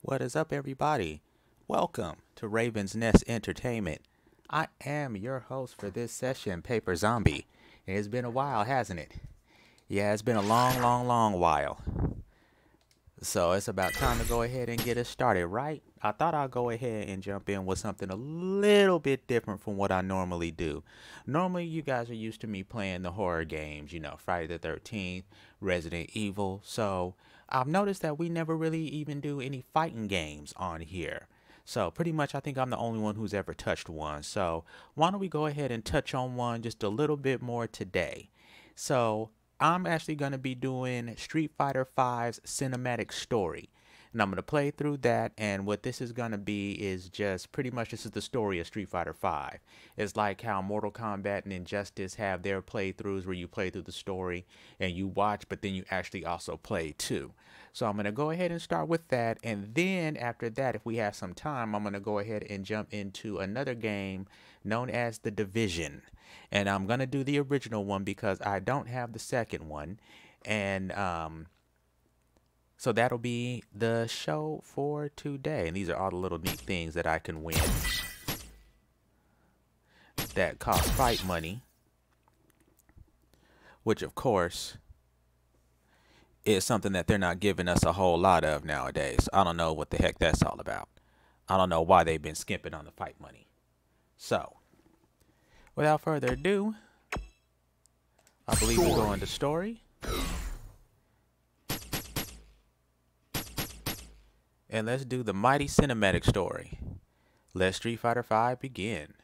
What is up, everybody? Welcome to Raven's Nest Entertainment. I am your host for this session, Paper Zombie. It's been a while, hasn't it? Yeah, it's been a long while. So it's about time to go ahead and get us started, right? I thought I'd go ahead and jump in with something a little bit different from what I normally do. Normally, you guys are used to me playing the horror games, Friday the 13th, Resident Evil. So I've noticed that we never really even do any fighting games on here. So pretty much I think I'm the only one who's ever touched one. So why don't we go ahead and touch on one just a little bit more today? So I'm actually going to be doing Street Fighter V's cinematic story. And I'm going to play through that, and what this is going to be is just pretty much this is the story of Street Fighter V. It's like how Mortal Kombat and Injustice have their playthroughs where you play through the story and you watch, but then you actually also play too. So I'm going to go ahead and start with that, and then after that, if we have some time, I'm going to go ahead and jump into another game known as The Division. And I'm going to do the original one because I don't have the second one. And so that'll be the show for today. And these are all the little neat things that I can win that cost fight money, which of course is something that they're not giving us a whole lot of nowadays. I don't know what the heck that's all about. I don't know why they've been skimping on the fight money. So without further ado, I believe we go into story. And let's do the mighty cinematic story. Let Street Fighter V begin.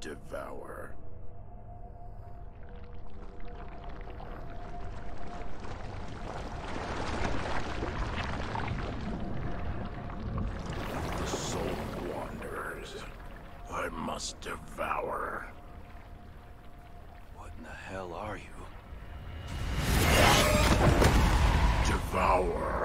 Devour. The soul wanders. I must devour. What in the hell are you? Devour.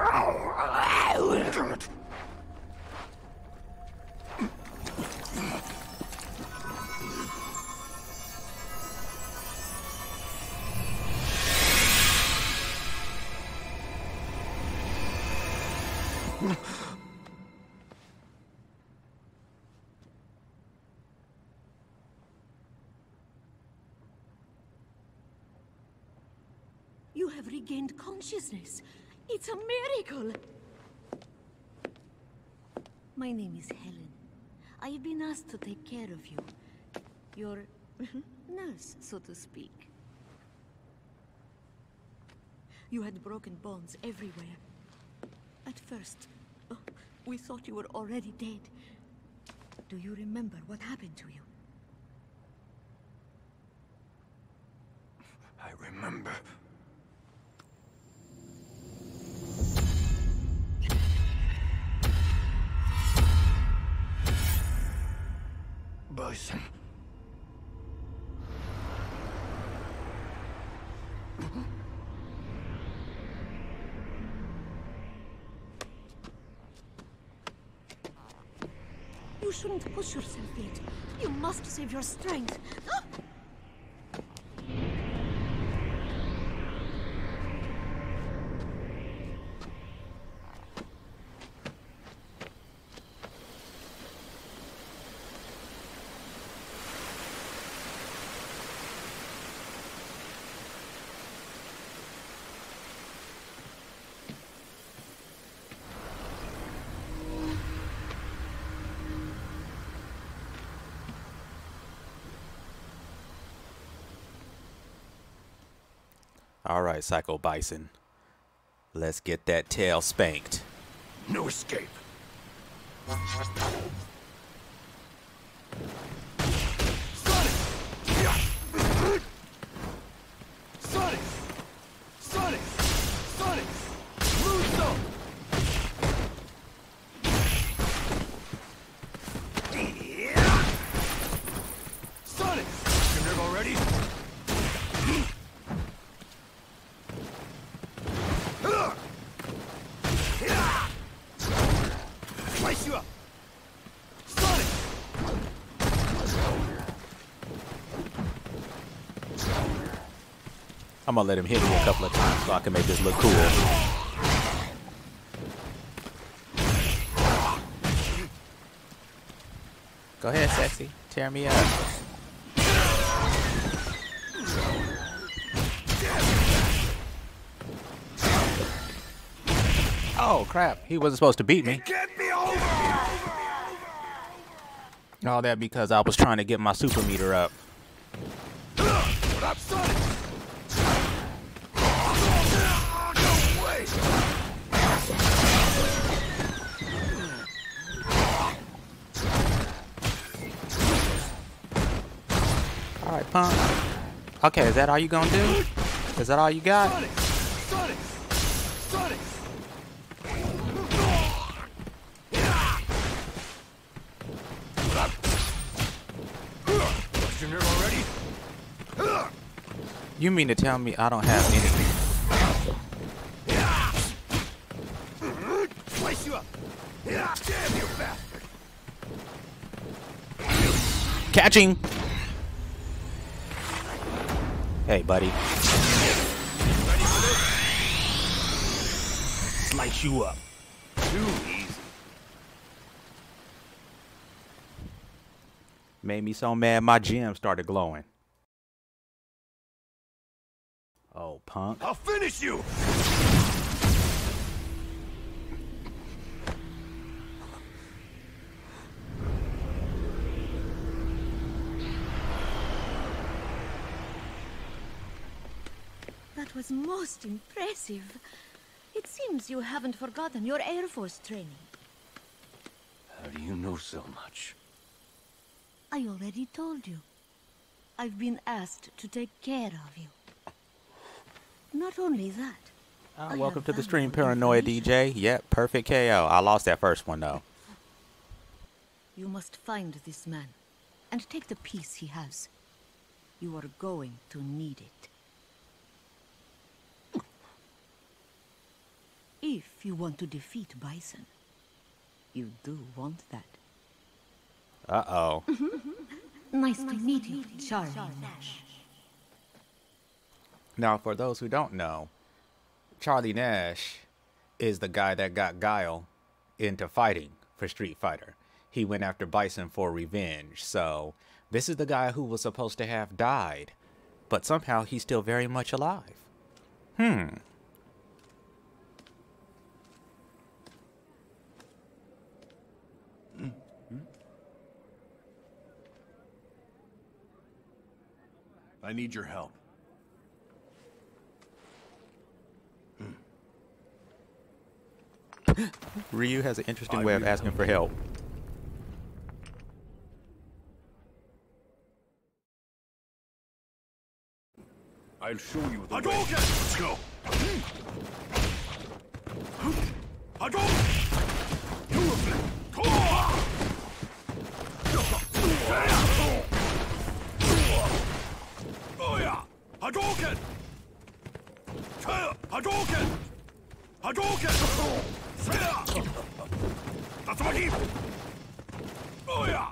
You have regained consciousness. It's a miracle. My name is Helen. I have been asked to take care of you. Your nurse, so to speak. You had broken bones everywhere. At first, we thought you were already dead. Do you remember what happened to you? I remember. Bison. You shouldn't push yourself yet. You must save your strength. Alright, Psycho Bison. Let's get that tail spanked. No escape. Sonic! ready? Slice you up. Sonic. I'm gonna let him hit me a couple of times so I can make this look cool. Go ahead, sexy. Tear me up. Oh, crap. He wasn't supposed to beat me. Get me over. All that because I was trying to get my super meter up. What up, Sonic? No way. Alright, punk. Okay, is that all you gonna do? Is that all you got? Sonic. Sonic. Sonic. What up? Question here already? You mean to tell me I don't have anything? Slice you up. Damn you bastard. Catching! Hey, buddy. Ready for this? Slice you up. Too easy. Made me so mad my gem started glowing. Oh, punk. I'll finish you. That was most impressive. It seems you haven't forgotten your Air Force training. How do you know so much? I already told you. I've been asked to take care of you. Not only that. I Welcome have to the stream, valuable Paranoia information. DJ. Yep, perfect KO. I lost that first one, though. You must find this man and take the piece he has. You are going to need it. If you want to defeat Bison. You do want that. Uh-oh. Nice to meet you, Charlie Nash. Now, for those who don't know, Charlie Nash is the guy that got Guile into fighting for Street Fighter. He went after Bison for revenge. So, this is the guy who was supposed to have died. But somehow he's still very much alive. I need your help. Ryu has an interesting way of asking for help. I'll show you the way. Let's go. Hadouken! Hadouken! Hadouken! That's what he. Oh yeah!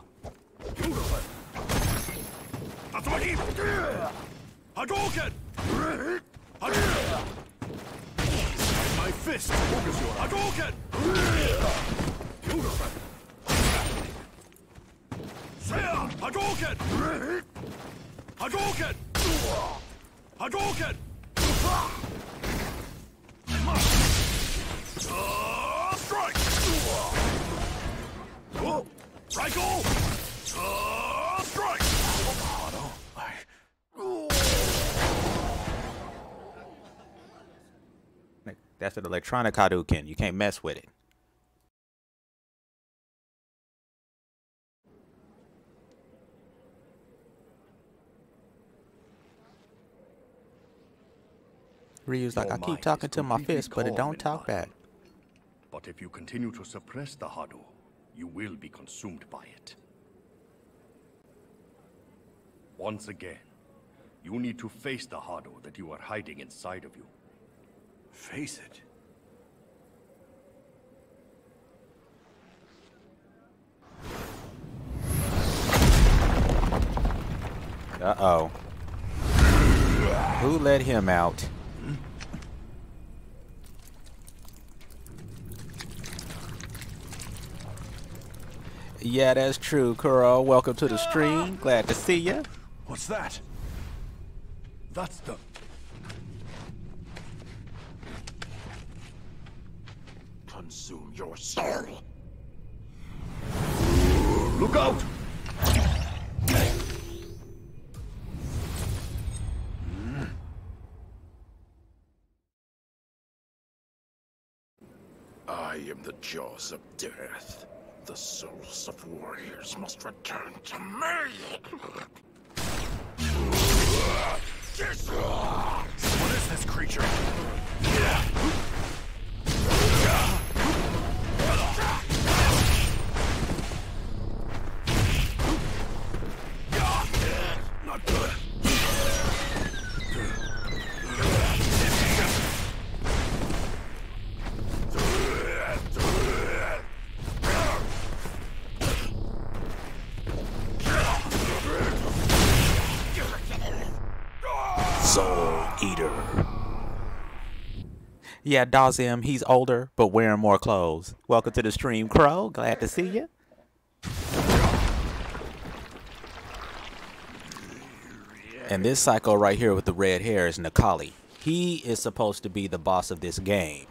That's what he. Hadouken! Hadouken! My fist! Focus your Hadouken! Hadouken! Hadouken! Hadouken! Strike! Cycle! Strike! That's an electronic Hadouken. You can't mess with it. Ryu's like, Your I keep mind talking is to my completely fist, but it calm don't and talk back. calm. But if you continue to suppress the Hado, you will be consumed by it. Once again, You need to face the Hado that you are hiding inside of you. Face it. Uh-oh. Who let him out? Yeah, that's true, Kuro. Welcome to the stream. Glad to see you. What's that? That's the... Consume your soul. Look out! I am the jaws of death. The souls of warriors must return to me. What is this creature? Not good. Soul Eater. Yeah, Dazim, he's older, but wearing more clothes. Welcome to the stream, Crow. Glad to see you. And this psycho right here with the red hair is Nikali. He is supposed to be the boss of this game.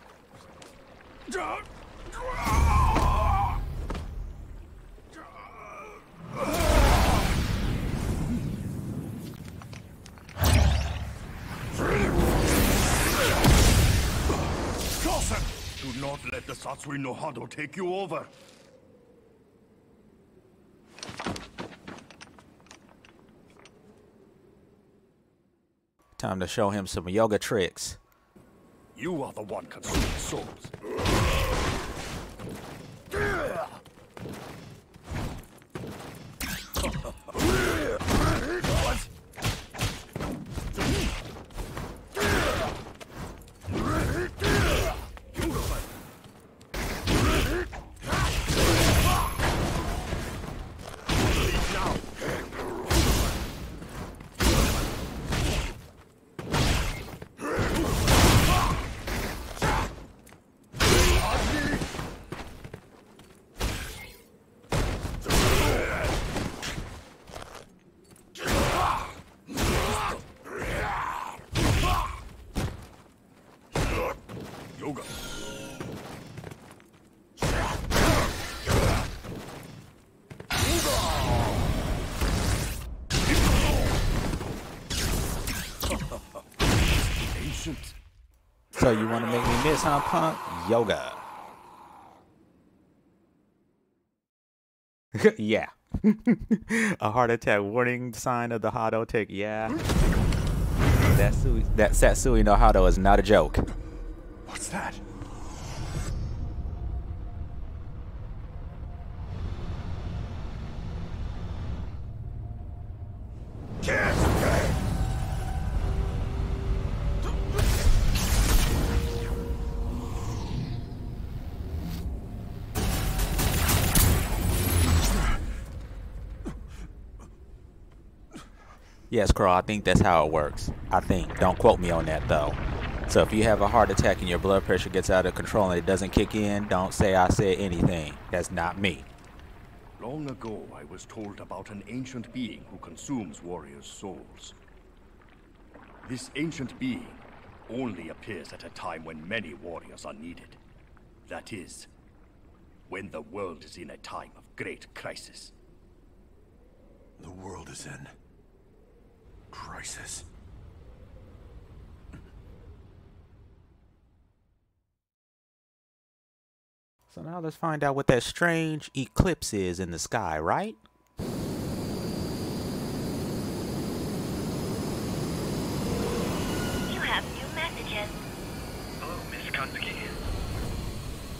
Do not let the Satsui no Hado take you over. Time to show him some yoga tricks. You are the one consuming souls. Yoga. Ancient. So you want to make me miss, huh, punk? Yoga. Yeah. A heart attack warning sign of the Hado tick. Yeah. That Satsui no Hado is not a joke. What's that? Yes, Crow, I think that's how it works. I think. Don't quote me on that, though. So if you have a heart attack and your blood pressure gets out of control and it doesn't kick in, don't say I said anything. That's not me. Long ago, I was told about an ancient being who consumes warriors' souls. This ancient being only appears at a time when many warriors are needed. That is, when the world is in a time of great crisis. The world is in crisis. So now let's find out what that strange eclipse is in the sky, right? You have new messages. Hello, Miss Kanzuki.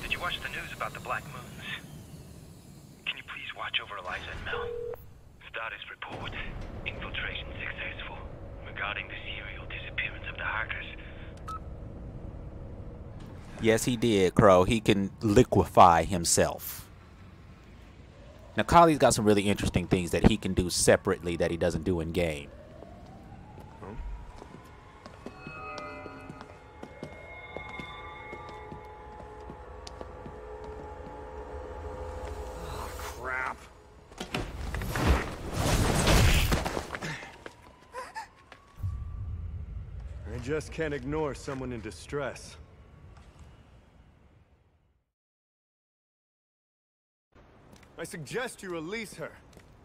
Did you watch the news about the Black Moons? Can you please watch over Eliza and Mel? Status report. Infiltration successful. We're regarding the serial disappearance of the Harkers. Yes, he did, Crow. He can liquefy himself. Now, Collie's got some really interesting things that he can do separately that he doesn't do in game. Crap. I just can't ignore someone in distress. I suggest you release her. You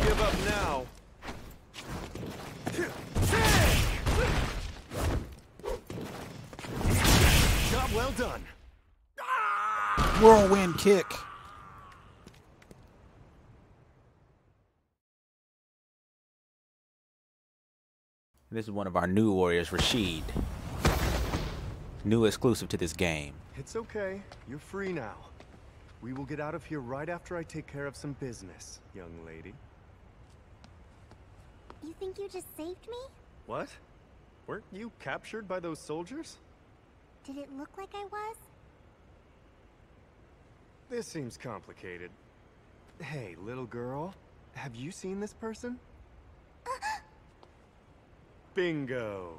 give up now. Job well done. Whirlwind kick. This is one of our new warriors, Rashid. New exclusive to this game. It's okay. You're free now. We will get out of here right after I take care of some business, young lady. You think you just saved me? What? Weren't you captured by those soldiers? Did it look like I was? This seems complicated. Hey, little girl. Have you seen this person? Bingo.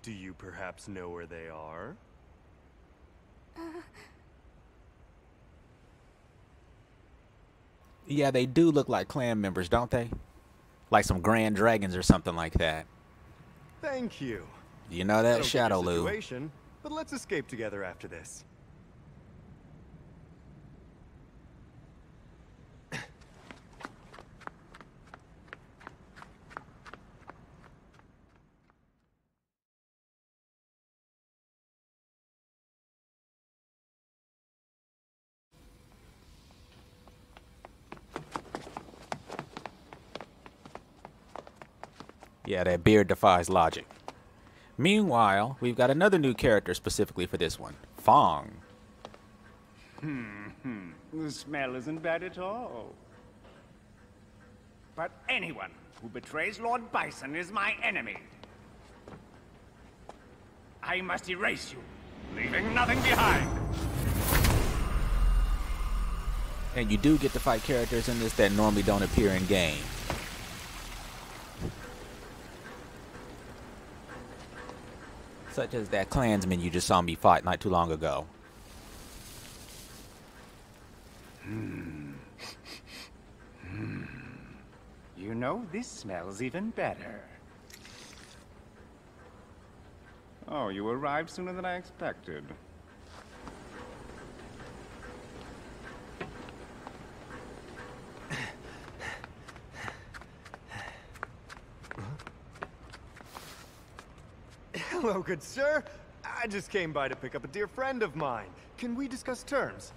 Do you perhaps know where they are? Yeah, they do look like clan members, don't they? Like some grand dragons or something like that. Thank you. You know I that, don't get your Shadow Lou? situation, but let's escape together after this. Yeah, that beard defies logic. Meanwhile, we've got another new character specifically for this one. Fong. The smell isn't bad at all. But anyone who betrays Lord Bison is my enemy. I must erase you, leaving nothing behind. And you do get to fight characters in this that normally don't appear in game. Such as that clansman you just saw me fight not too long ago. You know, this smells even better. Oh, you arrived sooner than I expected. Hello, good sir. I just came by to pick up a dear friend of mine. Can we discuss terms?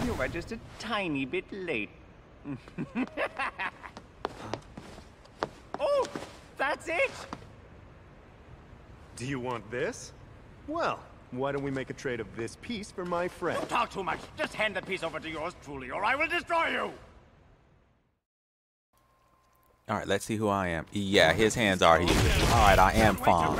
You are just a tiny bit late. Oh, that's it! Do you want this? Well, why don't we make a trade of this piece for my friend? Don't talk too much. Just hand the piece over to yours truly, or I will destroy you! Alright, let's see who I am. Yeah, his hands are huge. Alright, I am Fong.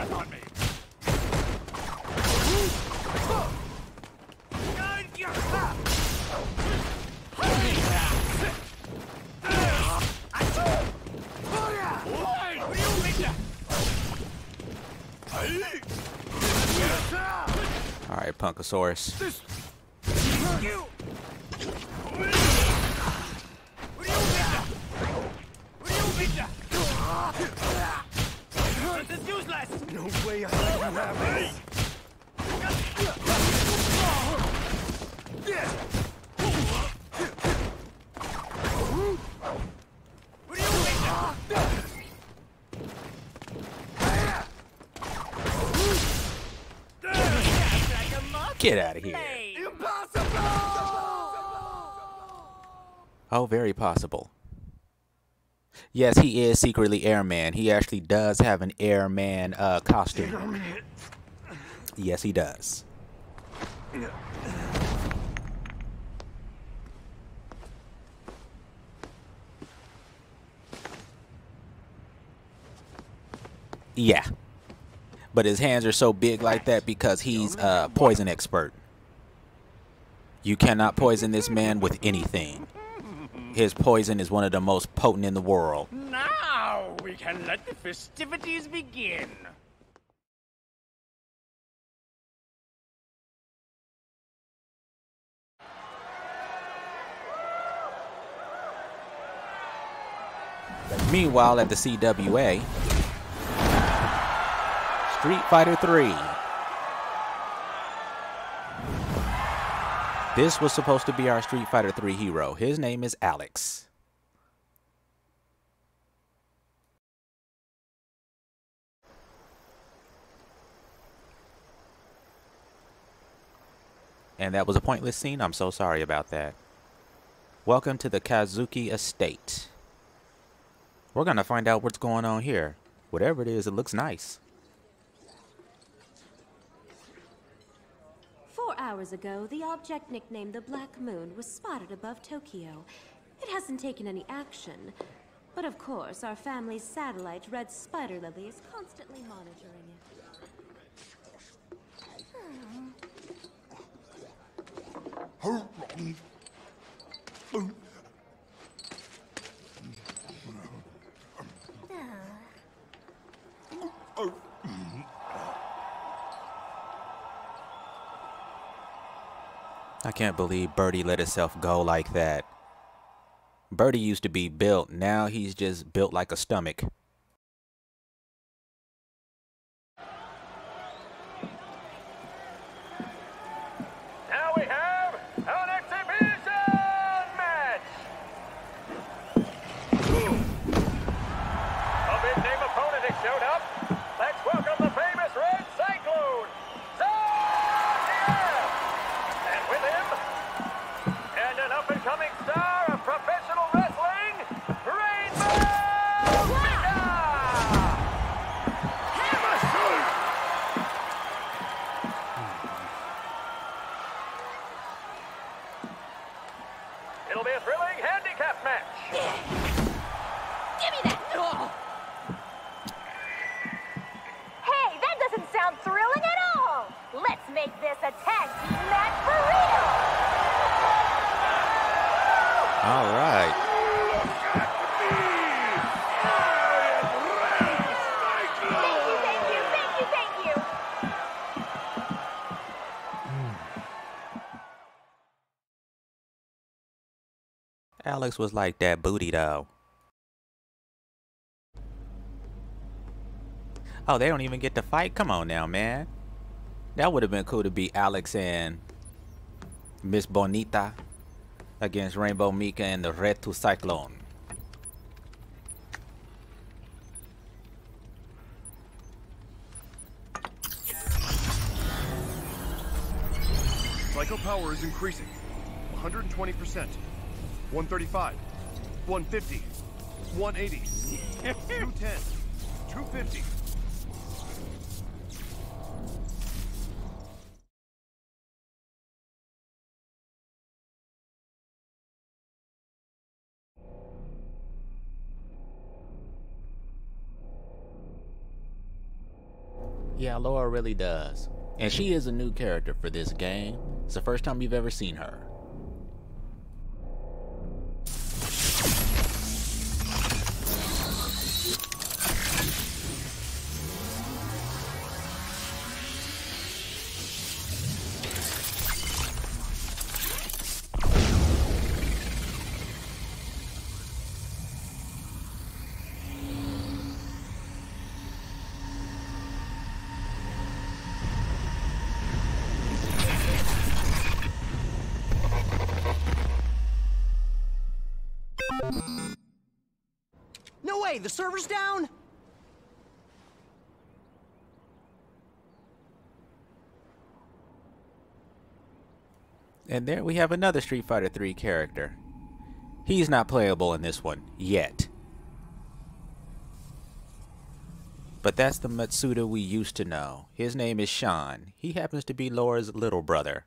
Alright, Punkosaurus. This is useless! No way I let you have this! Get out of here. Oh, very possible. Yes, he is secretly Airman. He actually does have an Airman costume. Yes, he does. Yeah. But his hands are so big like that because he's a poison expert. You cannot poison this man with anything. His poison is one of the most potent in the world. Now we can let the festivities begin. Meanwhile, at the CWA, Street Fighter 3. This was supposed to be our Street Fighter 3 hero. His name is Alex. And that was a pointless scene. I'm so sorry about that. Welcome to the Kazuki Estate. We're going to find out what's going on here. Whatever it is, it looks nice. 4 hours ago, the object nicknamed the Black Moon was spotted above Tokyo. It hasn't taken any action. But of course, our family's satellite, Red Spider Lily, is constantly monitoring it. I can't believe Birdie let himself go like that. Birdie used to be built. Now he's just built like a stomach. Now we have an exhibition match! A big-name opponent has showed up. Let's welcome the famous Red Cyclone, Zombee! And with him, and an up-and-coming star of professional wrestling, Rainbow! It'll be a thrilling handicap match. Give me that! Hey, that doesn't sound thrilling at all! Let's make this a tag team match for real! All right. Thank you! Alex was like that booty though. Oh, they don't even get to fight? Come on now, man. That would have been cool to be Alex and Miss Bonita against Rainbow Mika and the Red to Cyclone. Psycho power is increasing. 120%. 135. 150. 180. 210. 250. Yeah, Laura really does. And she is a new character for this game. It's the first time you've ever seen her. No way, the server's down? And there we have another Street Fighter 3 character. He's not playable in this one, yet. But that's the Matsuda we used to know. His name is Sean. He happens to be Laura's little brother.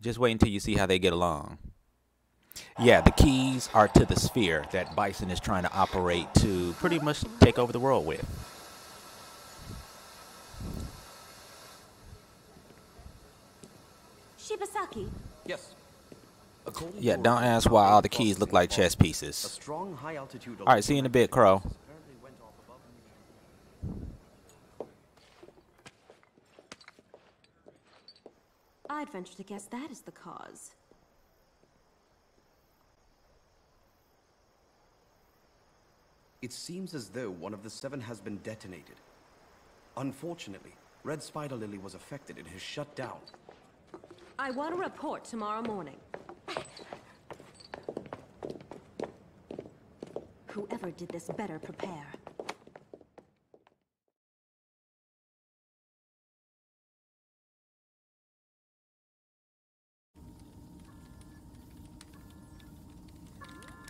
Just wait until you see how they get along. Yeah, the keys are to the sphere that Bison is trying to operate to pretty much take over the world with. Shibasaki. Yes. According Yeah, to don't our ask why all the processing keys look like chess A pieces. strong high-altitude All right, see you in a bit, Crow. apparently went off above I'd venture to guess that is the cause. It seems as though one of the 7 has been detonated. Unfortunately, Red Spider Lily was affected and has shut down. I want a report tomorrow morning. Whoever did this better prepare.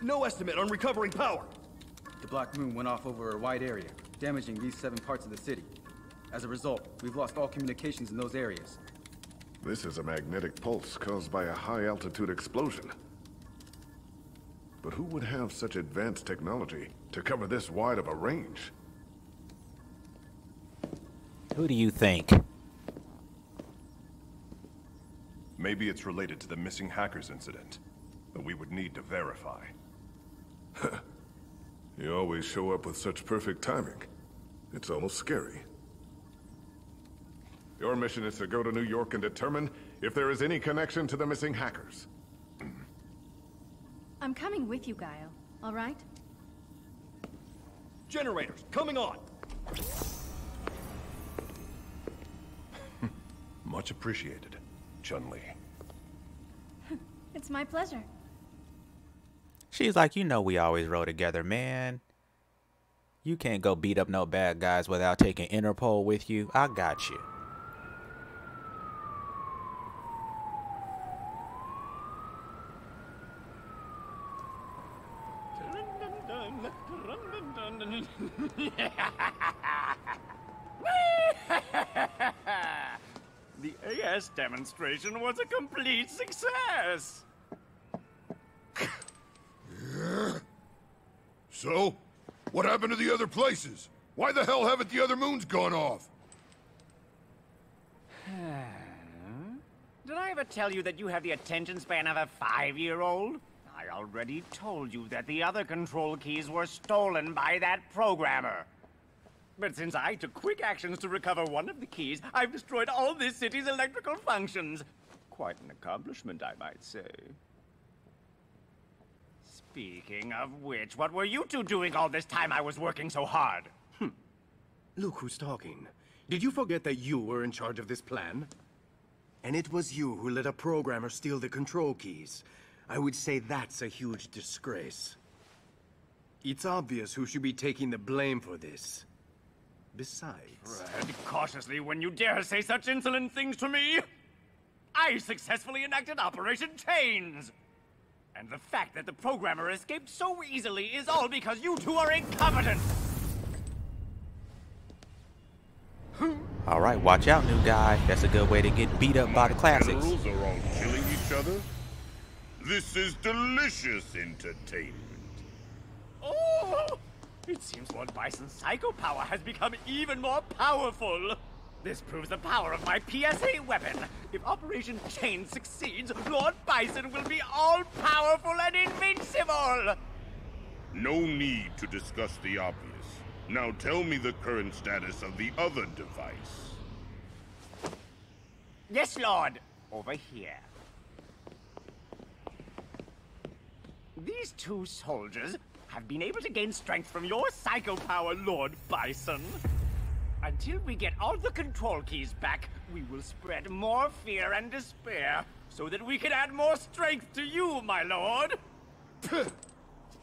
No estimate on recovering power. The Black Moon went off over a wide area, damaging these 7 parts of the city. As a result, we've lost all communications in those areas. This is a magnetic pulse caused by a high-altitude explosion. But who would have such advanced technology to cover this wide of a range? Who do you think? Maybe it's related to the missing hackers incident, but we would need to verify. You always show up with such perfect timing. It's almost scary. Your mission is to go to New York and determine if there is any connection to the missing hackers. I'm coming with you, Guile. All right? Generators, coming on! Much appreciated, Chun-Li. It's my pleasure. She's like, you know we always roll together, man. You can't go beat up no bad guys without taking Interpol with you. I got you. The AS demonstration was a complete success. So? What happened to the other places? Why the hell haven't the other moons gone off? Did I ever tell you that you have the attention span of a 5-year-old? I already told you that the other control keys were stolen by that programmer. But since I took quick actions to recover one of the keys, I've destroyed all this city's electrical functions. Quite an accomplishment, I might say. Speaking of which, what were you two doing all this time I was working so hard? Look who's talking. Did you forget that you were in charge of this plan? And it was you who let a programmer steal the control keys. I would say that's a huge disgrace. It's obvious who should be taking the blame for this. Besides... Tread cautiously when you dare say such insolent things to me! I successfully enacted Operation Chains! And the fact that the programmer escaped so easily is all because you two are incompetent! All right, watch out, new guy. That's a good way to get beat up by the classics. Generals are all killing each other? This is delicious entertainment. Oh! It seems Lord Bison's psycho power has become even more powerful! This proves the power of my PSA weapon. If Operation Chain succeeds, Lord Bison will be all-powerful and invincible! No need to discuss the obvious. Now tell me the current status of the other device. Yes, Lord. Over here. These two soldiers have been able to gain strength from your psycho power, Lord Bison. Until we get all the control keys back, we will spread more fear and despair, so that we can add more strength to you, my lord.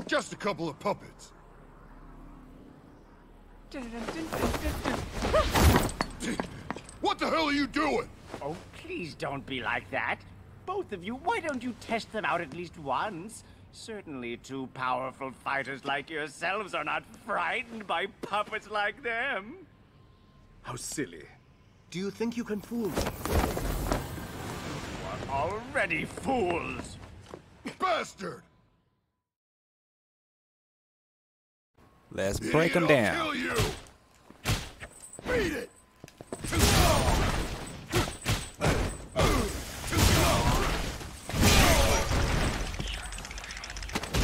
Just a couple of puppets. What the hell are you doing? Oh, please don't be like that. Both of you, why don't you test them out at least once? Certainly two powerful fighters like yourselves are not frightened by puppets like them. How silly. Do you think you can fool me? Already fools! Bastard! Let's break him down. Kill you! Beat it!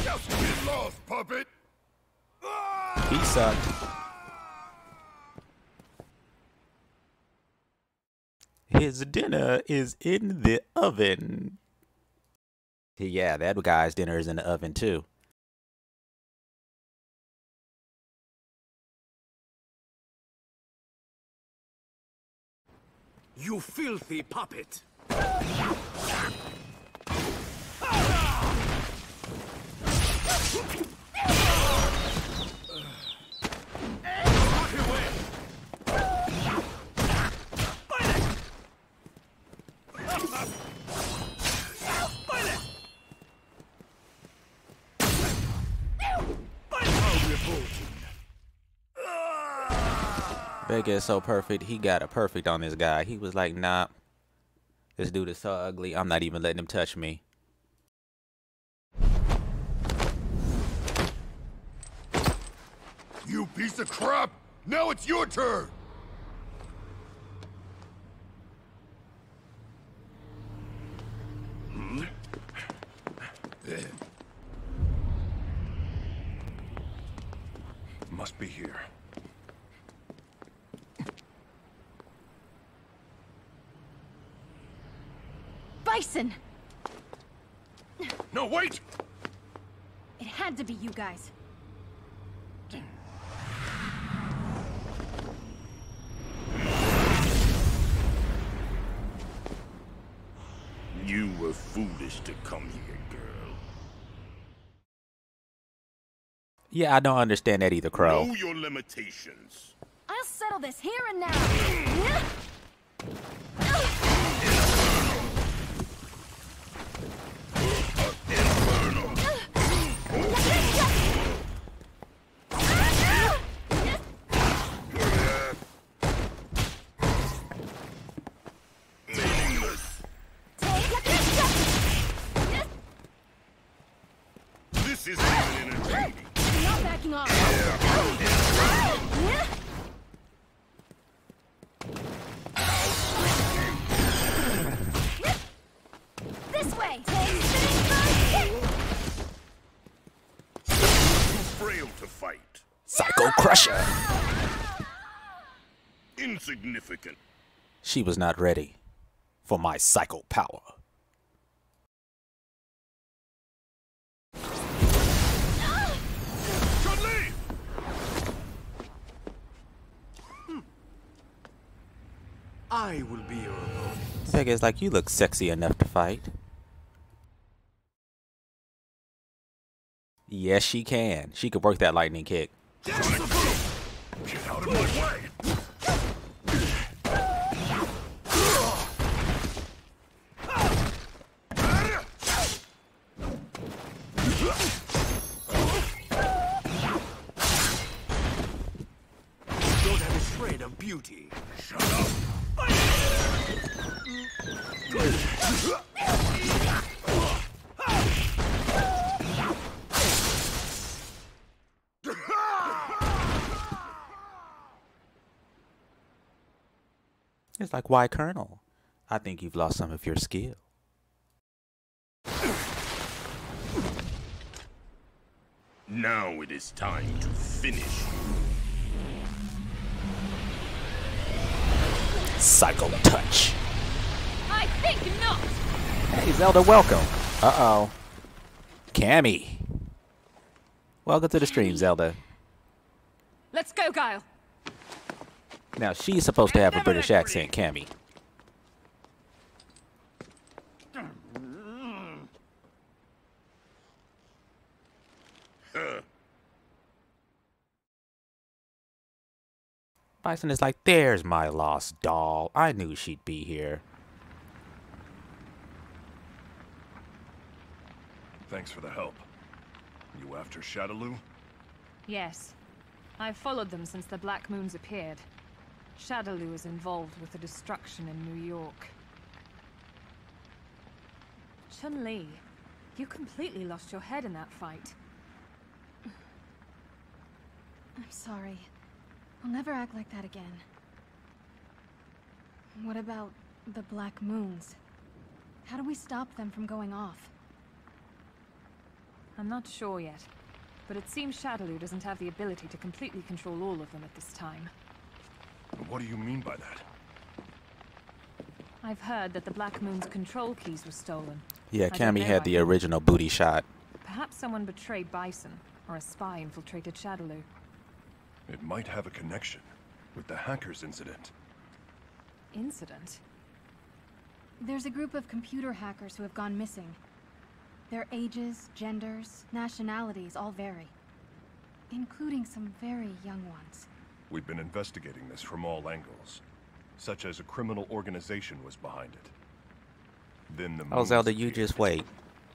Just get lost, puppet! He sucked. His dinner is in the oven. Yeah, that guy's dinner is in the oven too. You filthy puppet! Vega is so perfect. He got a perfect on this guy. He was like, nah, this dude is so ugly. I'm not even letting him touch me. You piece of crap! Now it's your turn! Must be here. Bison! No, wait! It had to be you guys. You were foolish to come here, girl. Yeah, I don't understand that either, Crow. Know your limitations. I'll settle this here and now. This isn't even entertaining. I'm not backing off. This way. Too frail to fight. Psycho Crusher. Insignificant. She was not ready for my psycho power. I will be your opponent. Vega's like, you look sexy enough to fight. Yes, she can. She could work that lightning kick. Get out of my way! Don't have a shred of beauty. Shut up! It's like, why, Colonel? I think you've lost some of your skill. Now it is time to finish you. Psycho touch. I think not. Hey, Zelda, welcome. Uh-oh. Cammy. Welcome to the stream, Zelda. Let's go, Guile. Now, she's supposed to have a British accent, Cammy. Bison is like, there's my lost doll. I knew she'd be here. Thanks for the help. You after Shadaloo? Yes. I've followed them since the Black Moons appeared. Shadaloo is involved with the destruction in New York. Chun-Li, you completely lost your head in that fight. I'm sorry. I'll never act like that again. What about the Black Moons? How do we stop them from going off? I'm not sure yet, but it seems Shadaloo doesn't have the ability to completely control all of them at this time. What do you mean by that? I've heard that the Black Moon's control keys were stolen. Yeah, I don't Cammy know had why. the original booty shot. Perhaps someone betrayed Bison, or a spy infiltrated Shadaloo. It might have a connection with the hackers incident. Incident? There's a group of computer hackers who have gone missing. Their ages, genders, nationalities all vary, including some very young ones. We've been investigating this from all angles, such as a criminal organization was behind it. Then the Oh, Zelda, you just wait.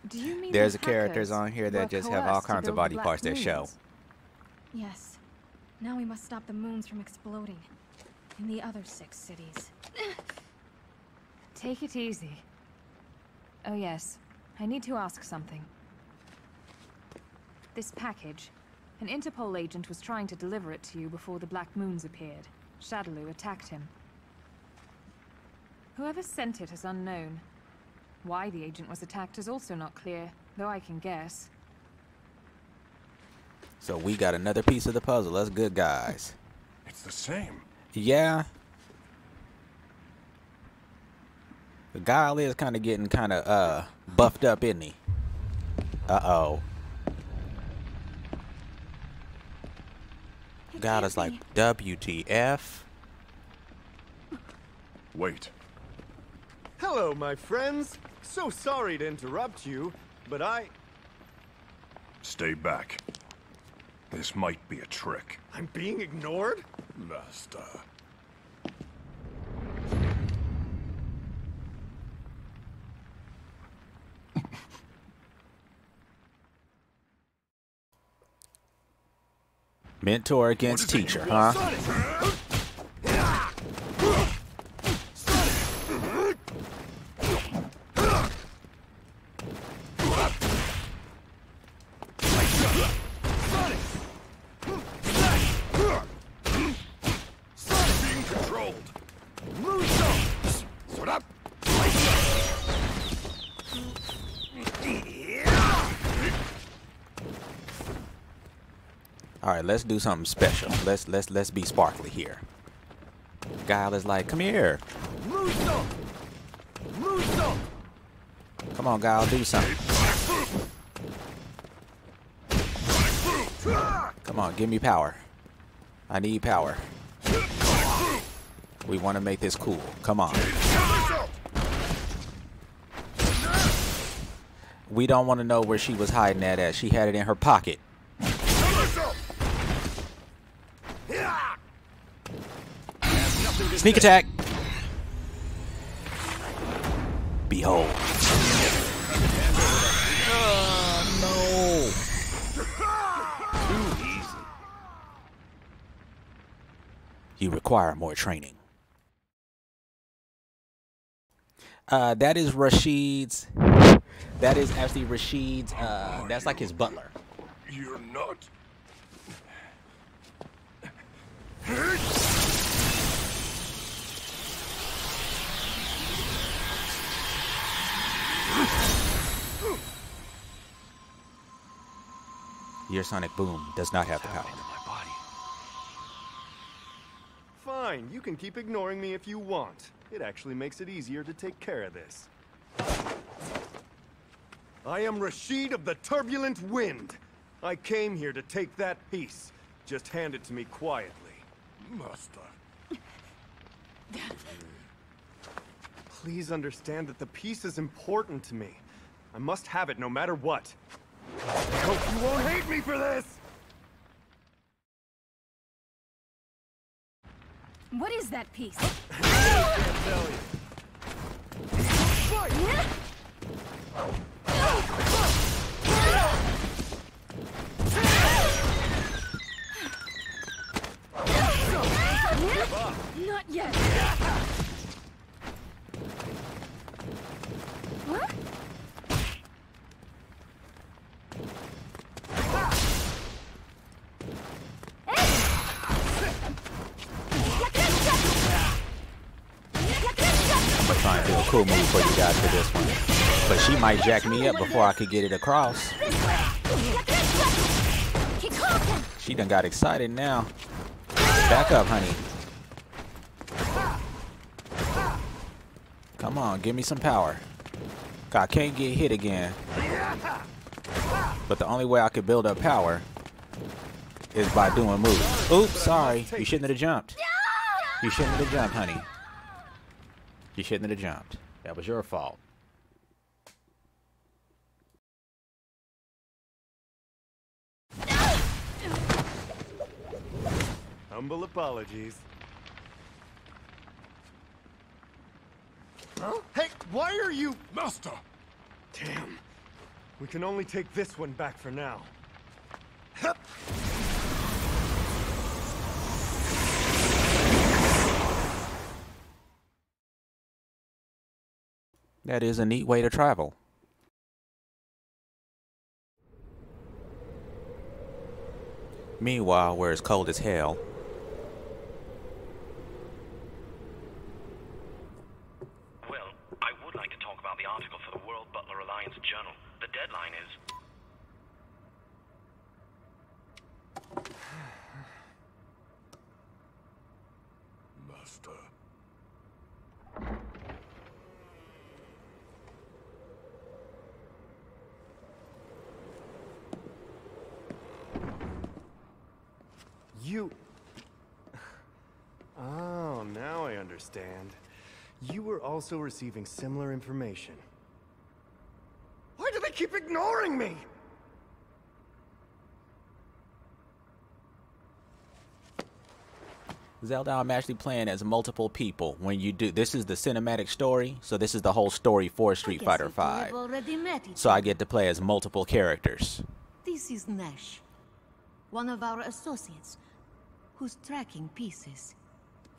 Do you mean There's the characters hackers on here were that just have all coerced to kinds of build the body Black parts that show. Moons? Yes. Now we must stop the moons from exploding in the other 6 cities. Take it easy. Oh yes, I need to ask something. This package. An Interpol agent was trying to deliver it to you before the Black Moons appeared. Shadaloo attacked him. Whoever sent it is unknown. Why the agent was attacked is also not clear, though I can guess. So we got another piece of the puzzle. That's good, guys. It's the same. Yeah. The guy is kind of getting buffed up, isn't he? Uh-oh. God is like, WTF? Wait. Hello, my friends. So sorry to interrupt you, but Stay back. This might be a trick. I'm being ignored? Master. Mentor against teacher, huh? Being controlled. Sort up. All right, let's do something special. Let's be sparkly here. Guile is like, come here. Come on, Guile, do something. Come on, give me power. I need power. We want to make this cool. Come on. We don't want to know where she was hiding that at. She had it in her pocket. Sneak attack. Behold. No. Too easy. You require more training. That is Rashid's. That is actually Rashid's. That's like his butler. You're not. Your sonic boom does not have the power. Fine, you can keep ignoring me if you want. It actually makes it easier to take care of this. I am Rashid of the Turbulent Wind. I came here to take that piece. Just hand it to me quietly. Master. Please understand that the piece is important to me. I must have it no matter what. I hope you won't hate me for this! What is that piece? I can't tell you. Not yet. Huh? try and do a cool move for you guys for this one. But she might jack me up before I could get it across. She done got excited now. Back up, honey. Come on, give me some power. I can't get hit again. But the only way I could build up power is by doing moves. Oops, sorry. You shouldn't have jumped. You shouldn't have jumped, honey. You shouldn't have jumped. That was your fault. Humble apologies. Huh? Hey, why are you... Master! Damn. We can only take this one back for now. Hup. That is a neat way to travel. Meanwhile, where it's cold as hell. Well, I would like to talk about the article for the World Butler Alliance Journal. The deadline is... Master. You... Oh, now I understand. You were also receiving similar information. Why do they keep ignoring me? Zelda, I'm actually playing as multiple people. When you do, this is the cinematic story, so this is the whole story for Street Fighter V. So I get to play as multiple characters. This is Nash, one of our associates, who's tracking pieces.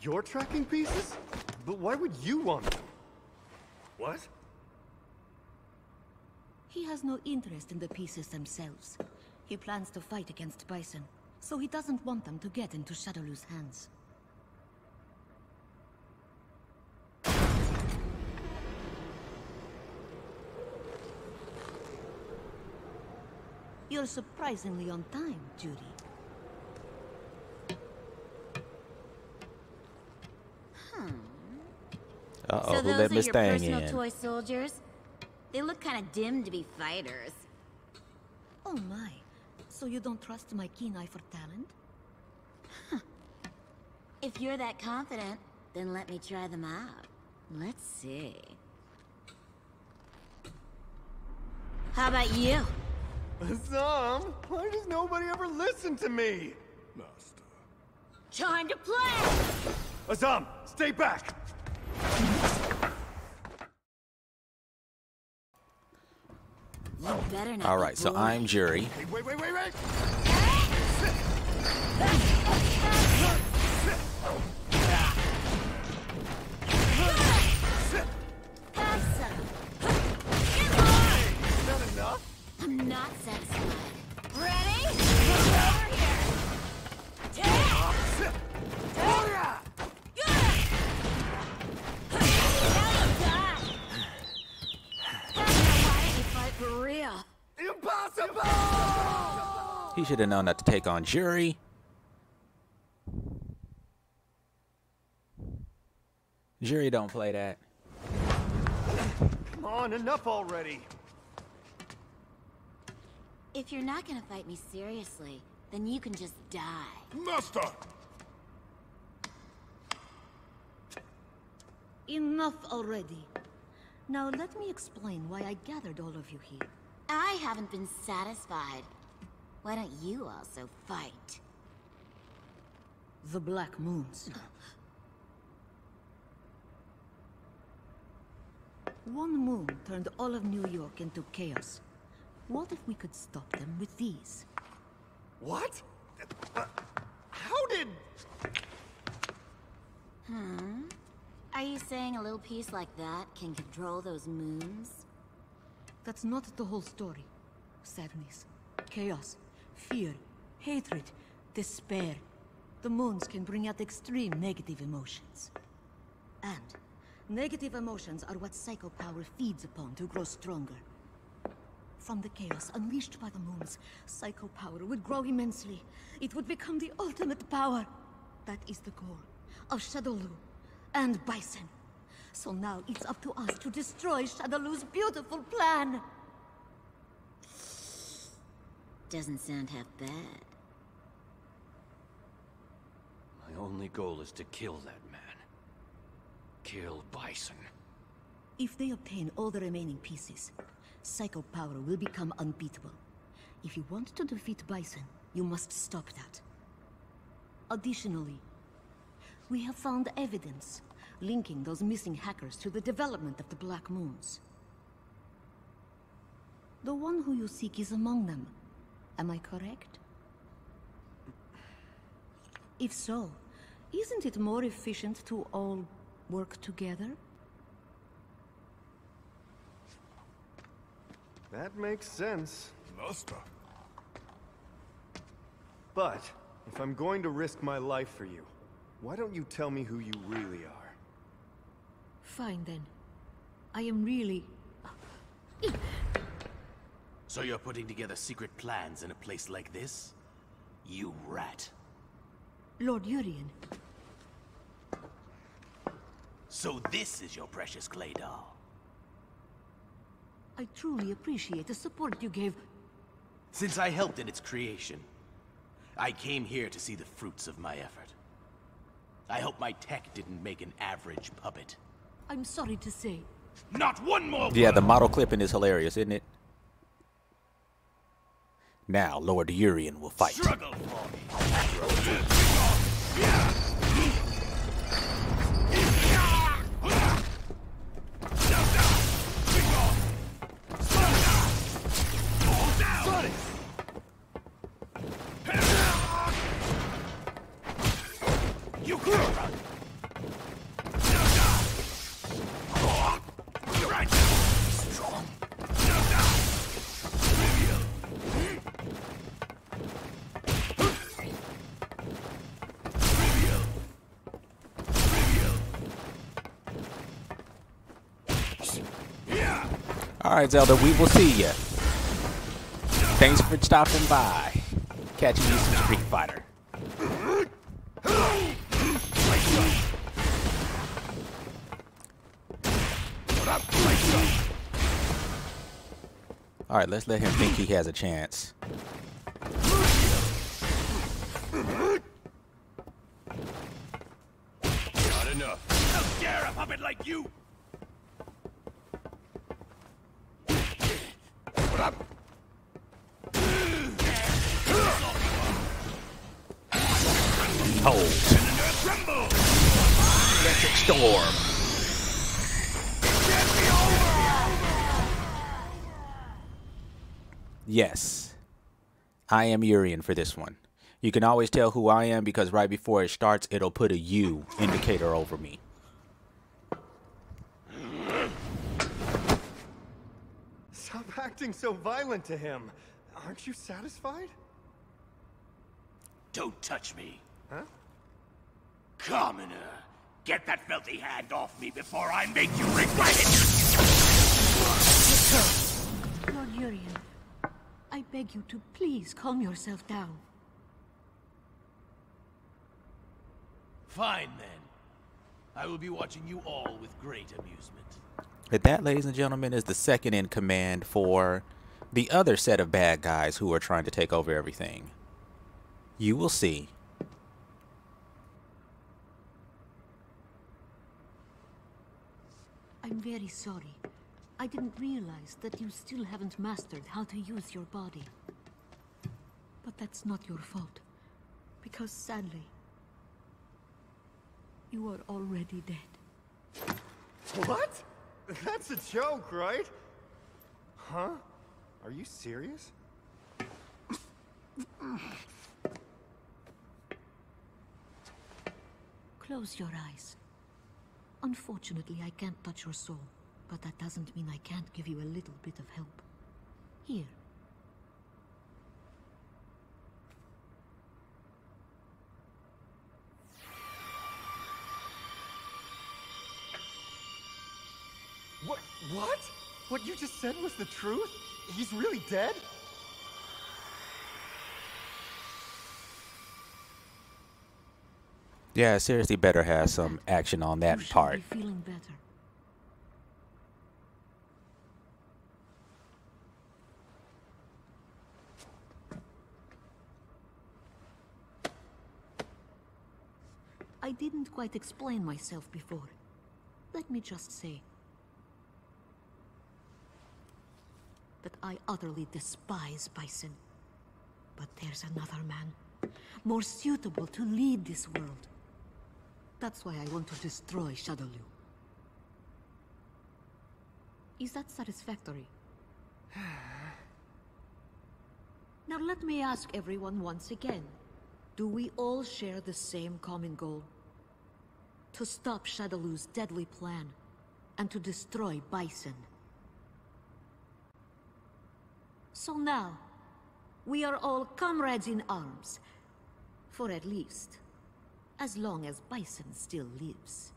You're tracking pieces? But why would you want them? What? He has no interest in the pieces themselves. He plans to fight against Bison, so he doesn't want them to get into Shadowloo's hands. You're surprisingly on time, Judy. Uh-oh, So who those let are Miss your Thang personal in? toy soldiers? They look kind of dim to be fighters. Oh my. So you don't trust my keen eye for talent? If you're that confident, then let me try them out. Let's see. How about you? Azam, why does nobody ever listen to me? Master. Time to play! Azam, stay back! You better not. All right, so I'm Jury. Hey, wait! Not enough? I'm not satisfied. Ready? Over here! For real. Impossible! He should have known not to take on Jury. Jury don't play that. Come on, enough already. If you're not gonna fight me seriously, then you can just die. Master! Enough already. Now let me explain why I gathered all of you here. I haven't been satisfied. Why don't you also fight? The Black Moons. One moon turned all of New York into chaos. What if we could stop them with these? What? How did... Are you saying a little piece like that can control those moons? That's not the whole story. Sadness, chaos, fear, hatred, despair. The moons can bring out extreme negative emotions. And Negative emotions are what psycho power feeds upon to grow stronger. From the chaos unleashed by the moons, psycho power would grow immensely. It would become the ultimate power. That is the goal of Shadowloo and Bison. So now it's up to us to destroy Shadowloo's beautiful plan. Doesn't sound half bad. My only goal is to kill that man. Kill Bison. If they obtain all the remaining pieces, psycho power will become unbeatable. If you want to defeat Bison, you must stop that. Additionally, we have found evidence linking those missing hackers to the development of the Black Moons. The one who you seek is among them. Am I correct? If so, isn't it more efficient to all work together? That makes sense. Master. But, if I'm going to risk my life for you, why don't you tell me who you really are? Fine then. I am really... So you're putting together secret plans in a place like this? You rat. Lord Urien. So this is your precious clay doll? I truly appreciate the support you gave. Since I helped in its creation, I came here to see the fruits of my effort. I hope my tech didn't make an average puppet. I'm sorry to say. Not one more Yeah, the model clipping is hilarious, isn't it? Now, Lord Urien will fight. Struggle for me. You could run. Right. Strong. All right, Zelda, we will see you. Thanks for stopping by. Catching you some Street Fighter. All right, let's let him think he has a chance. Not enough. How dare a puppet like you? What up? Hold. Electric storm. Yes, I am Urien for this one. You can always tell who I am because right before it starts, it'll put a U indicator over me. Stop acting so violent to him. Aren't you satisfied? Don't touch me. Huh? Commoner, get that filthy hand off me before I make you regret it! Lord Urien, I beg you to please calm yourself down. Fine then. I will be watching you all with great amusement. But that, ladies and gentlemen, is the second in command for the other set of bad guys who are trying to take over everything. You will see. I'm very sorry. I didn't realize that you still haven't mastered how to use your body. But that's not your fault. Because sadly, you are already dead. What? That's a joke, right? Huh? Are you serious? Close your eyes. Unfortunately, I can't touch your soul, but that doesn't mean I can't give you a little bit of help. Here. What? What you just said was the truth? He's really dead? Yeah, seriously, better have some action on that part. Be feeling better. I didn't quite explain myself before. Let me just say that I utterly despise Bison. But there's another man, more suitable to lead this world. That's why I want to destroy Shadowloo. Is that satisfactory? Now let me ask everyone once again. Do we all share the same common goal? To stop Shadowloo's deadly plan, and to destroy Bison. So now, we are all comrades in arms. For at least, as long as Bison still lives.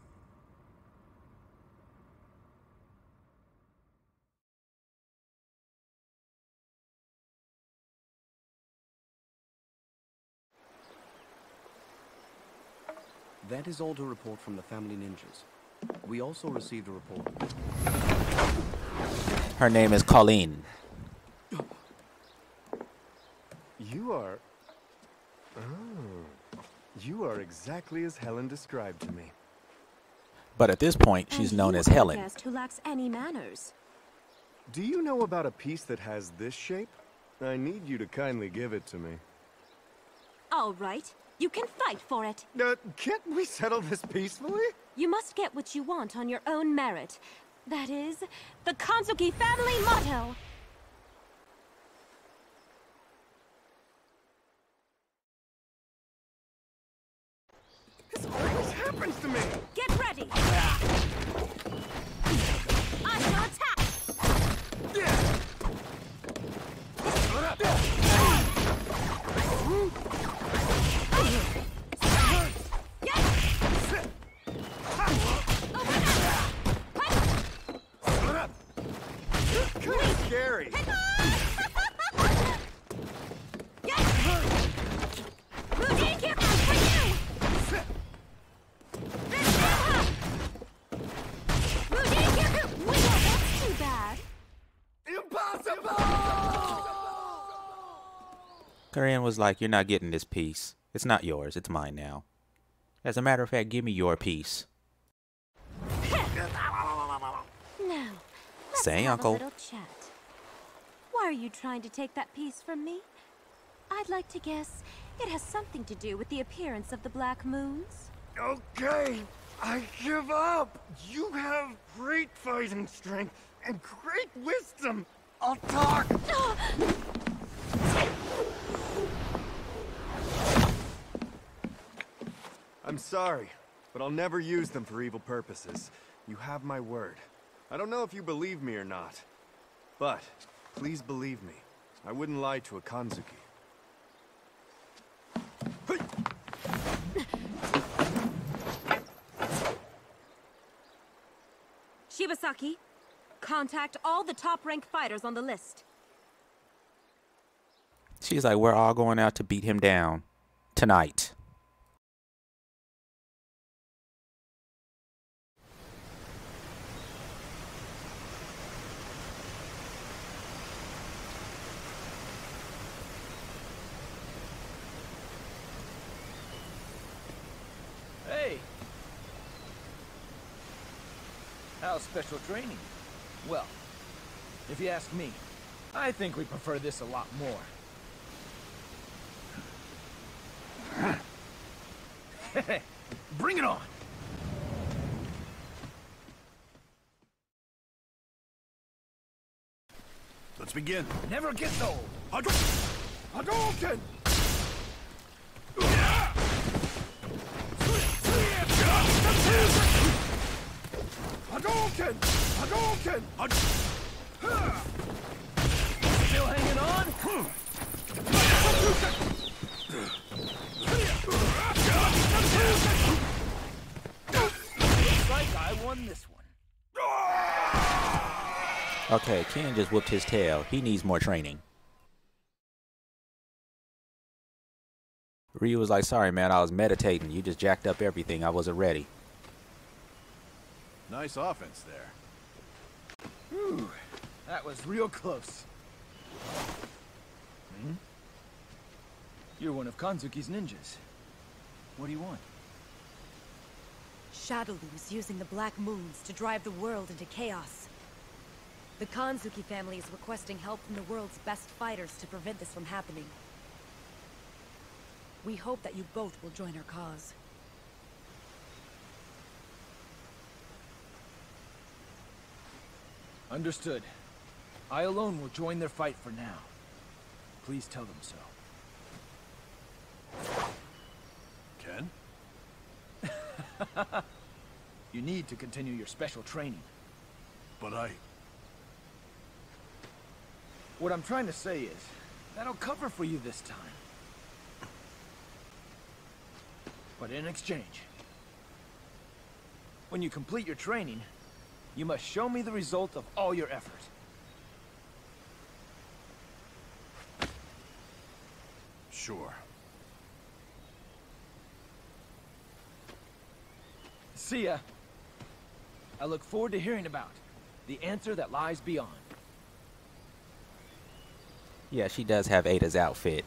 That is all to report from the family ninjas. We also received a report. Her name is Colleen. You are... Oh. You are exactly as Helen described to me. But at this point, she's known as Helen. Who lacks any manners. Do you know about a piece that has this shape? I need you to kindly give it to me. All right. You can fight for it. Can't we settle this peacefully? You must get what you want on your own merit. That is, the Kanzuki family motto. This always happens to me! Get ready! I shall attack! Kind of scary. Korean was like, "You're not getting this piece. It's not yours. It's mine now. As a matter of fact, give me your piece." Now, let's Say, have Uncle. a little chat. Why are you trying to take that piece from me? I'd like to guess it has something to do with the appearance of the Black Moons. Okay, I give up. You have great fighting strength and great wisdom. I'll talk. I'm sorry, but I'll never use them for evil purposes. You have my word. I don't know if you believe me or not, but please believe me. I wouldn't lie to a Kanzuki. Shibasaki, contact all the top-rank fighters on the list. She's like, "We're all going out to beat him down tonight." Hey! How's special training? Well, if you ask me, I think we prefer this a lot more. Bring it on! Let's begin. Never gets old! Hadouken! Hadouken! Hadouken! Still hanging on? Looks like I won this one. Okay, Ken just whooped his tail. He needs more training. Ryu was like, sorry, man, I was meditating. You just jacked up everything. I wasn't ready. Nice offense there. Whew, that was real close. Hmm? You're one of Kanzuki's ninjas. What do you want? Shadowloo is using the Black Moons to drive the world into chaos. The Kanzuki family is requesting help from the world's best fighters to prevent this from happening. We hope that you both will join our cause. Understood. I alone will join their fight for now. Please tell them so. Ken? You need to continue your special training. But I... What I'm trying to say is, that'll cover for you this time. But in exchange, when you complete your training, you must show me the result of all your effort. Sure. See ya. I look forward to hearing about the answer that lies beyond. Yeah, she does have Ada's outfit.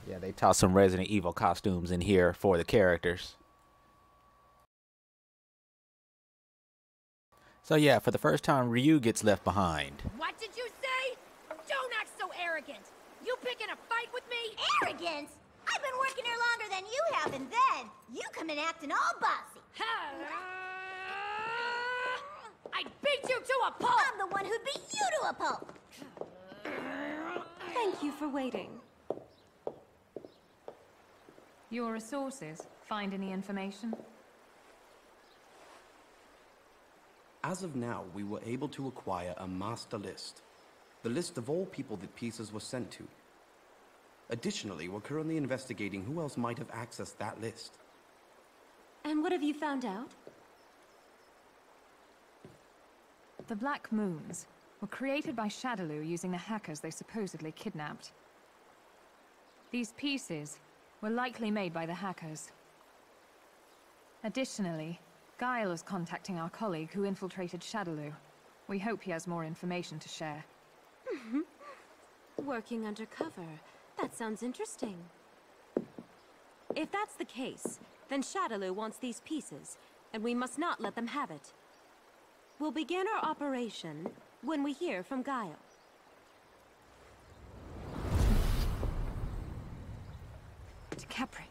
Yeah, they tossed some Resident Evil costumes in here for the characters. So yeah, for the first time, Ryu gets left behind. What did you say? Don't act so arrogant. You picking a fight with me? Arrogance? I've been working here longer than you have, and then you come in acting all bossy. I'd beat you to a pulp! I'm the one who'd beat you to a pulp. Thank you for waiting. Your resources, find any information? As of now, we were able to acquire a master list. The list of all people that pieces were sent to. Additionally, we're currently investigating who else might have accessed that list. And what have you found out? The Black Moons were created by Shadowloo using the hackers they supposedly kidnapped. These pieces were likely made by the hackers. Additionally, Guile is contacting our colleague who infiltrated Shadowloo. We hope he has more information to share. Working undercover. That sounds interesting. If that's the case, then Shadowloo wants these pieces, and we must not let them have it. We'll begin our operation when we hear from Guile. To Capri.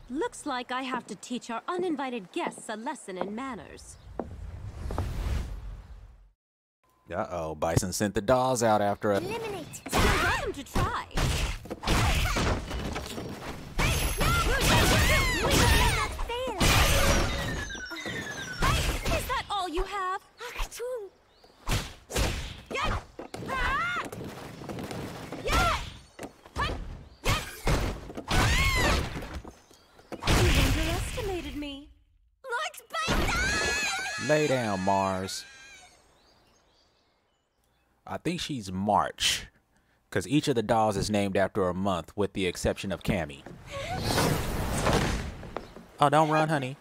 Looks like I have to teach our uninvited guests a lesson in manners. Uh-oh, Bison sent the dolls out after us. Eliminate. You're welcome to try. Is that all you have? You underestimated me. Lay down, Mars. I think she's March, because each of the dolls is named after a month, with the exception of Cammy. Oh, don't run, honey.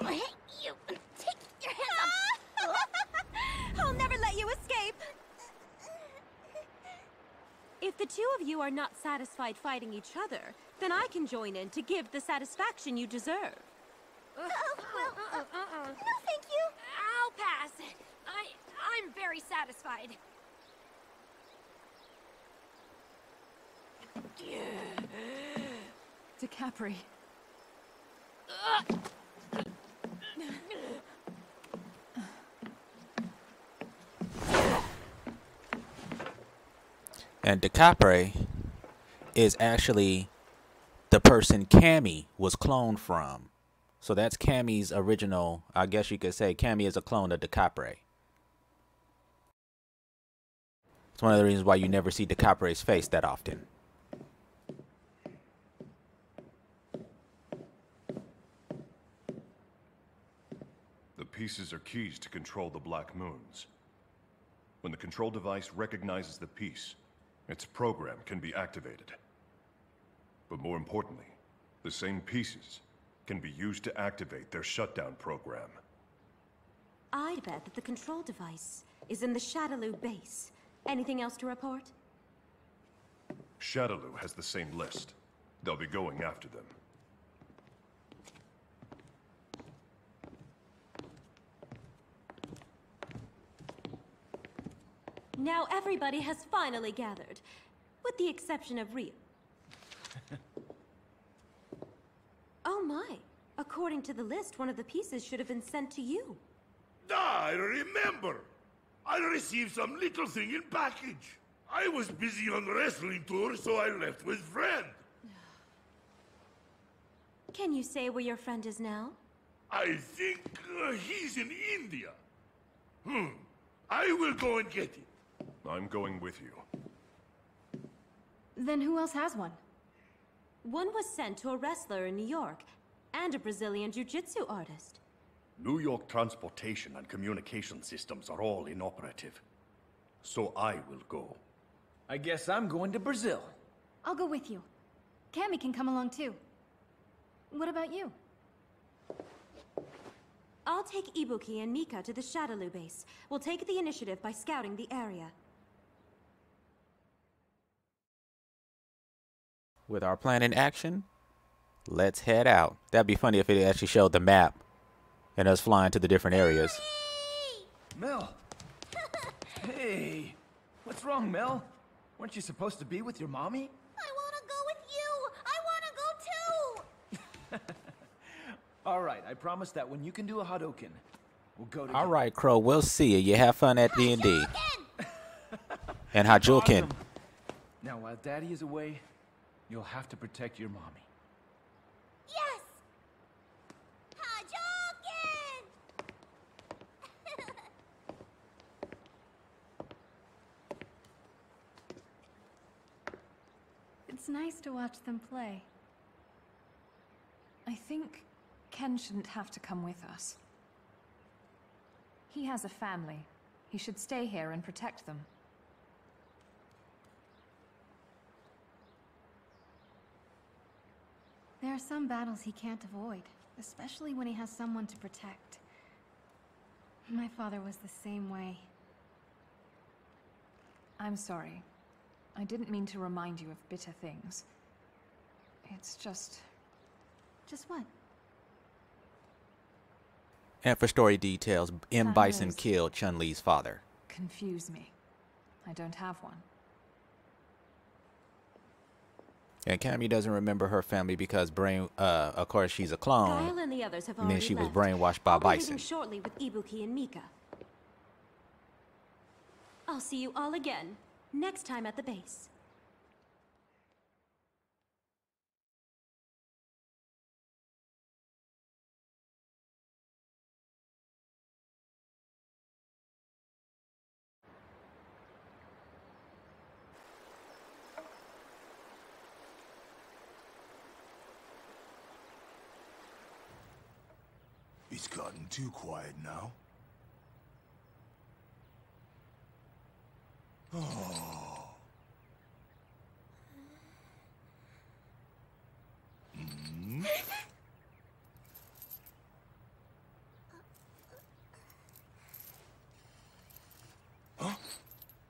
I hate you. Take your hands off. I'll never let you escape. If the two of you are not satisfied fighting each other, then I can join in to give the satisfaction you deserve. No, thank you. I'll pass. I'm very satisfied. To Capri. And DeCapre is actually the person Cammy was cloned from. So that's Cammy's original, I guess you could say Cammy is a clone of DeCapre. It's one of the reasons why you never see DeCapre's face that often. pieces are keys to control the Black Moons. When the control device recognizes the piece, its program can be activated. But more importantly, the same pieces can be used to activate their shutdown program. I'd bet that the control device is in the Shadaloo base. Anything else to report? Shadaloo has the same list. They'll be going after them. Now everybody has finally gathered, with the exception of Ryu. Oh my! According to the list, one of the pieces should have been sent to you. I remember! I received some little thing in package. I was busy on wrestling tour, so I left with friend. Can you say where your friend is now? I think he's in India. I will go and get it. I'm going with you. Then who else has one? One was sent to a wrestler in New York, and a Brazilian jiu-jitsu artist. New York transportation and communication systems are all inoperative. So I will go. I guess I'm going to Brazil. I'll go with you. Cammy can come along too. What about you? I'll take Ibuki and Mika to the Shadaloo base. We'll take the initiative by scouting the area. With our plan in action, let's head out. That'd be funny if it actually showed the map and us flying to the different areas. Mel! Hey! What's wrong, Mel? Weren't you supposed to be with your mommy? I want to go with you! I want to go too! Alright, I promise that when you can do a Hadouken, we'll go together. All right, Crow, we'll see you. You have fun at D&D. And Hadouken. Awesome. Now, while Daddy is away, you'll have to protect your mommy. Yes! Hadouken! It's nice to watch them play. I think Ken shouldn't have to come with us. He has a family. He should stay here and protect them. There are some battles he can't avoid, especially when he has someone to protect. My father was the same way. I'm sorry. I didn't mean to remind you of bitter things. It's just... Just what? And for story details, M. Bison Families killed Chun-Li's father. confuse me. I don't have one. And Cammy doesn't remember her family because of course she's a clone. Kyle and the others have And then already she was left. brainwashed by I'll be leaving Bison. shortly with Ibuki and Mika. I'll see you all again next time at the base. It's gotten too quiet now. Oh. Mm. Huh?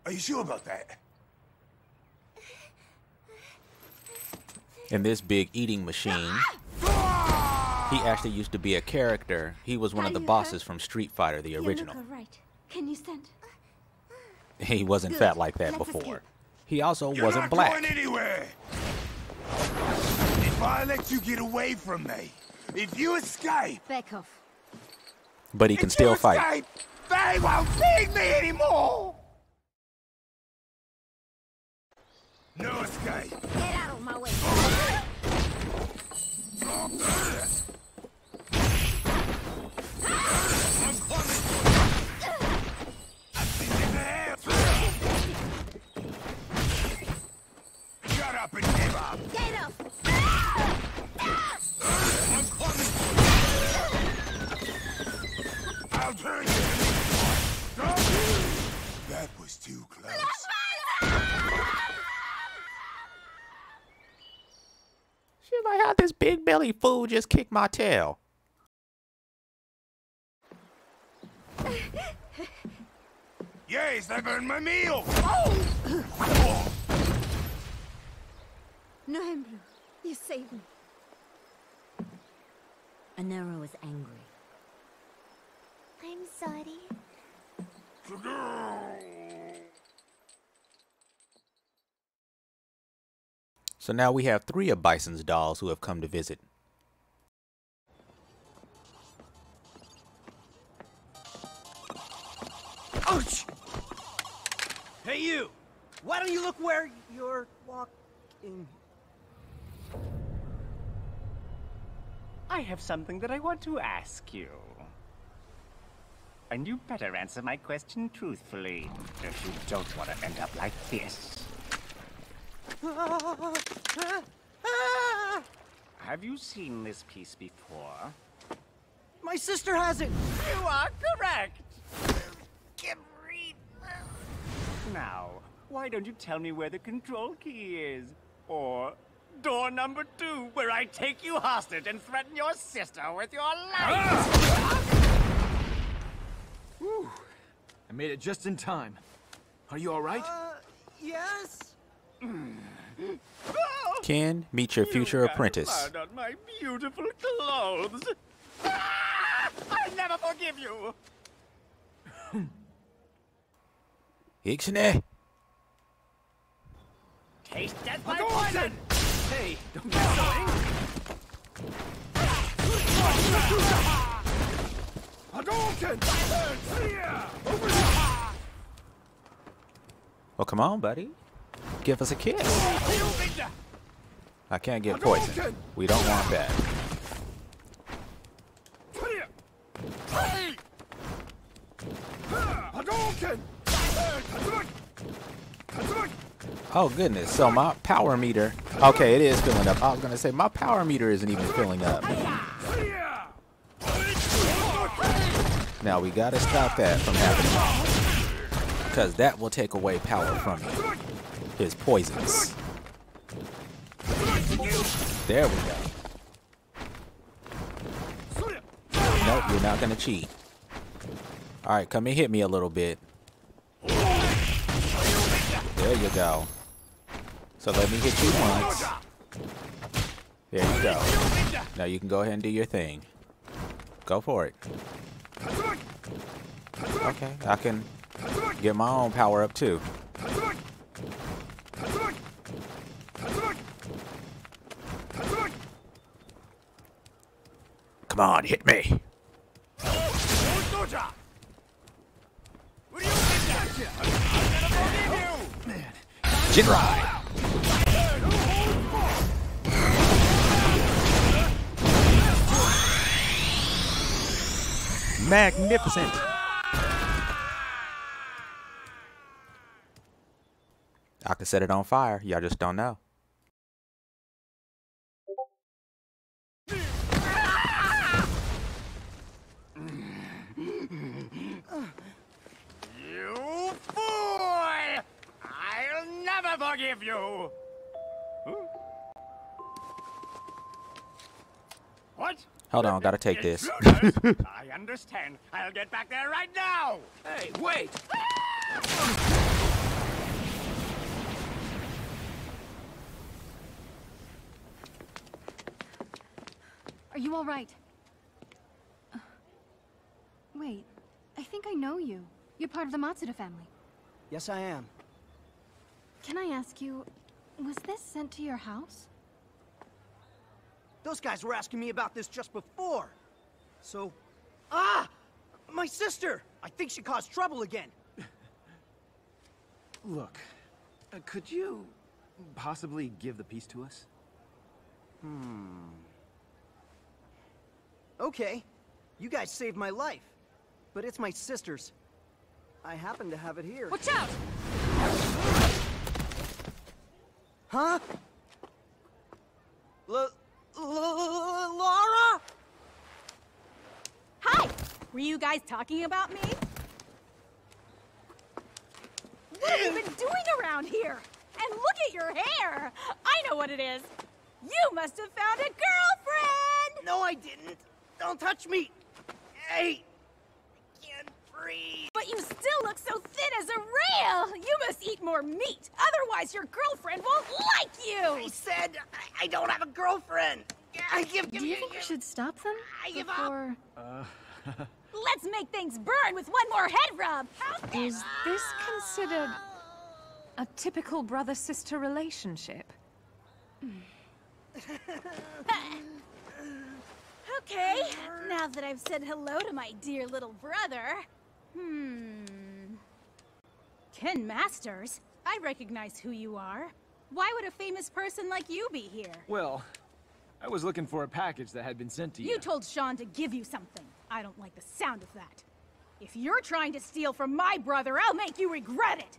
Are you sure about that? In this big eating machine, he actually used to be a character. He was one of the bosses from Street Fighter, the original. You look all right. Can you send? He wasn't Good. fat like that Let's before. escape. He also You're wasn't not black. going anywhere. If I let you get away from me, if you escape, Back off. But he can if still you fight. escape, they won't feed me anymore. No escape. Get out of my way. I'm coming. I've seen in the air. Shut up and give up. Get up. I'm coming. I I'll turn you into that was too close. She's like, how this big belly fool just kicked my tail? Yes, I burned my meal! No, Embru, you saved me. Anero is angry. I'm sorry. So now we have 3 of Bison's dolls who have come to visit. Ouch! Hey you! Why don't you look where you're walking? I have something that I want to ask you. And you better answer my question truthfully, if you don't want to end up like this. Have you seen this piece before? My sister has it! You are correct! Now, why don't you tell me where the control key is? Or door number 2, where I take you hostage and threaten your sister with your life! Whew. I made it just in time. Are you alright? Yes? Ken, meet your future apprentice. Blood on my beautiful clothes! I'll never forgive you! Ixnay. Taste death by poison! Hey, don't be so angry! Well, come on, buddy. Give us a kiss. I can't get poisoned. We don't want that. Oh goodness, so my power meter, okay, it is filling up. I was gonna say my power meter isn't even filling up. Now we gotta stop that from happening, because that will take away power from him. His poisons. There we go. Nope, you're not gonna cheat. Alright, come and hit me a little bit. There you go. So let me hit you once. There you go. Now you can go ahead and do your thing. Go for it. Okay, I can get my own power up too. Come on, hit me. Jinrai. Magnificent. I could set it on fire. Y'all just don't know. You fool! I'll never forgive you! What? Hold on, gotta take this. I understand. I'll get back there right now! Hey, wait! Are you all right? Wait, I think I know you. You're part of the Matsuda family. Yes, I am. Can I ask you, was this sent to your house? Those guys were asking me about this just before. So... Ah! My sister! I think she caused trouble again. Look, could you possibly give the piece to us? Okay. You guys saved my life. But it's my sister's. I happen to have it here. Watch out! Huh? Laura? Hi! Were you guys talking about me? What have you been doing around here? And look at your hair! I know what it is! You must have found a girlfriend! No, I didn't. Don't touch me. Hey! I can't breathe. But you still look so thin as a rail! You must eat more meat, otherwise your girlfriend won't like you! I said I don't have a girlfriend! Do you think we should stop them? Before... Let's make things burn with one more head rub! Is this considered a typical brother-sister relationship? Okay, now that I've said hello to my dear little brother... Ken Masters? I recognize who you are. Why would a famous person like you be here? Well, I was looking for a package that had been sent to you. You told Sean to give you something. I don't like the sound of that. If you're trying to steal from my brother, I'll make you regret it!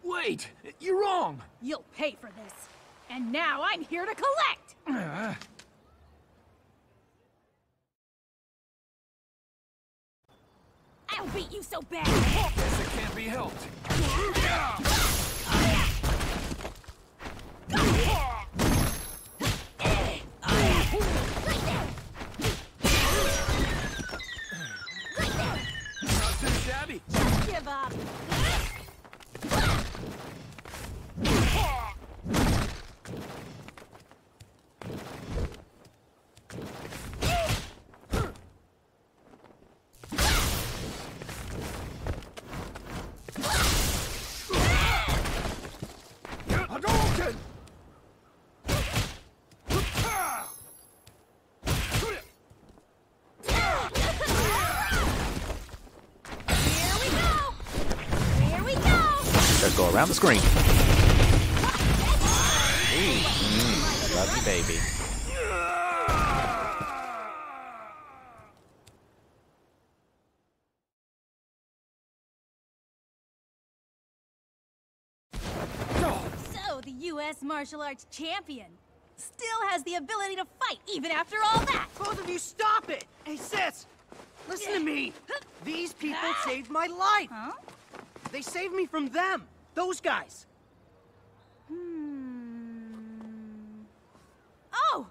Wait! You're wrong! You'll pay for this. And now I'm here to collect! I'll beat you so bad! Guess it can't be helped. Not too shabby. Just give up! Go around the screen. Love you, baby. So, the U.S. martial arts champion still has the ability to fight even after all that! Both of you stop it! Hey, sis! Listen to me! These people saved my life! Huh? They saved me from them! Those guys! Oh!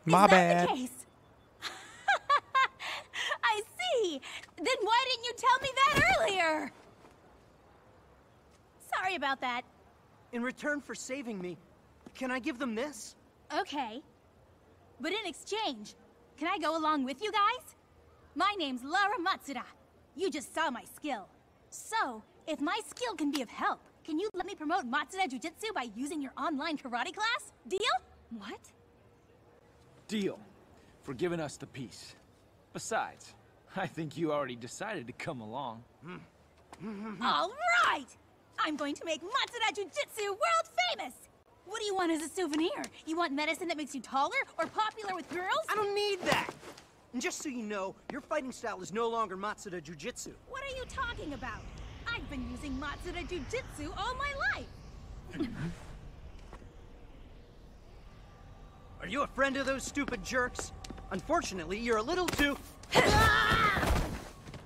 My is that bad. the case? I see! Then why didn't you tell me that earlier? Sorry about that. In return for saving me, can I give them this? Okay. But in exchange, can I go along with you guys? My name's Lara Matsuda. You just saw my skill. So, if my skill can be of help, can you let me promote Matsuda Jiu-Jitsu by using your online karate class? Deal? What? Deal. For giving us the piece. Besides, I think you already decided to come along. All right! I'm going to make Matsuda Jiu-Jitsu world famous! What do you want as a souvenir? You want medicine that makes you taller or popular with girls? I don't need that! And just so you know, your fighting style is no longer Matsuda Jiu-Jitsu. What are you talking about? I've been using Matsuda Jiu-Jitsu all my life! Are you a friend of those stupid jerks? Unfortunately, you're a little too...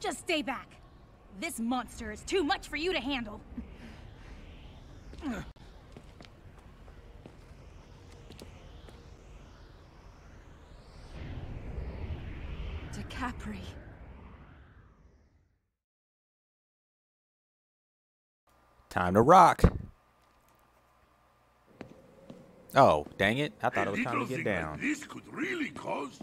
Just stay back. This monster is too much for you to handle. DiCapri. Time to rock. Oh, dang it. I thought it was time to get down. Like this could really cause...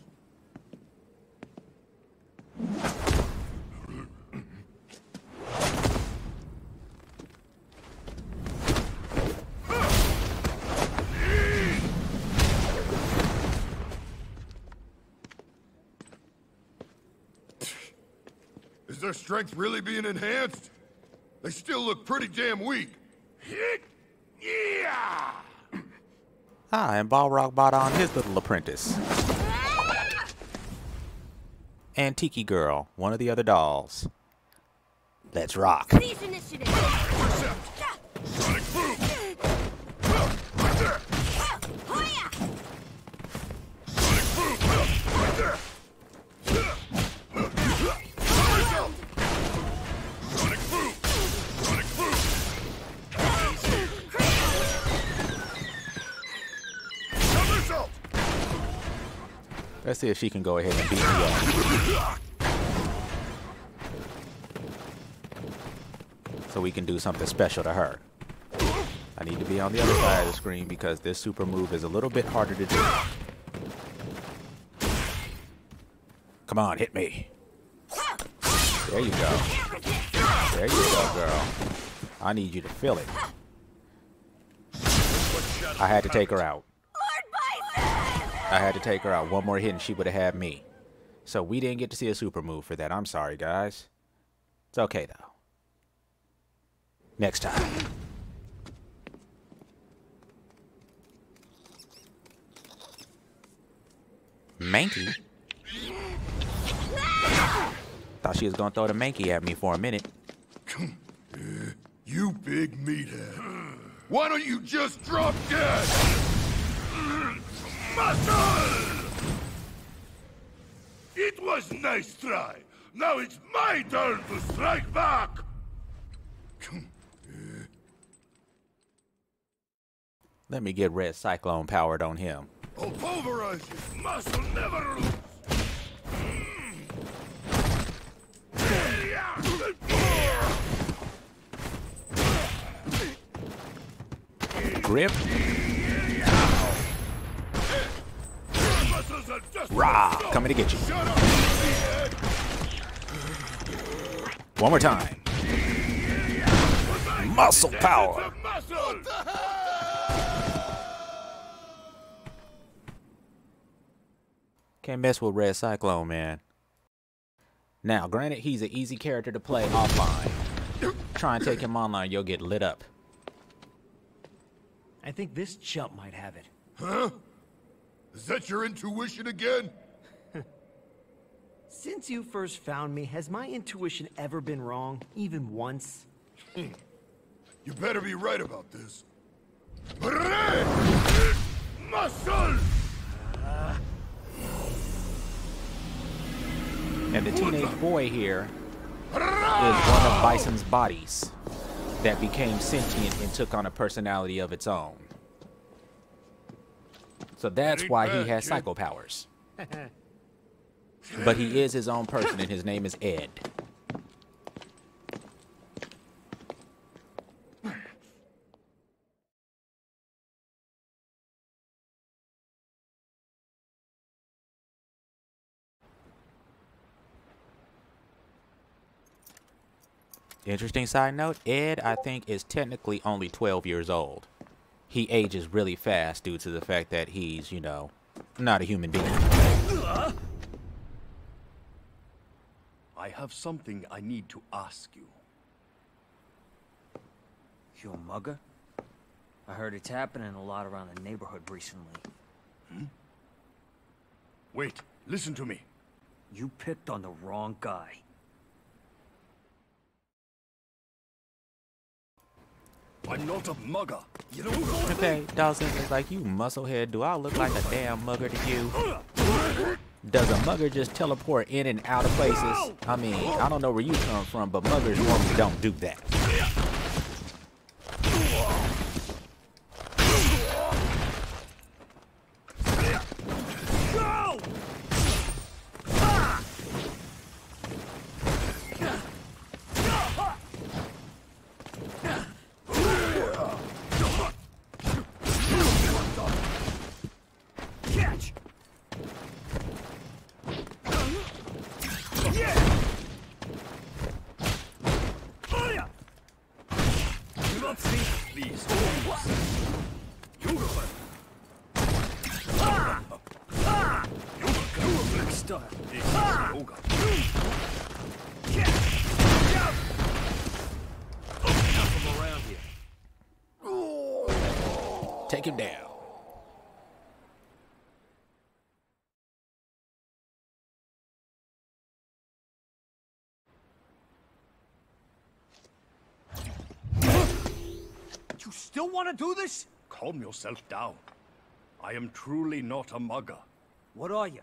Is their strength really being enhanced? They still look pretty damn weak. Yeah! And Balrog bought on his little apprentice. And Tiki Girl, one of the other dolls. Let's rock. These initiatives. Sonic boom! Right there! Hoya! Sonic boom! Right there! yourself! Let's see if she can go ahead and beat me up. So we can do something special to her. I need to be on the other side of the screen because this super move is a little bit harder to do. Come on, hit me. There you go. There you go, girl. I need you to feel it. I had to take her out. I had to take her out. One more hit and she would have had me. So we didn't get to see a super move for that. I'm sorry, guys. It's okay, though. Next time. Mankey? Thought she was gonna throw the Mankey at me for a minute. You big meathead. Why don't you just drop dead? Muscle! It was nice try. Now it's my turn to strike back. Let me get Red Cyclone powered on him. I'll pulverize you. Muscle never lose. Grip. Rah! Coming to get you. One more time. Muscle power. Can't mess with Red Cyclone, man. Now, granted, he's an easy character to play offline. Try and take him online, you'll get lit up. I think this chump might have it. Huh? Is that your intuition again? Since you first found me, has my intuition ever been wrong? Even once? You better be right about this. Muscle! And the teenage boy here is one of Bison's bodies that became sentient and took on a personality of its own. So that's why he has psycho powers. But he is his own person and his name is Ed. Interesting side note, Ed, I think, is technically only 12 years old. He ages really fast due to the fact that he's, you know, not a human being. I have something I need to ask you. You a mugger? I heard it's happening a lot around the neighborhood recently. Wait, listen to me. You picked on the wrong guy. I'm not a mugger. You don't Okay, Dawson is like, you musclehead, do I look like a damn mugger to you? Does a mugger just teleport in and out of places? I mean, I don't know where you come from, but muggers normally don't do that. Take him down. You still want to do this? Calm yourself down. I am truly not a mugger. What are you?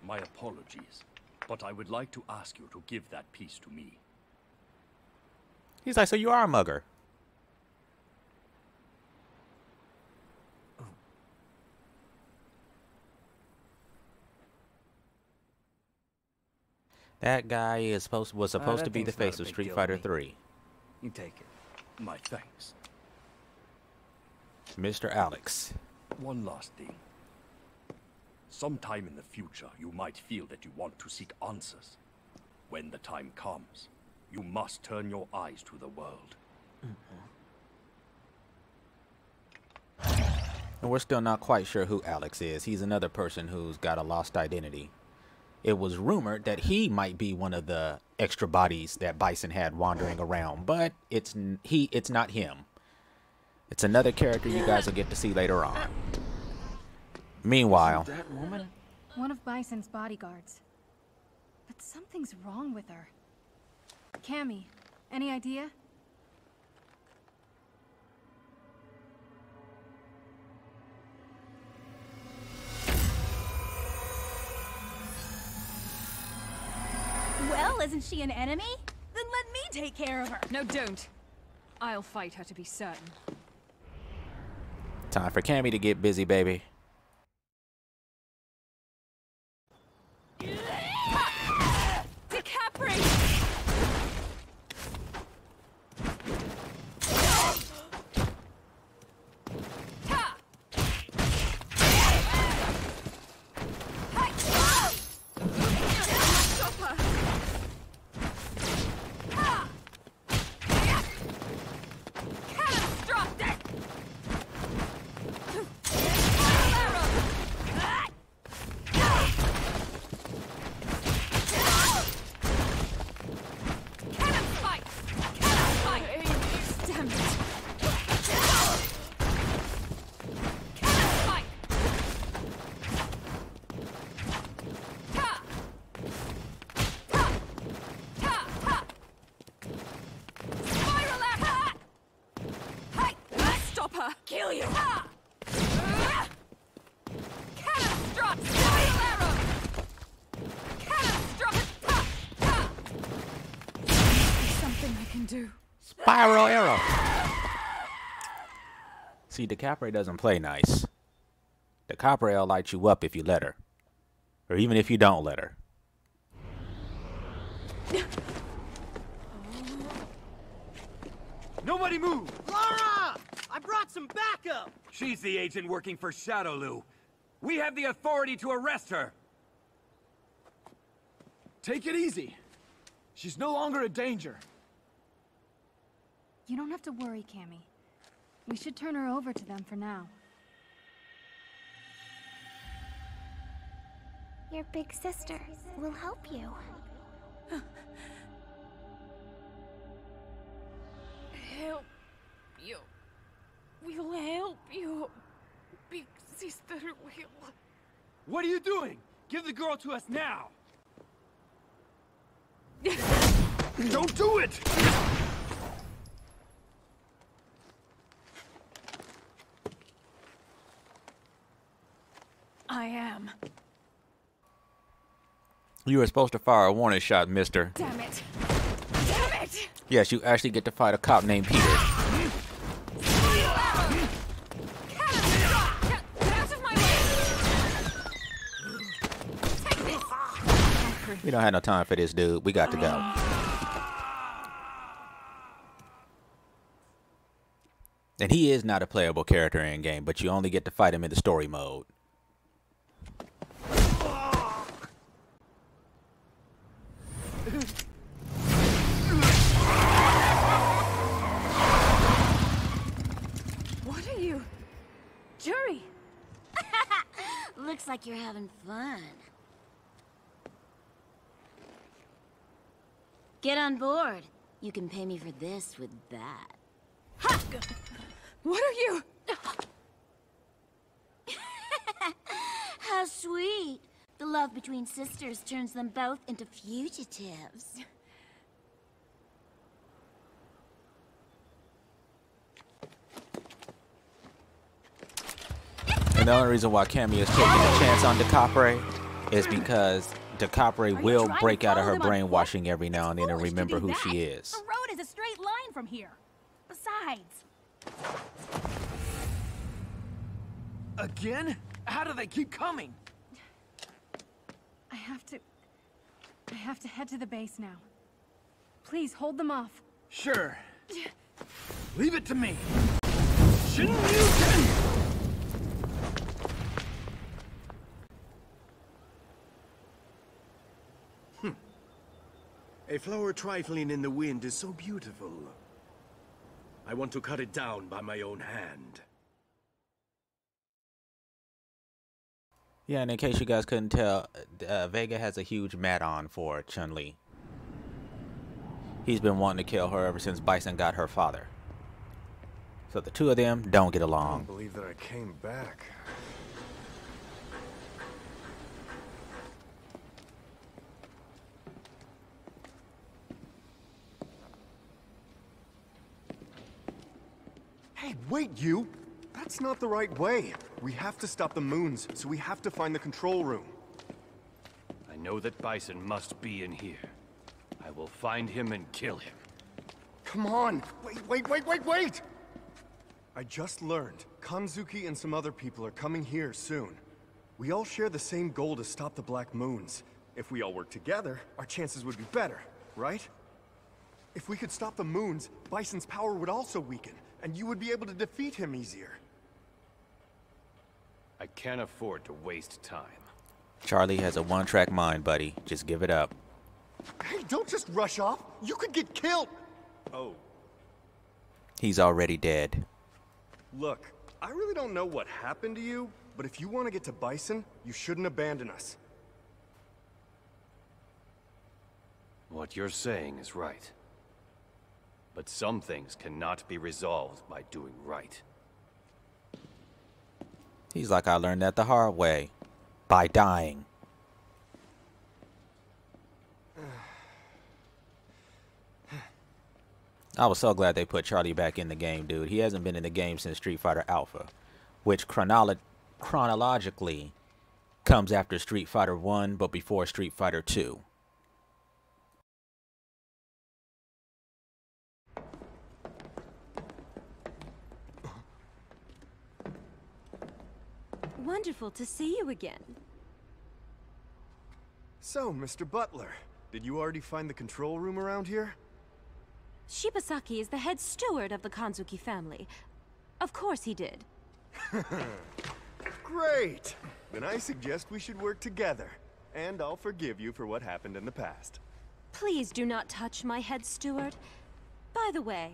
My apologies, but I would like to ask you to give that piece to me. He's like, so you are a mugger. That guy was supposed that to be the thing's not a face of big Street deal Fighter to me. 3. You take it. My thanks. Mr. Alex. One last thing. Sometime in the future, you might feel that you want to seek answers. When the time comes, you must turn your eyes to the world. And we're still not quite sure who Alex is. He's another person who's got a lost identity. It was rumored that he might be one of the extra bodies that Bison had wandering around, but it's not him. It's another character you guys will get to see later on. Meanwhile, That woman? One of Bison's bodyguards. But something's wrong with her. Cammy, any idea? Well, isn't she an enemy? Then let me take care of her. No, don't. I'll fight her to be certain. time for Cammy to get busy, baby. Kill you! Something I can do. Spiral arrow. See, DeCaprio doesn't play nice. DeCaprio will light you up if you let her. Or even if you don't let her. Nobody move! Lara! I brought some backup! She's the agent working for Shadowloo. We have the authority to arrest her. Take it easy. She's no longer a danger. You don't have to worry, Cammy. We should turn her over to them for now. Your big sister will help you. Help you. We'll help you. Big sister will. What are you doing? Give the girl to us now! Don't do it! I am. You were supposed to fire a warning shot, mister. Damn it. Damn it! Yes, you actually get to fight a cop named Peter. We don't have no time for this, dude. We got to go. And he is not a playable character in game, but you only get to fight him in the story mode. What are you? Jury! Looks like you're having fun. Get on board. You can pay me for this with that. What are you? How sweet. The love between sisters turns them both into fugitives. And the only reason why Cammy is taking a chance on DeCaprio is because DeCaprio will break out of her brainwashing every now and then and remember who she is. The road is a straight line from here. Besides... Again? How do they keep coming? I have to I have to head to the base now. Please, hold them off. Sure. Leave it to me. Shin-Ryuken! A flower trifling in the wind is so beautiful. I want to cut it down by my own hand. Yeah, and in case you guys couldn't tell, Vega has a huge mat on for Chun-Li. He's been wanting to kill her ever since Bison got her father. So the two of them don't get I along. can't believe that I came back. Hey, wait, you! That's not the right way. We have to stop the moons, so we have to find the control room. I know that Bison must be in here. I will find him and kill him. Come on! Wait! I just learned Kanzuki and some other people are coming here soon. We all share the same goal to stop the Black Moons. If we all work together, our chances would be better, right? If we could stop the moons, Bison's power would also weaken, and you would be able to defeat him easier. I can't afford to waste time. Charlie has a one-track mind, buddy. Just give it up. Hey, don't just rush off! You could get killed! Oh. He's already dead. Look, I really don't know what happened to you, but if you want to get to Bison, you shouldn't abandon us. What you're saying is right. But some things cannot be resolved by doing right. He's like, I learned that the hard way. By dying. I was so glad they put Charlie back in the game, dude. He hasn't been in the game since Street Fighter Alpha, which chronologically comes after Street Fighter 1, but before Street Fighter 2. Wonderful to see you again. So, Mr. Butler, did you already find the control room around here? Shibasaki is the head steward of the Kanzuki family. Of course he did. Great! Then I suggest we should work together. And I'll forgive you for what happened in the past. Please do not touch my head steward. By the way,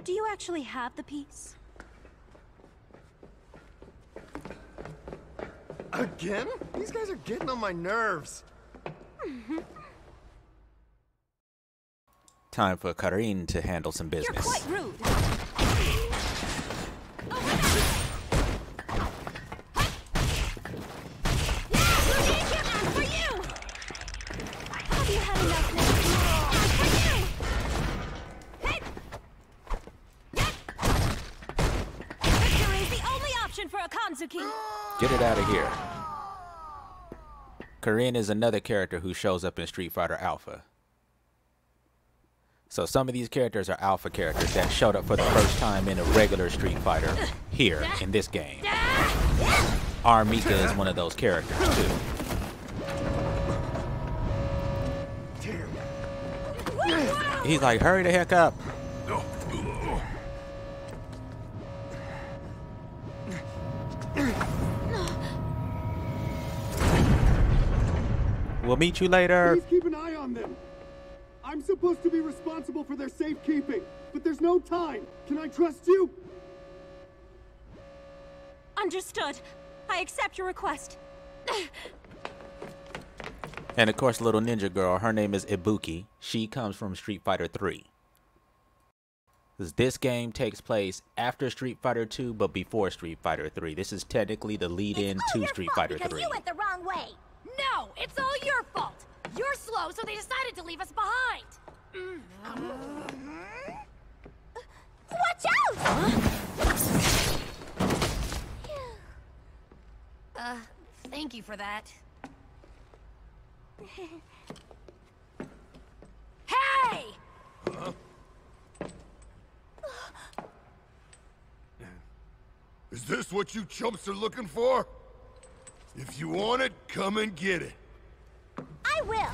do you actually have the piece? Again? These guys are getting on my nerves. Time for Karin to handle some business. You're quite rude. For you! Have you had enough now? For you! Hit! Victory is the only option for a Kanzuki. Get it out of here. Karin is another character who shows up in Street Fighter Alpha. So some of these characters are alpha characters that showed up for the first time in a regular Street Fighter here in this game. Armika is one of those characters too. He's like, hurry the heck up. We'll meet you later. Please keep an eye on them. I'm supposed to be responsible for their safekeeping, but there's no time. Can I trust you? Understood. I accept your request. And of course, little ninja girl, her name is Ibuki. She comes from Street Fighter 3. This game takes place after Street Fighter 2, but before Street Fighter 3. This is technically the lead-in to Street Fighter 3. You went the wrong way. No, it's all your fault. You're slow, so they decided to leave us behind. Watch out! Thank you for that. Hey! Huh? Is this what you chumps are looking for? If you want it, come and get it. I will.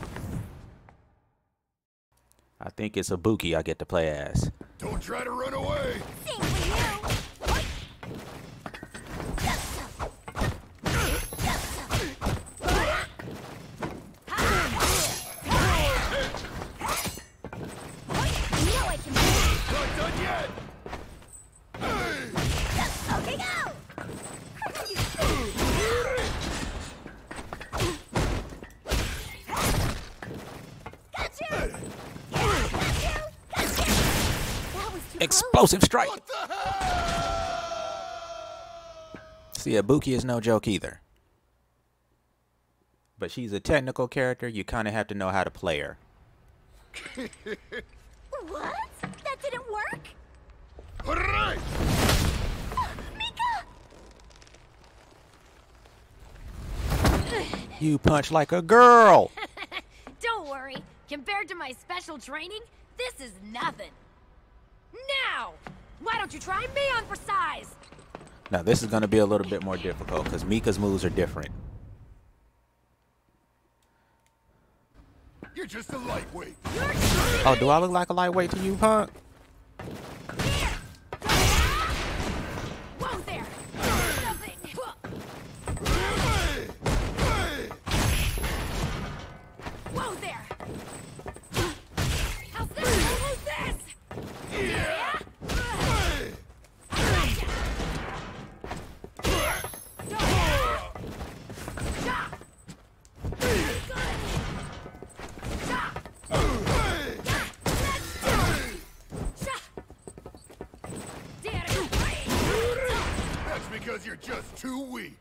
I think it's Ibuki I get to play as. Don't try to run away! Same for you! Not done yet! Okay, go! Explosive strike! See, Ibuki is no joke either. But she's a technical character, you kind of have to know how to play her. What? That didn't work? Alright! You punch like a girl! Don't worry. Compared to my special training, this is nothing. Now! Why don't you try me on for size? Now this is going to be a little bit more difficult because Mika's moves are different. You're just a lightweight. Oh, do I look like a lightweight to you, punk? Whoa there! Whoa there! How's this? How's this? Yeah! That's because you're just too weak.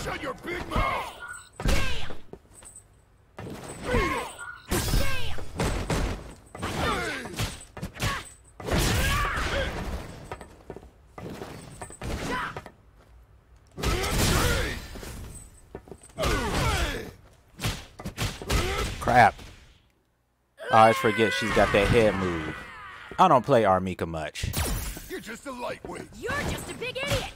Shut your big mouth! Crap. I always forget she's got that head move. I don't play Armika much. You're just a lightweight. You're just a big idiot!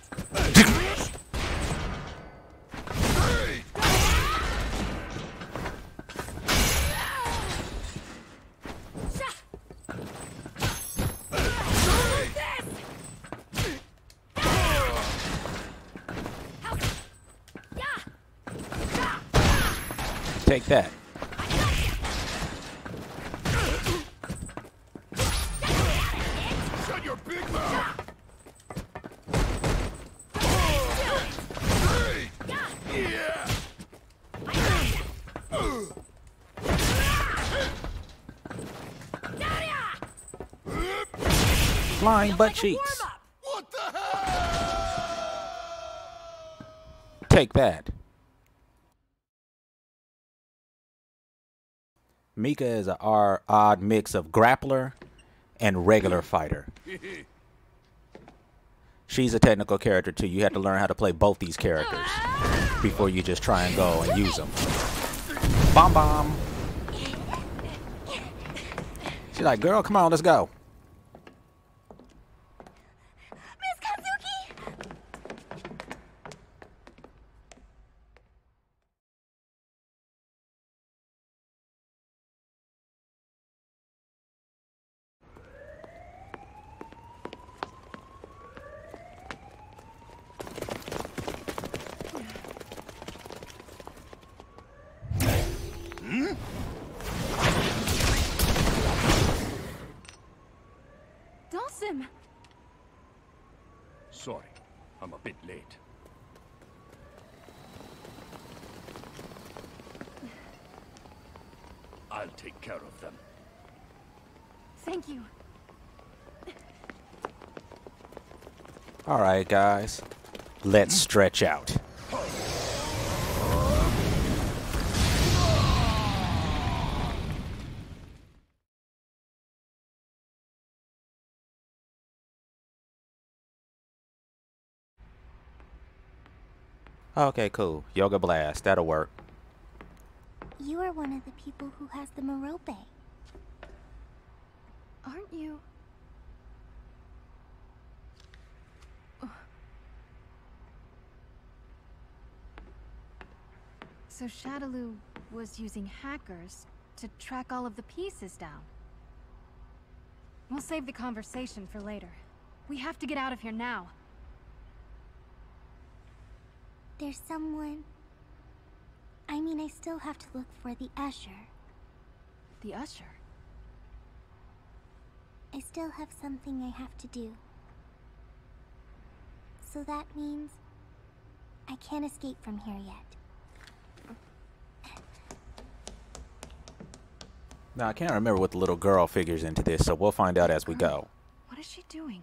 Take that. Shut your big mouth! Yeah! Flying butt cheeks. What the hell? Take that. Mika is an odd mix of grappler and regular fighter. She's a technical character too. You have to learn how to play both these characters before you just try and go and use them. Bomb bomb. She's like, girl, come on, let's go. Dawson! Sorry, I'm a bit late. I'll take care of them. Thank you. All right, guys. Let's stretch out. Okay, cool. Yoga blast. That'll work. You are one of the people who has the Merope. Aren't you? So Shadaloo was using hackers to track all of the pieces down. We'll save the conversation for later. We have to get out of here now. There's someone... I mean, I still have to look for the usher. The usher? I still have something I have to do. So that means... I can't escape from here yet. Now, I can't remember what the little girl figures into this, so we'll find out as we go. What is she doing?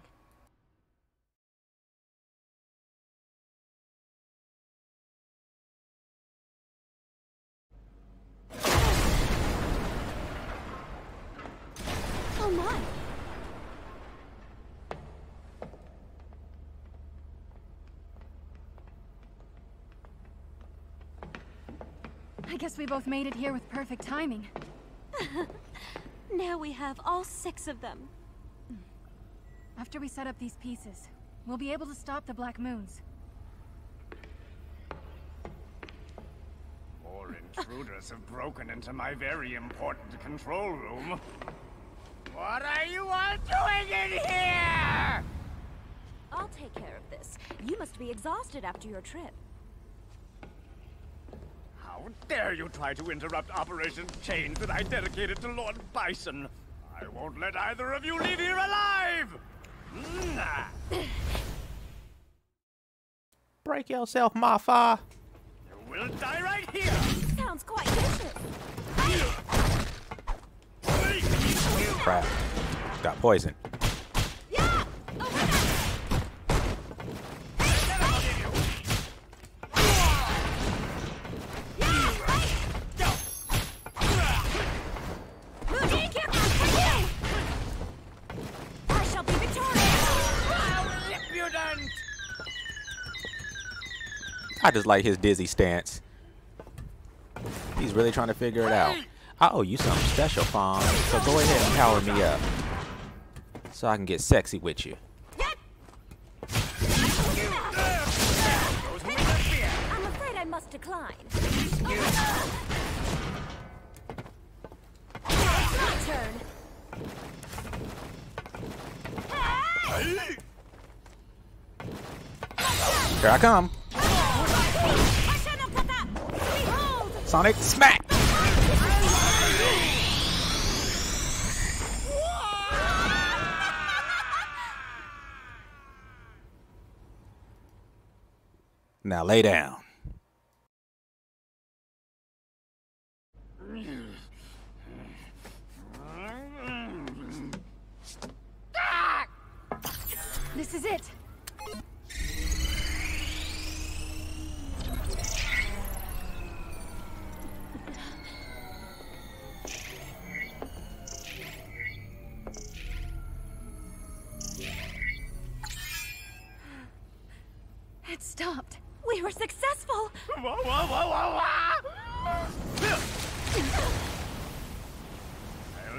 Oh my! I guess we both made it here with perfect timing. Now we have all 6 of them. After we set up these pieces, we'll be able to stop the Black Moons. More intruders have broken into my very important control room. What are you all doing in here? I'll take care of this. You must be exhausted after your trip. How dare you try to interrupt Operation Change that I dedicated to Lord Bison? I won't let either of you leave here alive! Break yourself, Mafa! You will die right here! Sounds quite vicious. Crap. Got poison. I just like his dizzy stance. He's really trying to figure it out. I owe you something special, Fawn. So go ahead and power me up. So I can get sexy with you. I'm afraid I must decline. It's my turn. Here I come. Sonic smack! Now lay down. This is it. It stopped. We were successful. I'll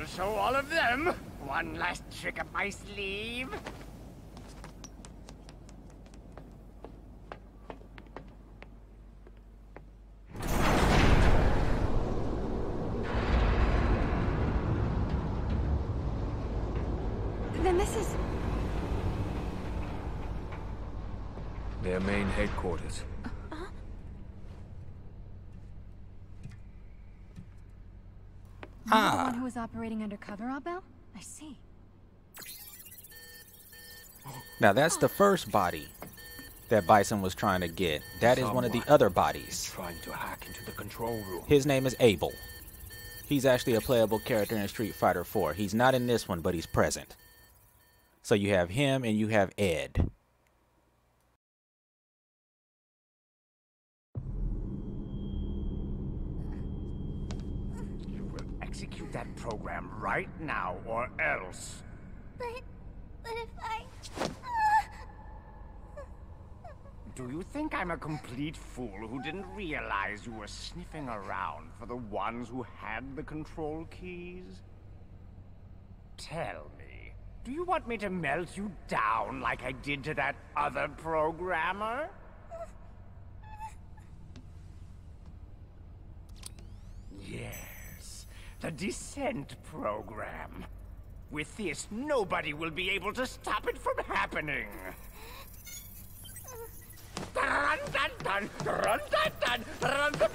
show all of them one last trick up my sleeve. Then this is... Their main headquarters. You're the one who was operating undercover, Abel? I see. Now that's the first body that Bison was trying to get. That is one of the other bodies. Trying to hack into the control room. His name is Abel. He's actually a playable character in Street Fighter 4. He's not in this one, but he's present. So you have him and you have Ed. Execute that program right now, or else. But if I... Do you think I'm a complete fool who didn't realize you were sniffing around for the ones who had the control keys? Tell me, do you want me to melt you down like I did to that other programmer? Yes. The descent program. With this, nobody will be able to stop it from happening. Run, dun, dun, run, dun, dun, run, dun.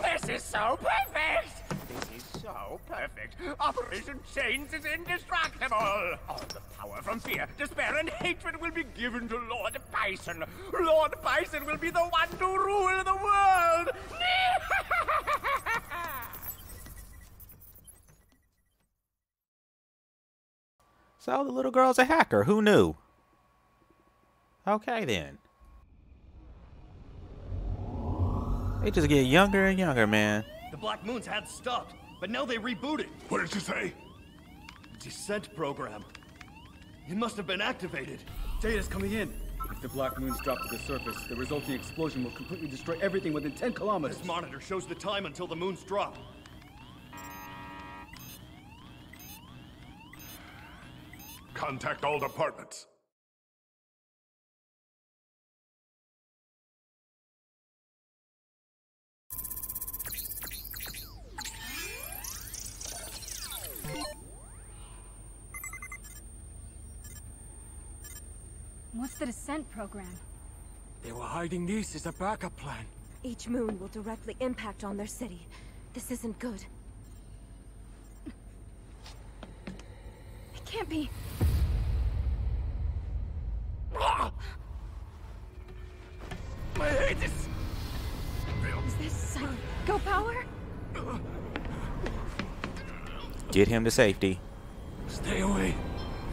This is so perfect! This is so perfect. Operation Chains is indestructible! All the power from fear, despair, and hatred will be given to Lord Bison. Lord Bison will be the one to rule the world! So the little girl's a hacker. Who knew? Okay then. They just get younger and younger, man. The Black Moons had stopped, but now they rebooted. What did you say? Descent program. It must have been activated. Data's coming in. If the Black Moons drop to the surface, the resulting explosion will completely destroy everything within 10 kilometers. This monitor shows the time until the moons drop. Contact all departments. What's the descent program? They were hiding this as a backup plan. Each moon will directly impact on their city. This isn't good. It can't be. My head is... Is this psycho power? Get him to safety. Stay away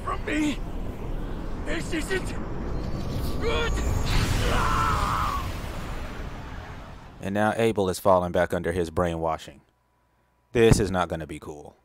from me. This isn't good. And now Abel is falling back under his brainwashing. This is not going to be cool.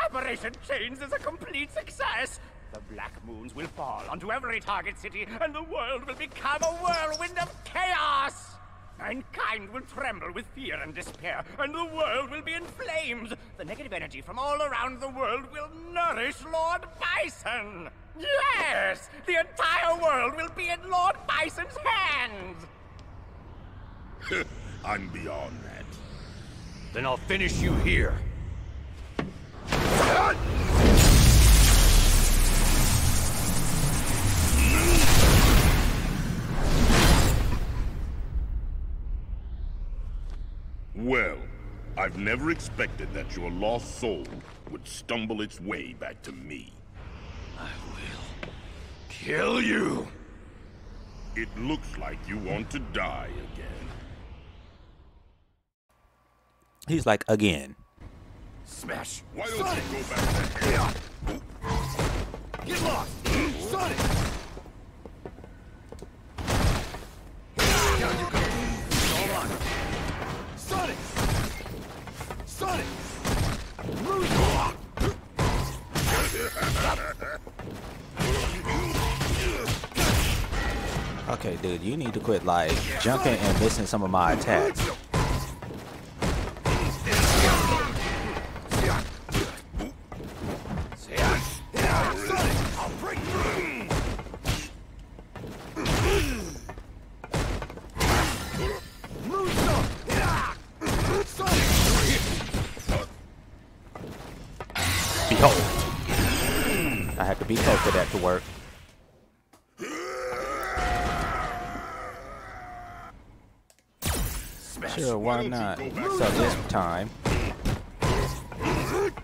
Operation Chains is a complete success! The Black Moons will fall onto every target city, and the world will become a whirlwind of chaos! Mankind will tremble with fear and despair, and the world will be in flames! The negative energy from all around the world will nourish Lord Bison! Yes! The entire world will be in Lord Bison's hands! I'm beyond that. Then I'll finish you here. Well, I've never expected that your lost soul would stumble its way back to me. I will kill you! It looks like you want to die again. He's like, again. Smash! Why don't you go back there? Get lost! Sonic! Down you go! All on! Sonic! Sonic! Okay, dude, you need to quit, like, jumping and missing some of my attacks. I'll break through! Behold. I have to be close for that to work. Sure, why not? So this time.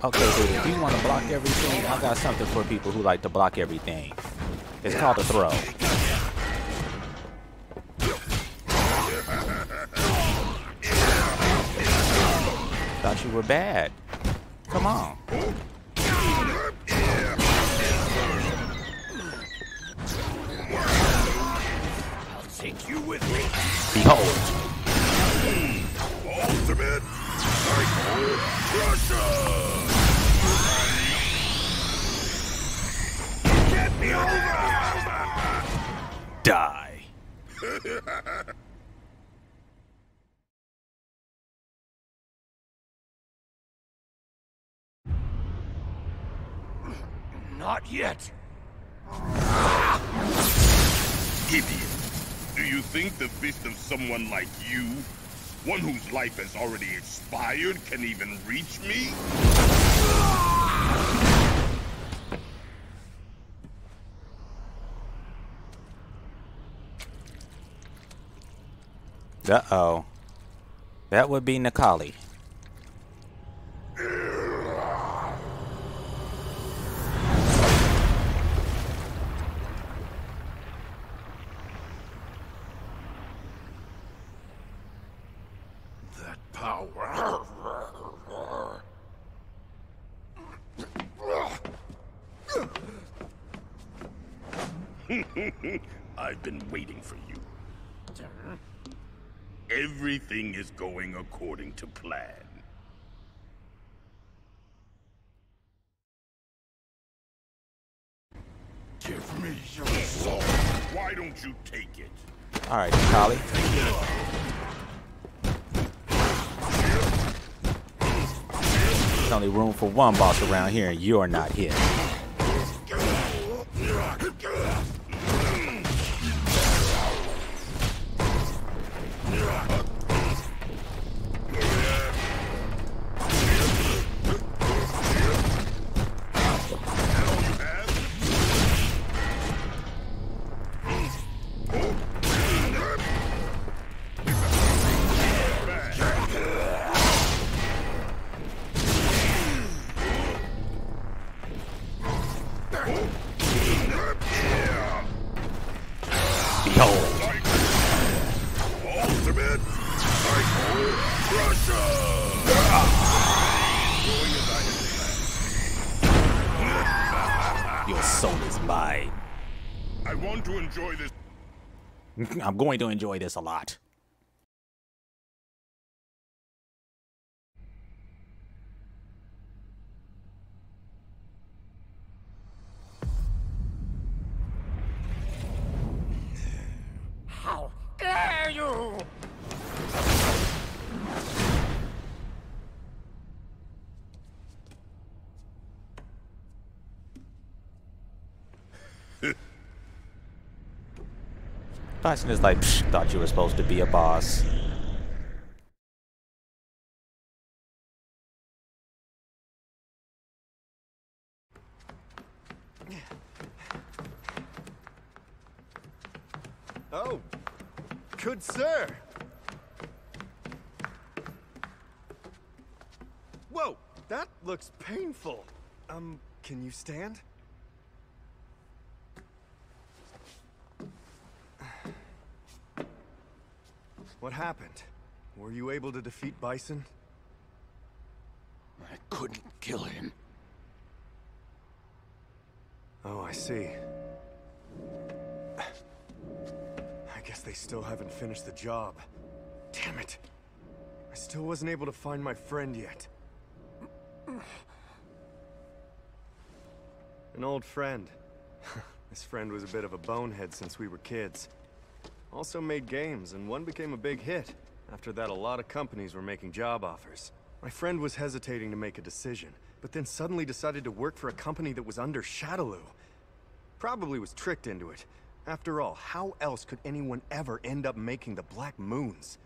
Okay, dude, if you want to block everything, I got something for people who like to block everything. It's called a throw. Thought you were bad. Come on. I'll take you with me. Behold. Ultimate Psycho Crusher! Get me over! Die. Not yet. Idiot. Do you think the fist of someone like you, one whose life has already expired, can even reach me? Uh-oh. That would be Nikali. That power. I've been waiting for you. Everything is going according to plan. Give me your soul. Why don't you take it? All right, Nikali. There's only room for one boss around here, and you're not here. Your soul is mine. I want to enjoy this. I'm going to enjoy this a lot. How dare you! Bison is like, psh, thought you were supposed to be a boss. Oh, good sir. Whoa, that looks painful. Can you stand? What happened? Were you able to defeat Bison? I couldn't kill him. Oh, I see. I guess they still haven't finished the job. Damn it. I still wasn't able to find my friend yet. An old friend. This friend was a bit of a bonehead since we were kids. Also made games, and one became a big hit. After that, a lot of companies were making job offers. My friend was hesitating to make a decision, but then suddenly decided to work for a company that was under Shadaloo. Probably was tricked into it. After all, how else could anyone ever end up making the Black Moons?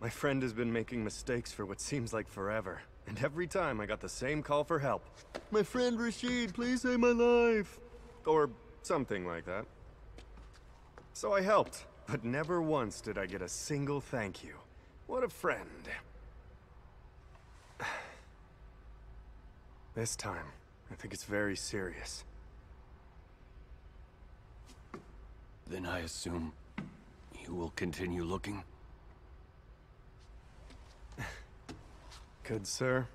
My friend has been making mistakes for what seems like forever, and every time I got the same call for help. My friend Rashid, please save my life. Or something like that. So I helped, but never once did I get a single thank you. What a friend. This time, I think it's very serious. Then I assume you will continue looking? Good sir.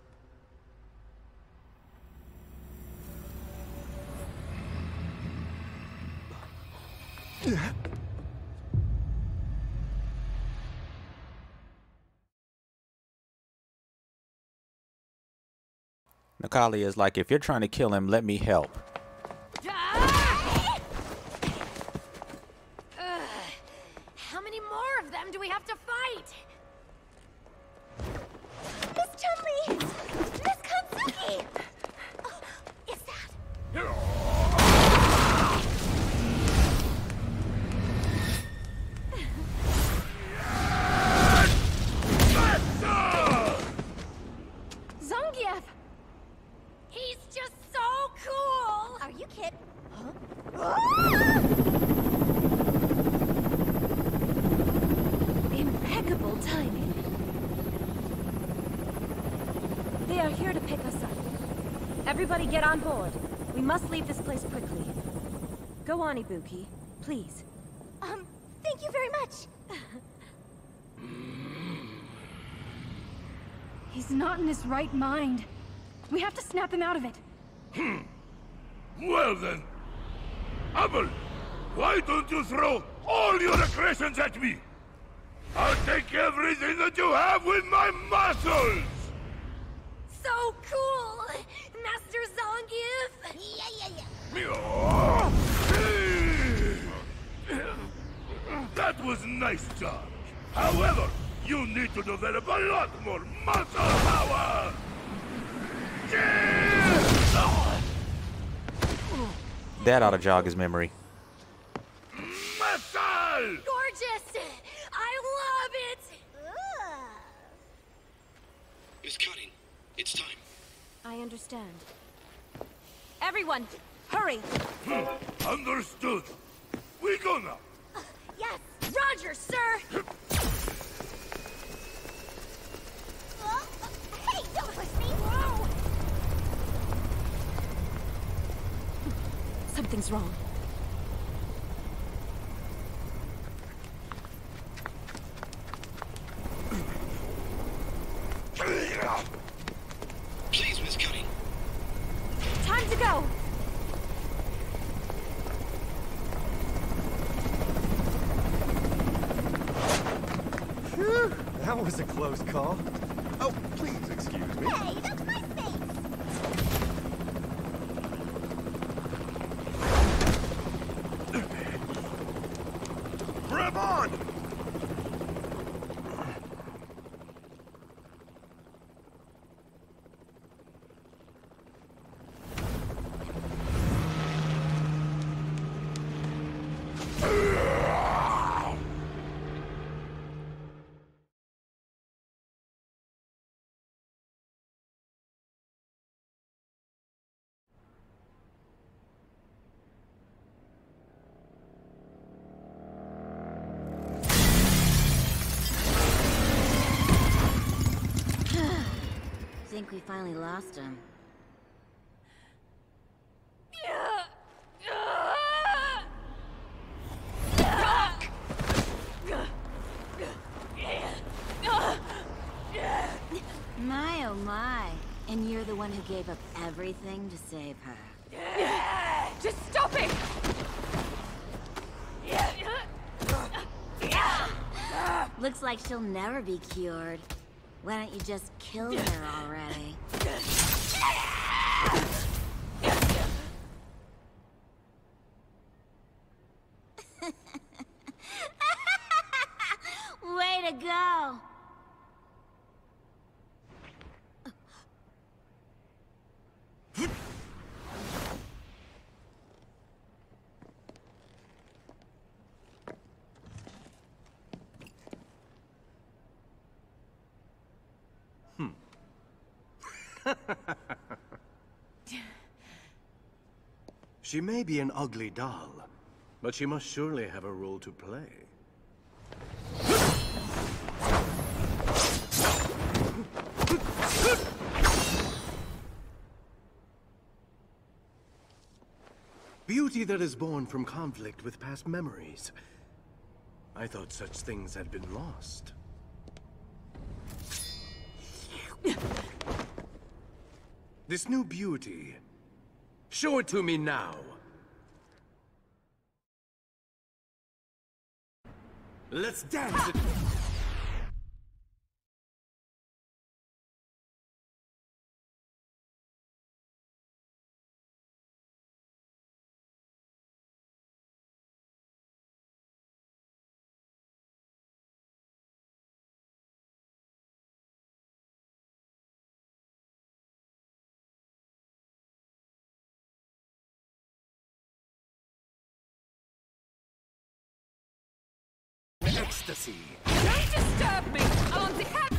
Nikali is like, if you're trying to kill him, let me help. How many more of them do we have to fight? Miss Chun-Li! Miss Kanzuki! Oh, is that They're here to pick us up. Everybody get on board. We must leave this place quickly. Go on, Ibuki. Please. Thank you very much. He's not in his right mind. We have to snap him out of it. Well then, Abel, why don't you throw all your aggressions at me? I'll take everything that you have with my muscles! So cool! Master Zangief! That was nice job. However, you need to develop a lot more muscle power! That ought to jog his memory. Muscle! Gorgeous! I love it! Miss Cutting, it's time. I understand. Everyone, hurry! Understood. We go now. Yes! Roger, sir! Hey, don't push me! Whoa! Something's wrong. Please, Miss Cutting. Time to go! Phew, that was a close call. Oh, please excuse me. Hey, that's my face! Grab on! Think we finally lost him. My oh my. And you're the one who gave up everything to save her. Just stop it! Looks like she'll never be cured. Why don't you just kill her already? Way to go! She may be an ugly doll, but she must surely have a role to play. Beauty that is born from conflict with past memories. I thought such things had been lost. This new beauty. Show it to me now. Let's dance it. Ecstasy. Don't disturb me! I want to have...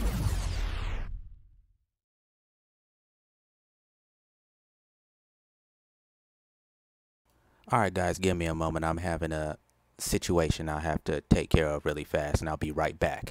Alright guys, give me a moment. I'm having a situation I have to take care of really fast, and I'll be right back.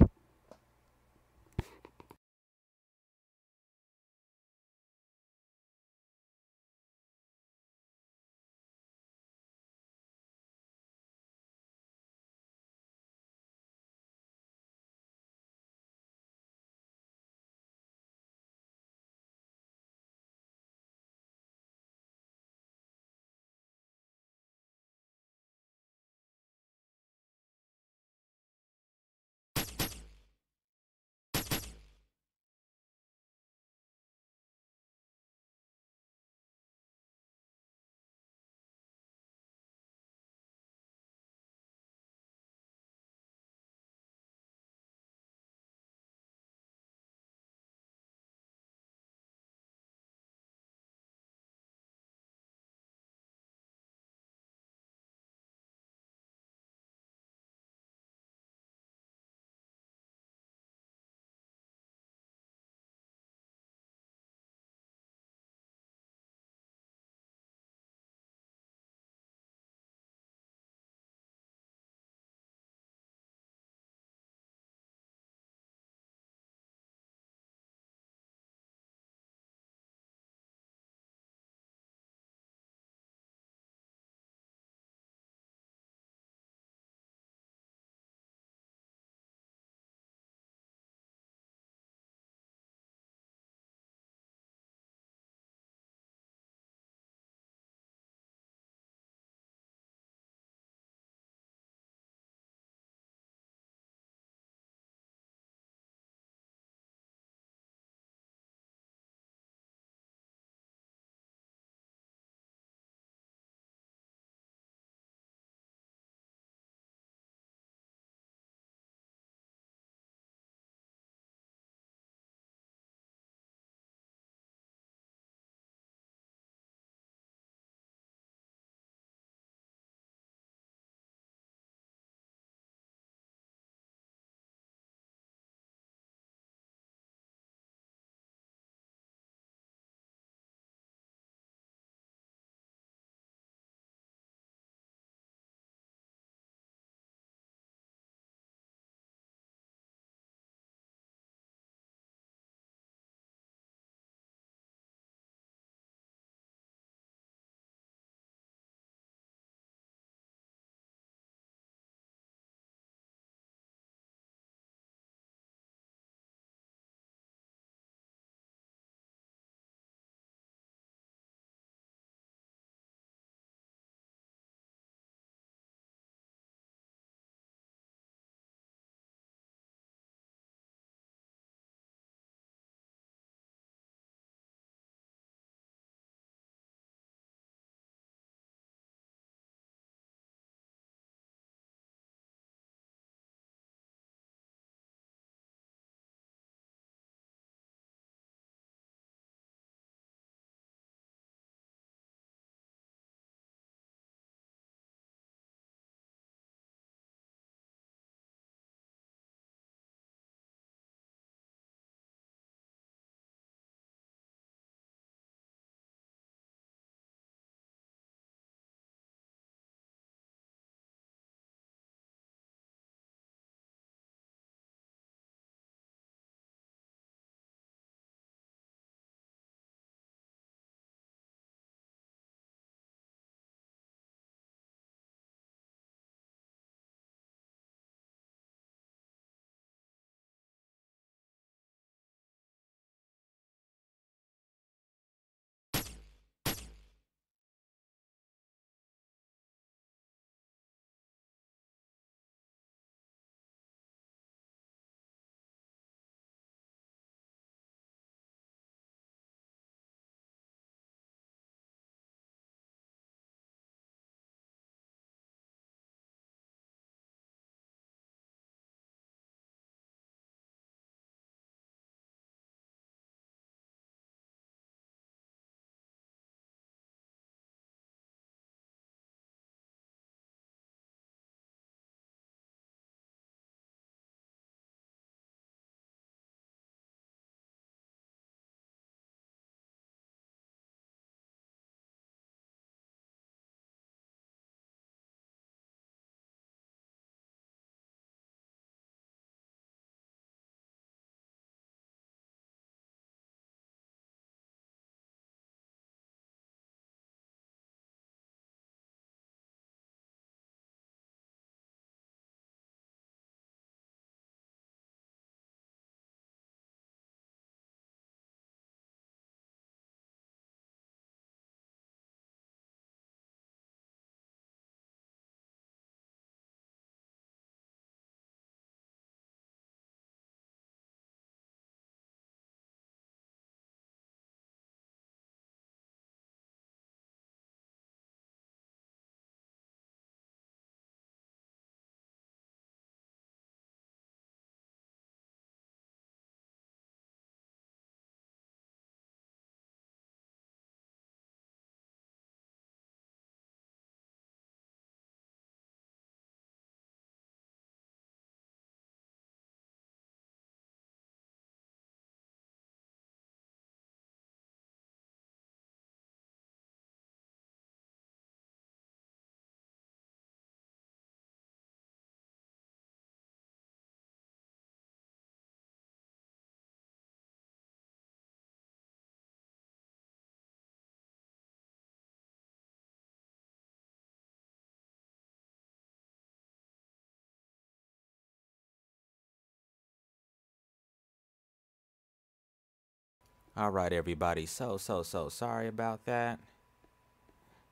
All right, everybody. So sorry about that.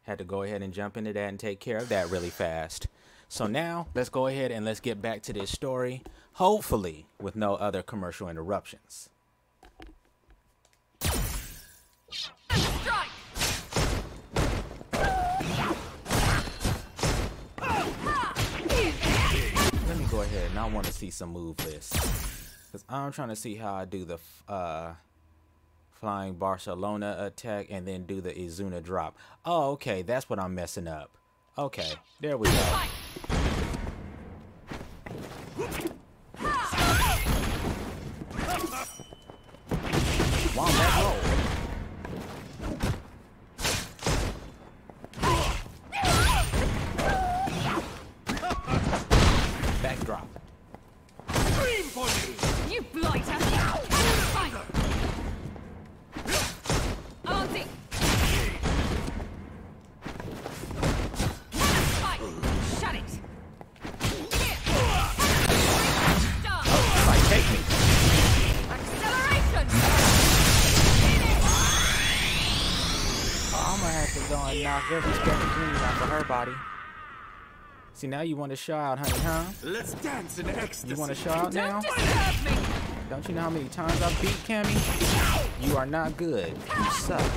Had to go ahead and jump into that and take care of that really fast. So now let's go ahead and let's get back to this story, hopefully with no other commercial interruptions. Strike! Let me go ahead and I want to see some move lists, because I'm trying to see how I do the flying Barcelona attack and then do the Izuna drop. Oh, okay, that's what I'm messing up. Okay, there we go. Wow, that roll. Backdrop. Scream for me! You blighter! Fine. Auntie! Fight! Shut it! Like, take me. Acceleration! Oh, I'm gonna have to go and knock every speck of green off of her body. See, now you want to show out, honey, huh? Let's dance in ecstasy. You want to show out now? Don't disturb me! Don't you know how many times I've beat Cammy? You are not good. You suck. See,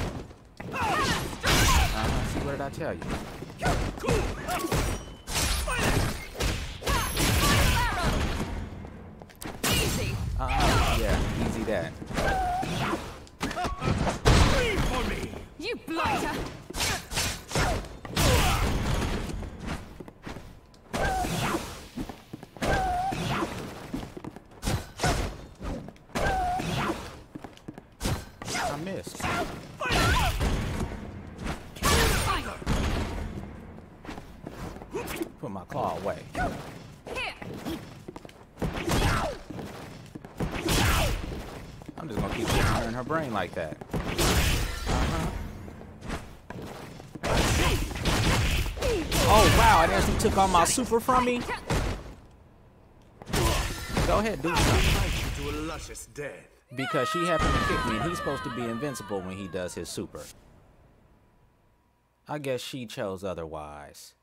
what did I tell you? Easy! Yeah, easy that. Scream for me! You blighter! I missed. Put my claw away. I'm just gonna keep hitting her in her brain like that. Oh wow, it actually took all my super from me. Go ahead, do something. To a luscious death. Because she happened to kick me, and he's supposed to be invincible when he does his super. I guess she chose otherwise.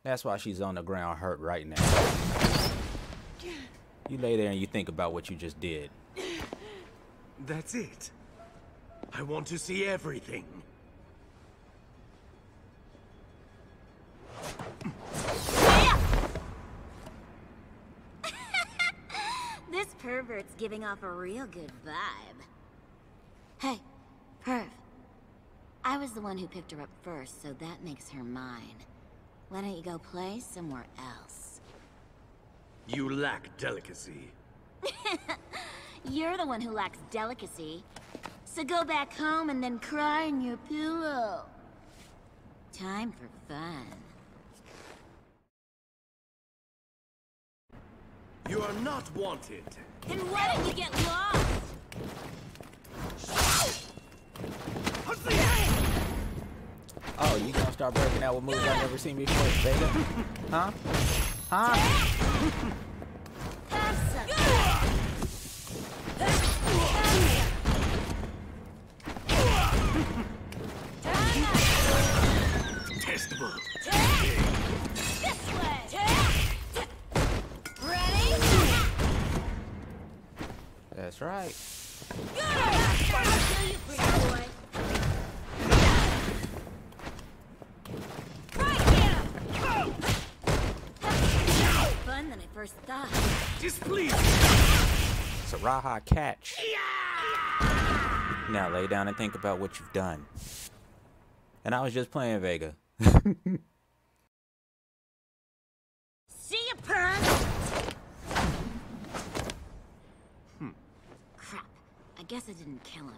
That's why she's on the ground hurt right now. You lay there and you think about what you just did. That's it. I want to see everything. This pervert's giving off a real good vibe. Hey, Perv. I was the one who picked her up first, so that makes her mine. Why don't you go play somewhere else? You lack delicacy. You're the one who lacks delicacy. So go back home and then cry in your pillow. Time for fun. You are not wanted. Then why don't you get lost? Oh, you gonna start breaking out with moves I've never seen before, Vega? Huh? Huh? Testable. This way. Ready? That's right. I'll kill you, pretty boy. Fun than I first thought. Displeased. It's a Raha catch. Now lay down and think about what you've done. And I was just playing Vega. See ya, Pearl. Crap. I guess I didn't kill him.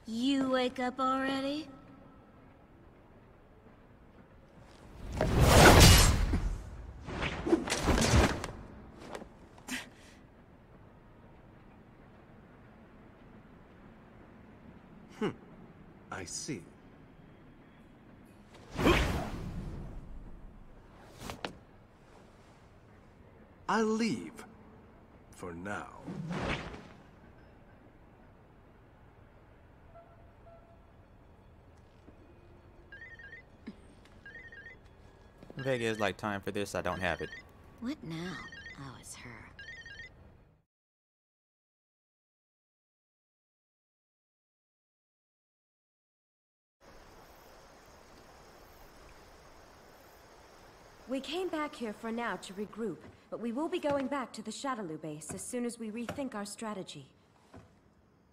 You wake up already? I see. I'll leave. For now. Vega is like, time for this, I don't have it. What now? Oh, it's her. We came back here for now to regroup, but we will be going back to the Shadaloo base as soon as we rethink our strategy.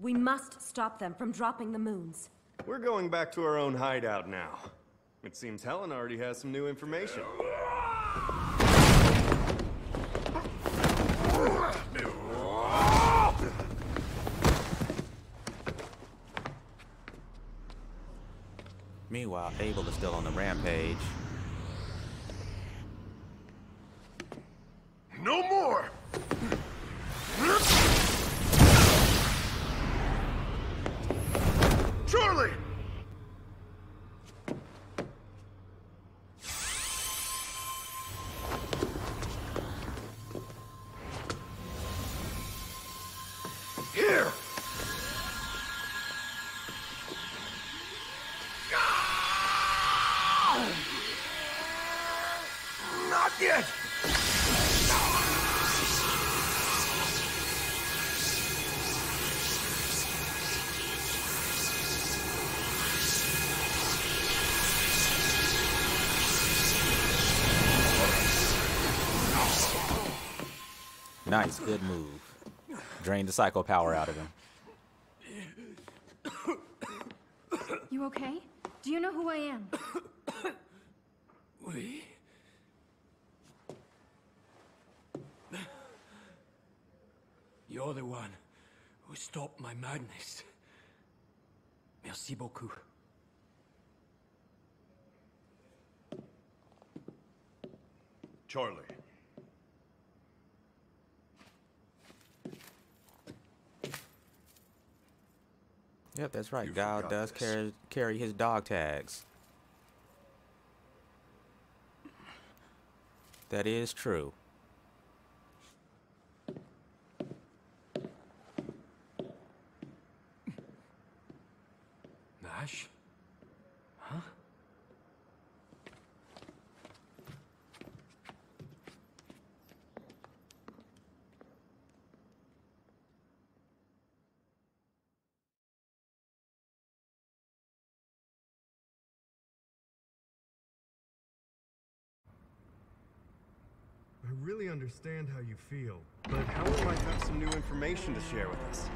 We must stop them from dropping the moons. We're going back to our own hideout now. It seems Helen already has some new information. Meanwhile, Abel is still on the rampage. No more! Charlie! Here! Not yet! Nice, good move. Drain the psycho power out of him. You okay? Do you know who I am? Oui. You're the one who stopped my madness. Merci beaucoup. Charlie. Yep, that's right. Guile does carry his dog tags. That is true. Nash? Huh? I really understand how you feel, but Helen might have some new information to share with us.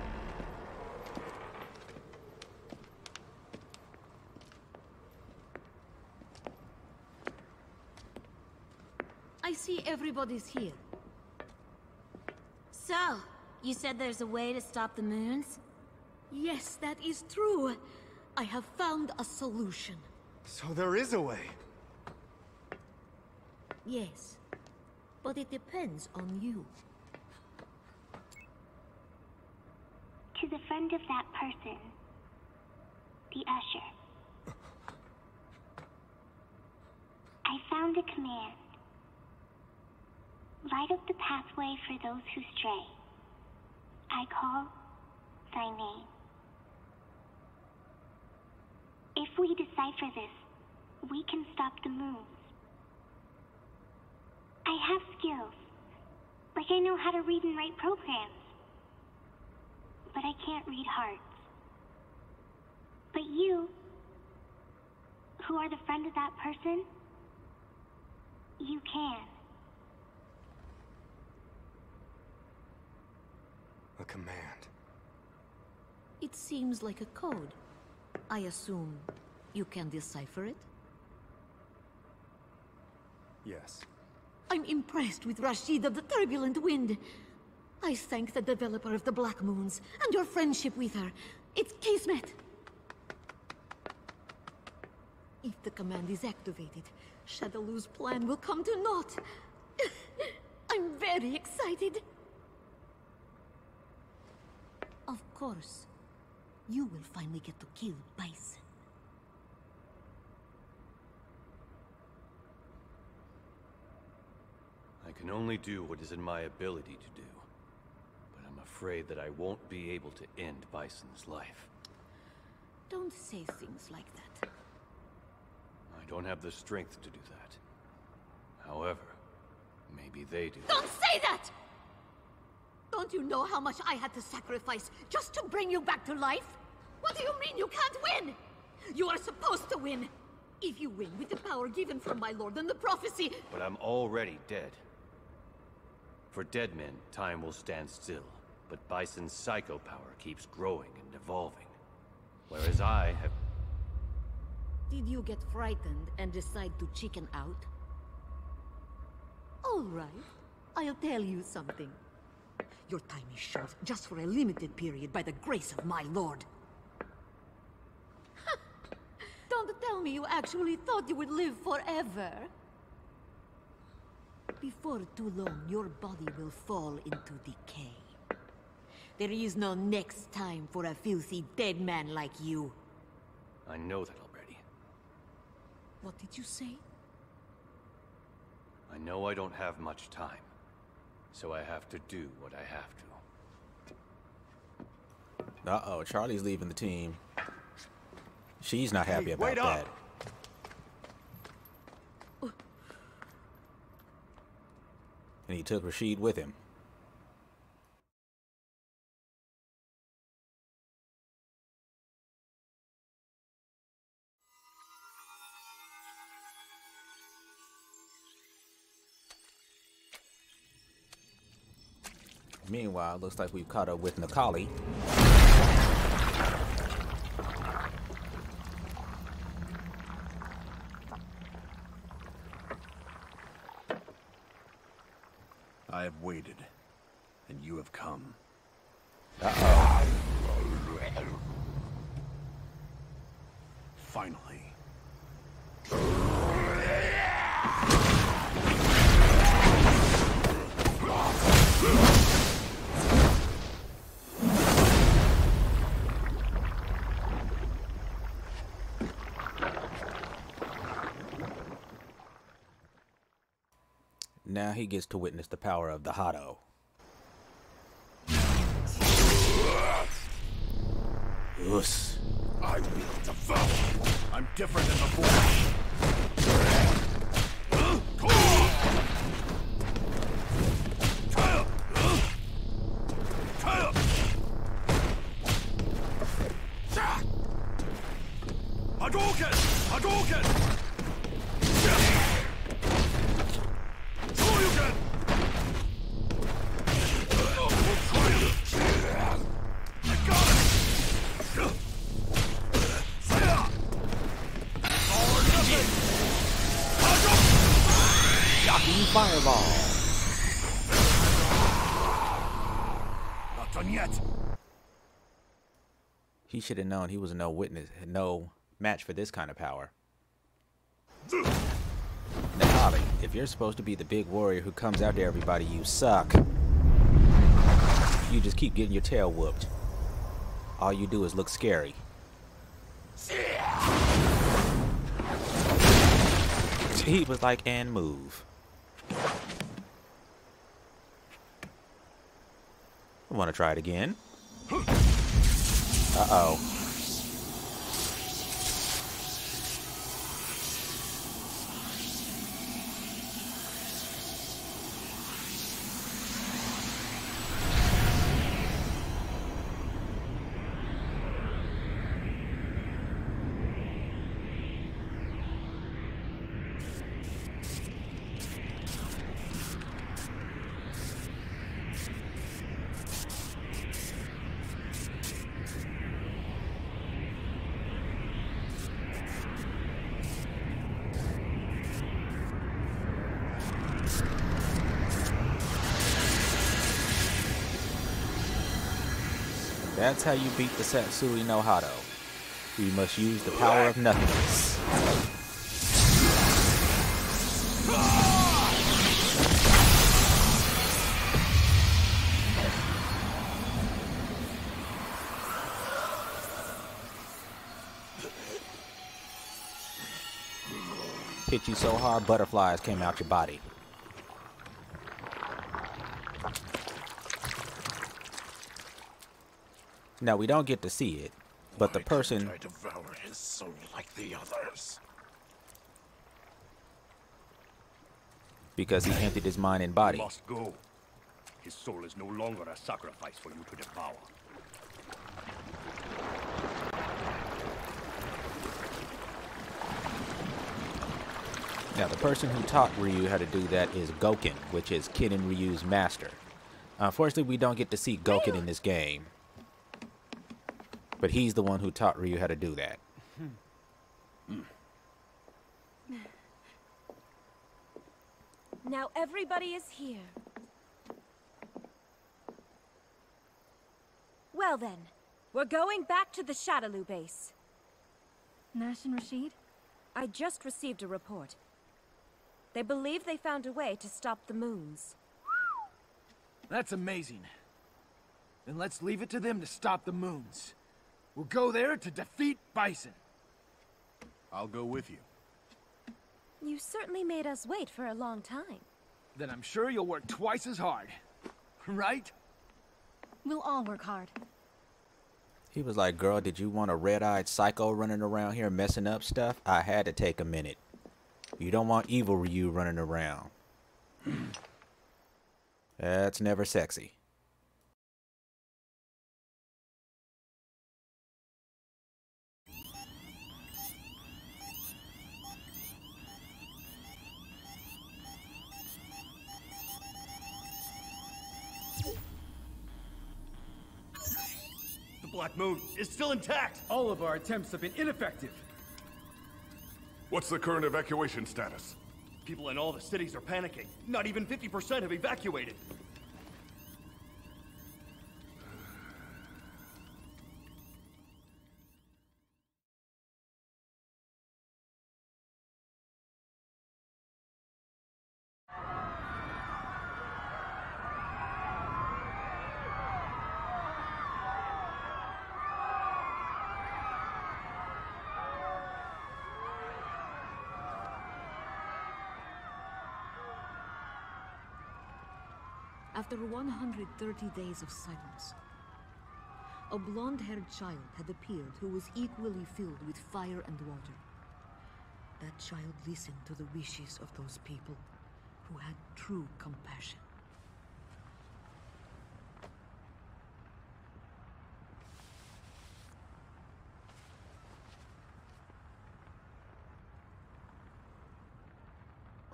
I see everybody's here. So, you said there's a way to stop the moons? Yes, that is true. I have found a solution. So there is a way. Yes, but it depends on you. To the friend of that person, the Usher. I found a command. Light up the pathway for those who stray. I call thy name. If we decipher this, we can stop the moons. I have skills. Like I know how to read and write programs. But I can't read hearts. But you, who are the friend of that person, you can. A command. It seems like a code. I assume you can decipher it? Yes. I'm impressed with Rashid of the Turbulent Wind. I thank the developer of the Black Moons and your friendship with her. It's Kismet. If the command is activated, Shadaloo's plan will come to naught. I'm very excited. Of course, you will finally get to kill Bison. I can only do what is in my ability to do. But I'm afraid that I won't be able to end Bison's life. Don't say things like that. I don't have the strength to do that. However, maybe they do. Don't say that! Don't you know how much I had to sacrifice just to bring you back to life? What do you mean you can't win? You are supposed to win. If you win with the power given from my lord and the prophecy... But I'm already dead. For dead men, time will stand still. But Bison's psycho power keeps growing and evolving. Whereas I have... Did you get frightened and decide to chicken out? All right. I'll tell you something. Your time is short, just for a limited period by the grace of my lord. Don't tell me you actually thought you would live forever. Before too long, your body will fall into decay. There is no next time for a filthy dead man like you. I know that already. What did you say? I know I don't have much time. So I have to do what I have to. Uh-oh, Charlie's leaving the team. She's not happy about that. And he took Rashid with him. Meanwhile, looks like we've caught up with Nikali. I have waited, and you have come. Uh-oh. Finally. Now he gets to witness the power of the Hado. Us. I will devour. I'm different than before. Hadouken! Hadouken! Fireball. Not done yet. He should have known he was no witness, no match for this kind of power. Nikali, if you're supposed to be the big warrior who comes out to everybody, you suck. You just keep getting your tail whooped. All you do is look scary. He was like, and move. I want to try it again. Uh-oh. That's how you beat the Satsui no Hado. You must use the power of nothingness. Hit you so hard, butterflies came out your body. Now, we don't get to see it, but the person... I devour his soul like the others. because he emptied his mind and body. He must go. His soul is no longer a sacrifice for you to devour. Now, the person who taught Ryu how to do that is Gouken, which is Kid and Ryu's master. Unfortunately, we don't get to see Gouken in this game. But he's the one who taught Ryu how to do that. Now everybody is here. Well then, we're going back to the Shadaloo base. Nash and Rashid? I just received a report. They believe they found a way to stop the moons. That's amazing. Then let's leave it to them to stop the moons. We'll go there to defeat Bison. I'll go with you. You certainly made us wait for a long time. Then I'm sure you'll work twice as hard. Right? We'll all work hard. He was like, girl, did you want a red-eyed psycho running around here messing up stuff? I had to take a minute. You don't want evil Ryu running around. That's never sexy. The Black Moon is still intact! All of our attempts have been ineffective. What's the current evacuation status? People in all the cities are panicking. Not even 50% have evacuated. After 130 days of silence, a blonde-haired child had appeared who was equally filled with fire and water. That child listened to the wishes of those people who had true compassion.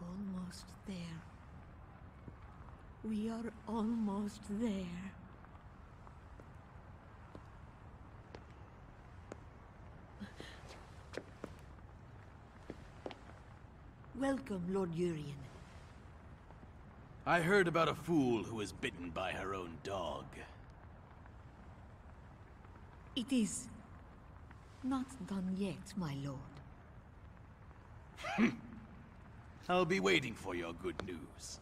Almost there. We are almost there. Welcome, Lord Urien. I heard about a fool who was bitten by her own dog. It is not done yet, my lord. I'll be waiting for your good news.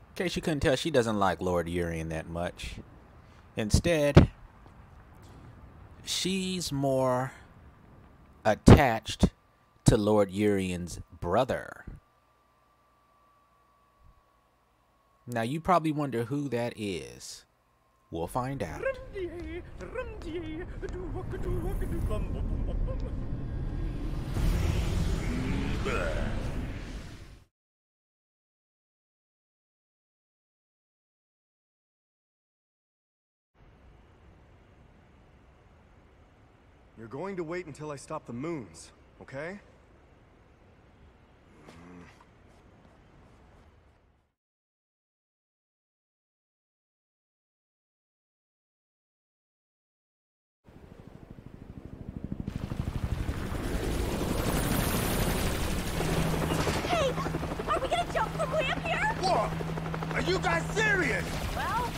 In case you couldn't tell, she doesn't like Lord Urien that much. Instead, she's more attached to Lord Urien's brother. Now, you probably wonder who that is. We'll find out. You're going to wait until I stop the moons, okay? Hey! Are we gonna jump from way up here? What? Are you guys serious? Well,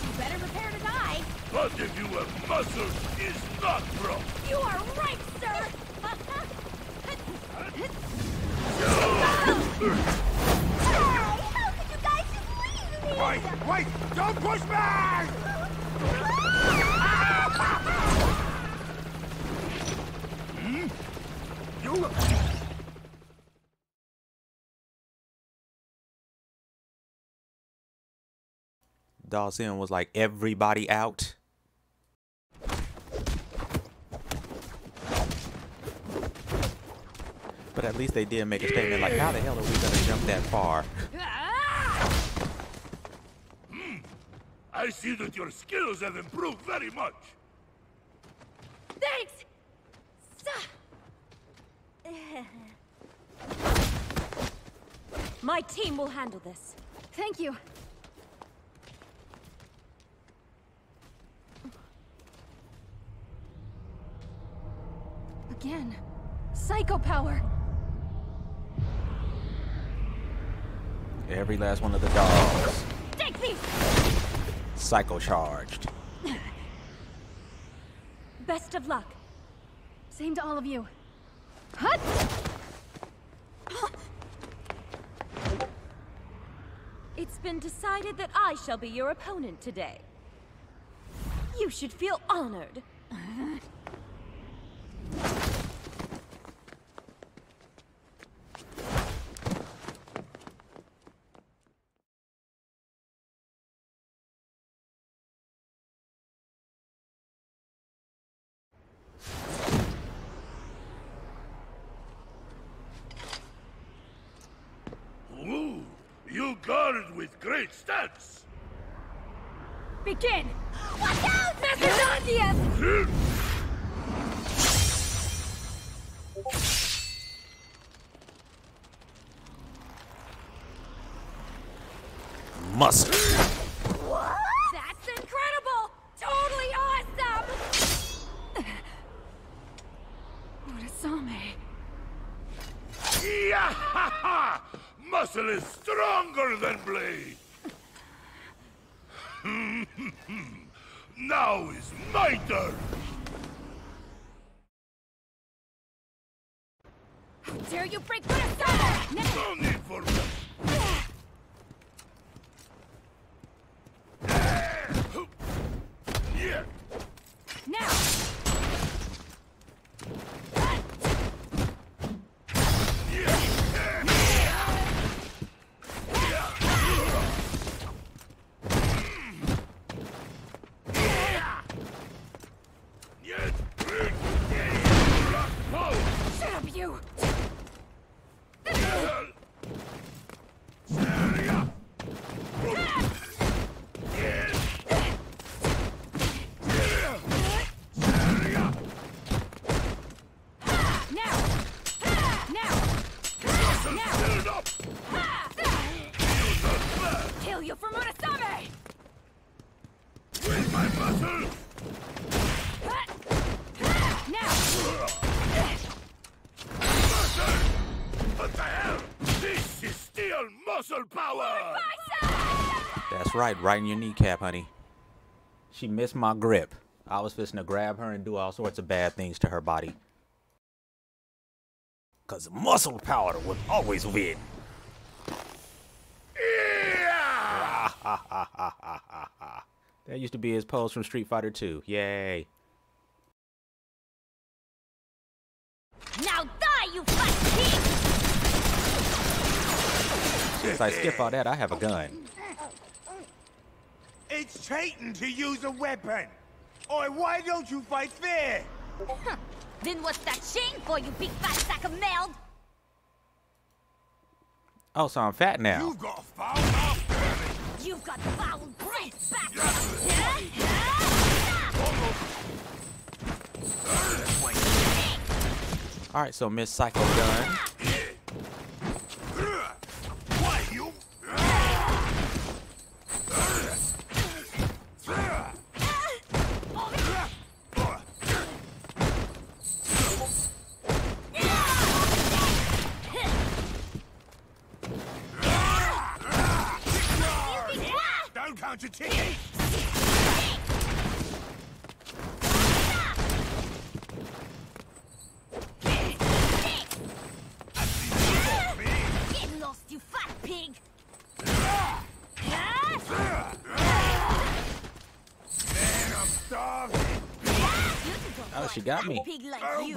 you better prepare to die. But if you have muscles, it's not broke. You are right, sir! How could you guys just leave me? Wait! Don't push back! You... Dawson was like, everybody out. But at least they did make a statement like, how the hell are we going to jump that far? I see that your skills have improved very much. Thanks! My team will handle this. Thank you. Again. Psycho power! Every last one of the dogs. Take these! Psycho charged. Best of luck. Same to all of you. Hut! It's been decided that I shall be your opponent today. You should feel honored. Ooh, you guard with great stats. Begin! Watch out! Mr. Mustard. What? That's incredible! Totally awesome! What a zombie. Yeah! Muscle is stronger than blade. Now is my turn. How dare you break my aside! No need for that. Yeah. Now! Shut up, you! Kill you for Murasame! With my muscle. What the hell? This is still muscle power! That's right in your kneecap, honey. She missed my grip. I was fixing to grab her and do all sorts of bad things to her body. Cause muscle power would always win. That used to be his pose from Street Fighter 2. Yay. Now die, you fat pig! Since I skip all that, I have a gun. It's cheating to use a weapon. Or why don't you fight fair? Then what's that chain for, you big fat sack of meld? Oh, so I'm fat now. You've got foul mouth. You've got foul breath back! Alright, so Miss Psycho Gun. Why, you? Don't count your tickets. Get lost, you fat pig! Man, I'm starving. Oh, she got me. Pig like you.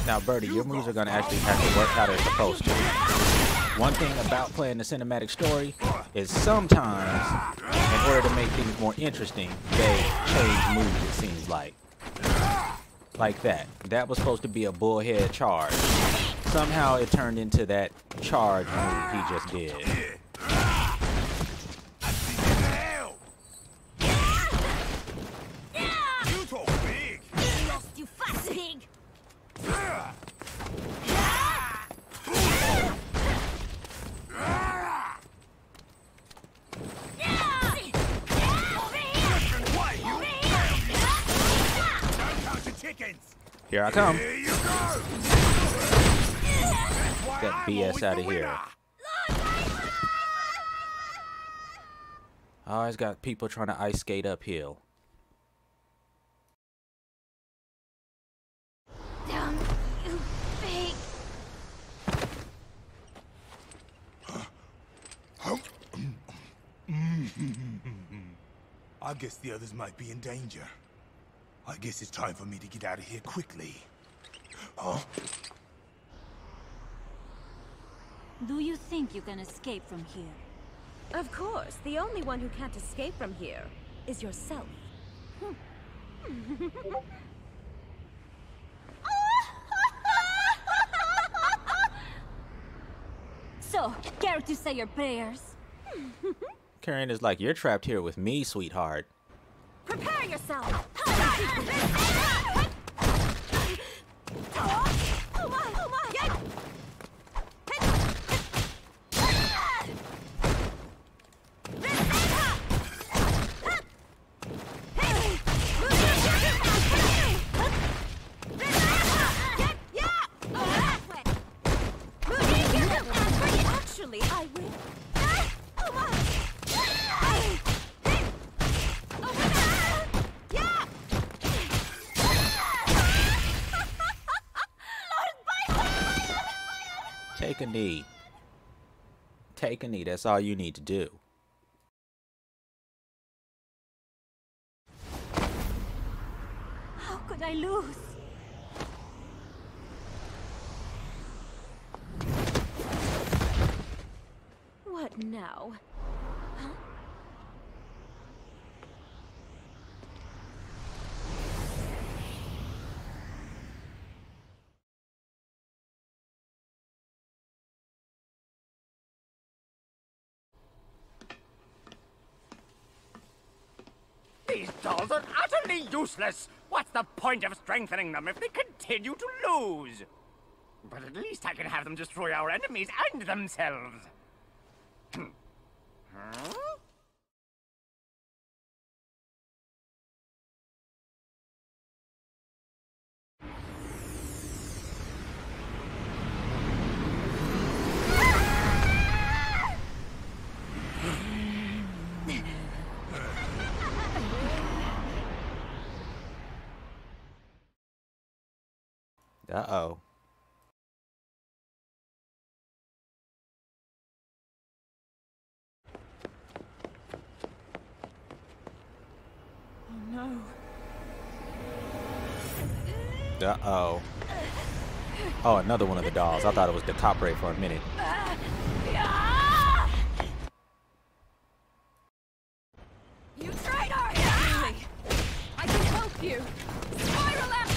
Now, Birdie, your moves are going to actually have to work how they're supposed to. One thing about playing the cinematic story is sometimes, in order to make things more interesting, they change moves, it seems like. Like that. That was supposed to be a bullhead charge. Somehow it turned into that charge move he just did. You talk big. Lost, you fat pig. Here I come. Here you go. Get BS out of here. I always got people trying to ice skate uphill. Down, you pig. I guess the others might be in danger. I guess it's time for me to get out of here quickly. Huh? Do you think you can escape from here? Of course. The only one who can't escape from here is yourself. So, care to say your prayers? Karen is like, you're trapped here with me, sweetheart. Prepare yourself! Actually, I will. Take a knee. Take a knee. That's all you need to do. How could I lose? What now? Huh? These dolls are utterly useless. What's the point of strengthening them if they continue to lose? But at least I can have them destroy our enemies and themselves. Huh? Uh-oh. Oh no. Uh-oh. Oh, another one of the dolls. I thought it was the copyright for a minute. You traitor! Really? I can help you! Spiral out!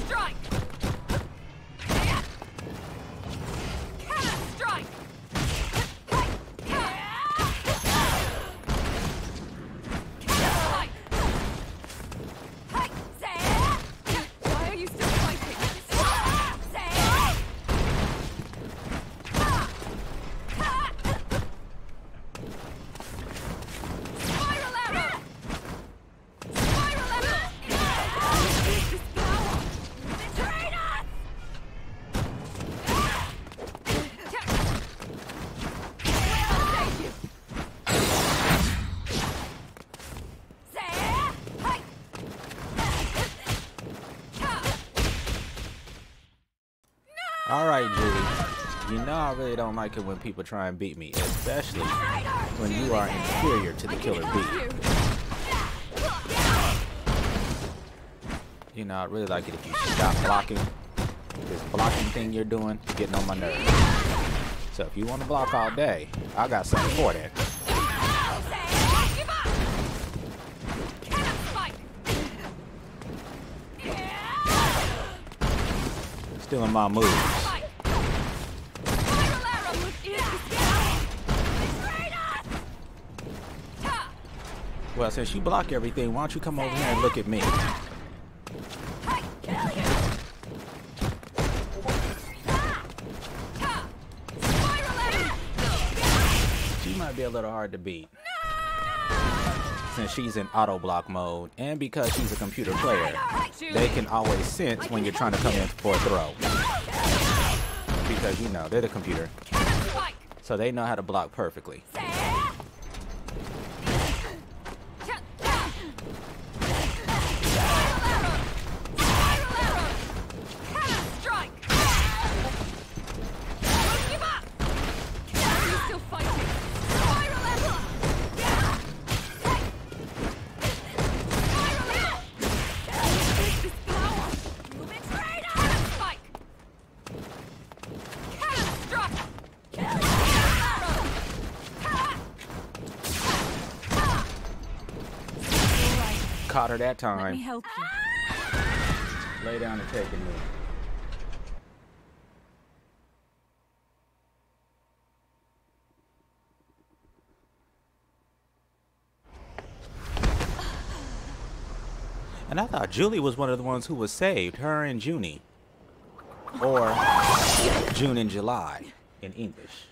Strike! Strike! Why are you still fighting? Spiral arrow! Spiral arrow! Betray us! I'll save you! Alright, Julie. You know I really don't like it when people try and beat me, especially when you are inferior to the killer bee. You know, I really like it if you stop blocking. This blocking thing you're doing, getting on my nerves. So if you want to block all day, I got something for that. Stealing my moves. Well, since you block everything, why don't you come over here and look at me? She might be a little hard to beat. Since she's in auto block mode, and because she's a computer player, they can always sense when you're trying to come in for a throw. Because, you know, they're the computer. So they know how to block perfectly. Caught her that time. Let me help you. Lay down and take a move. And I thought Julie was one of the ones who was saved. Her and Junie. Or June and July in English.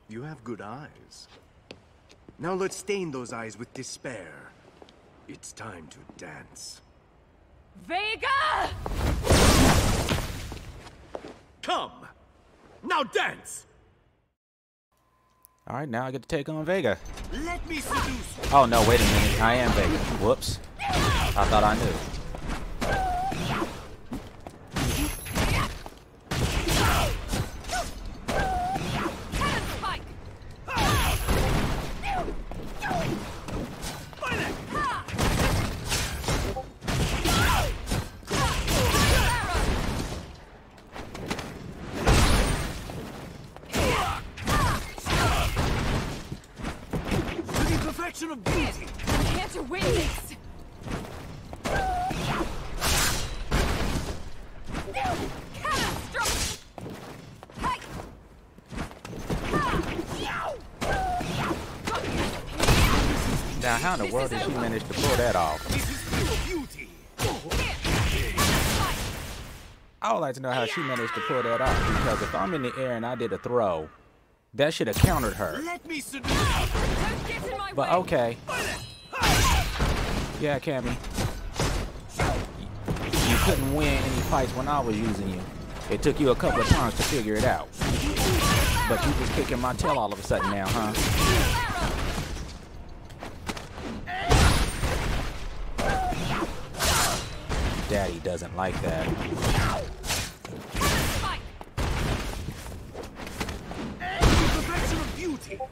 You have good eyes. Now let's stain those eyes with despair. It's time to dance. Vega! Come! Now dance! Alright, now I get to take on Vega. Let me seduce you. Oh no, wait a minute. I am Vega. Whoops. I thought I knew. Of beauty. I'm here to win this. Now, how in the world did she manage to pull that off? I would like to know how she managed to pull that off, because if I'm in the air and I did a throw, that should have countered her. Let me seduce. But okay. Yeah, Cammy. You couldn't win any fights when I was using you. It took you a couple of times to figure it out. But you just kicking my tail all of a sudden now, huh? Daddy doesn't like that.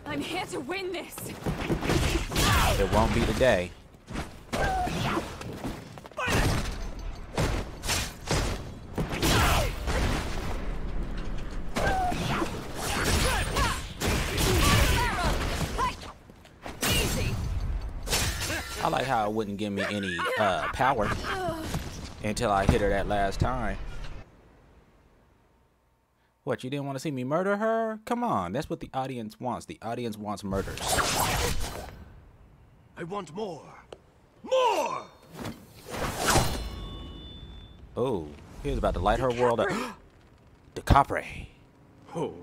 I'm here to win this. It won't be today. I like how it wouldn't give me any power until I hit her that last time. What, you didn't want to see me murder her? Come on, that's what the audience wants. The audience wants murders. I want more. More! Oh, he was about to light her world up. The Capre. Oh.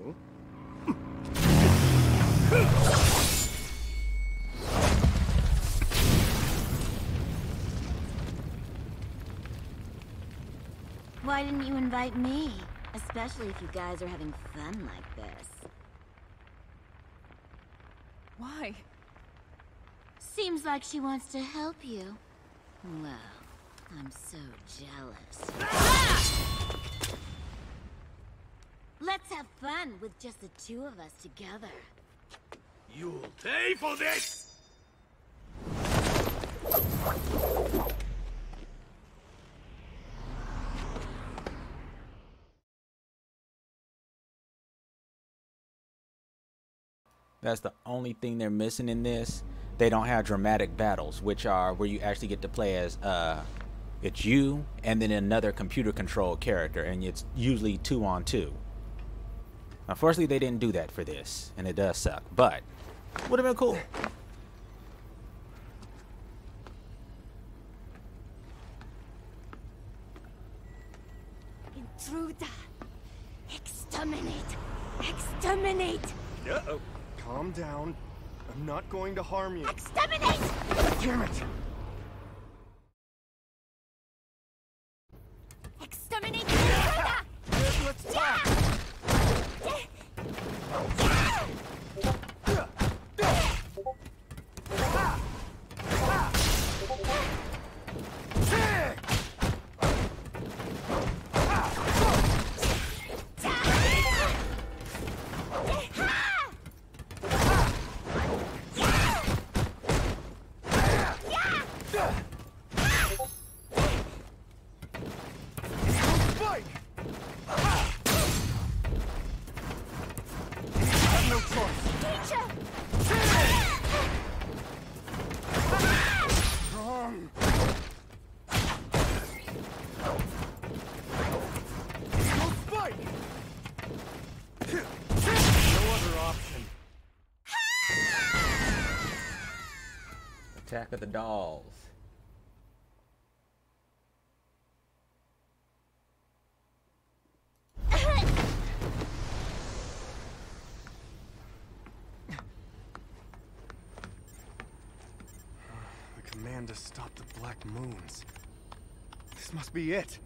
Why didn't you invite me? Especially if you guys are having fun like this. Why? Seems like she wants to help you. Well, I'm so jealous. Let's have fun with just the two of us together. You'll pay for this! That's the only thing they're missing in this. They don't have dramatic battles, which are where you actually get to play as it's you and then another computer controlled character, and it's usually 2-on-2. Unfortunately, they didn't do that for this, and it does suck, but would have been cool. Intruder! Exterminate! Exterminate! Uh-oh. Calm down. I'm not going to harm you. Exterminate! Damn it! Exterminate the intruder! Let's talk! Attack of the Dolls. The command to stop the Black Moons. This must be it.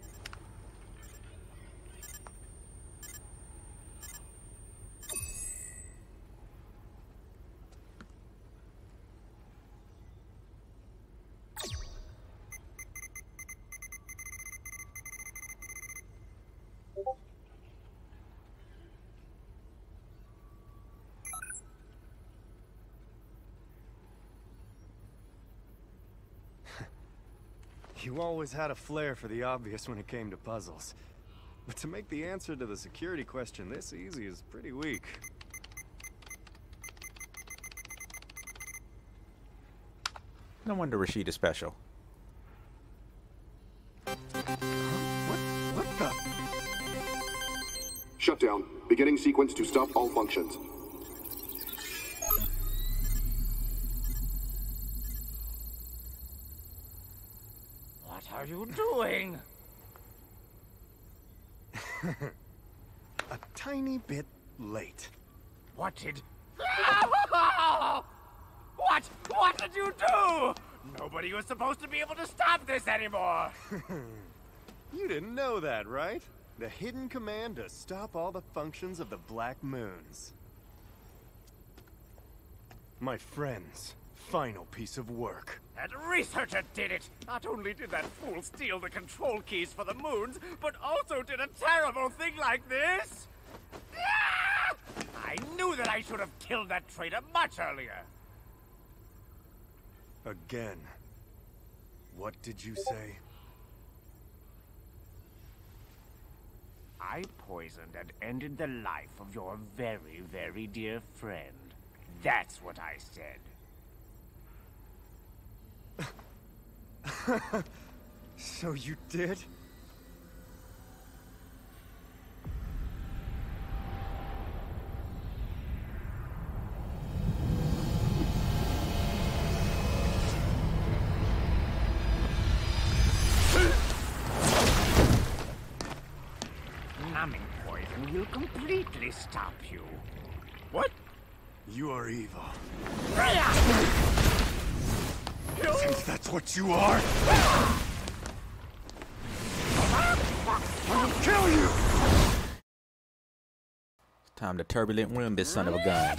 You always had a flair for the obvious when it came to puzzles. But to make the answer to the security question this easy is pretty weak. No wonder Rashid is special. What the? Shutdown. Beginning sequence to stop all functions. What are you doing? A tiny bit late. What did... What did you do? Nobody was supposed to be able to stop this anymore. You didn't know that, right? The hidden command to stop all the functions of the Black Moons. My friend's final piece of work. That researcher did it! Not only did that fool steal the control keys for the moons, but also did a terrible thing like this! Ah! I knew that I should have killed that traitor much earlier! Again. What did you say? I poisoned and ended the life of your very, very dear friend. That's what I said. So you did? Numbing poison will completely stop you. What? You are evil. Since that's what you are, I will kill you! It's time to turbulent wind this son of a gun.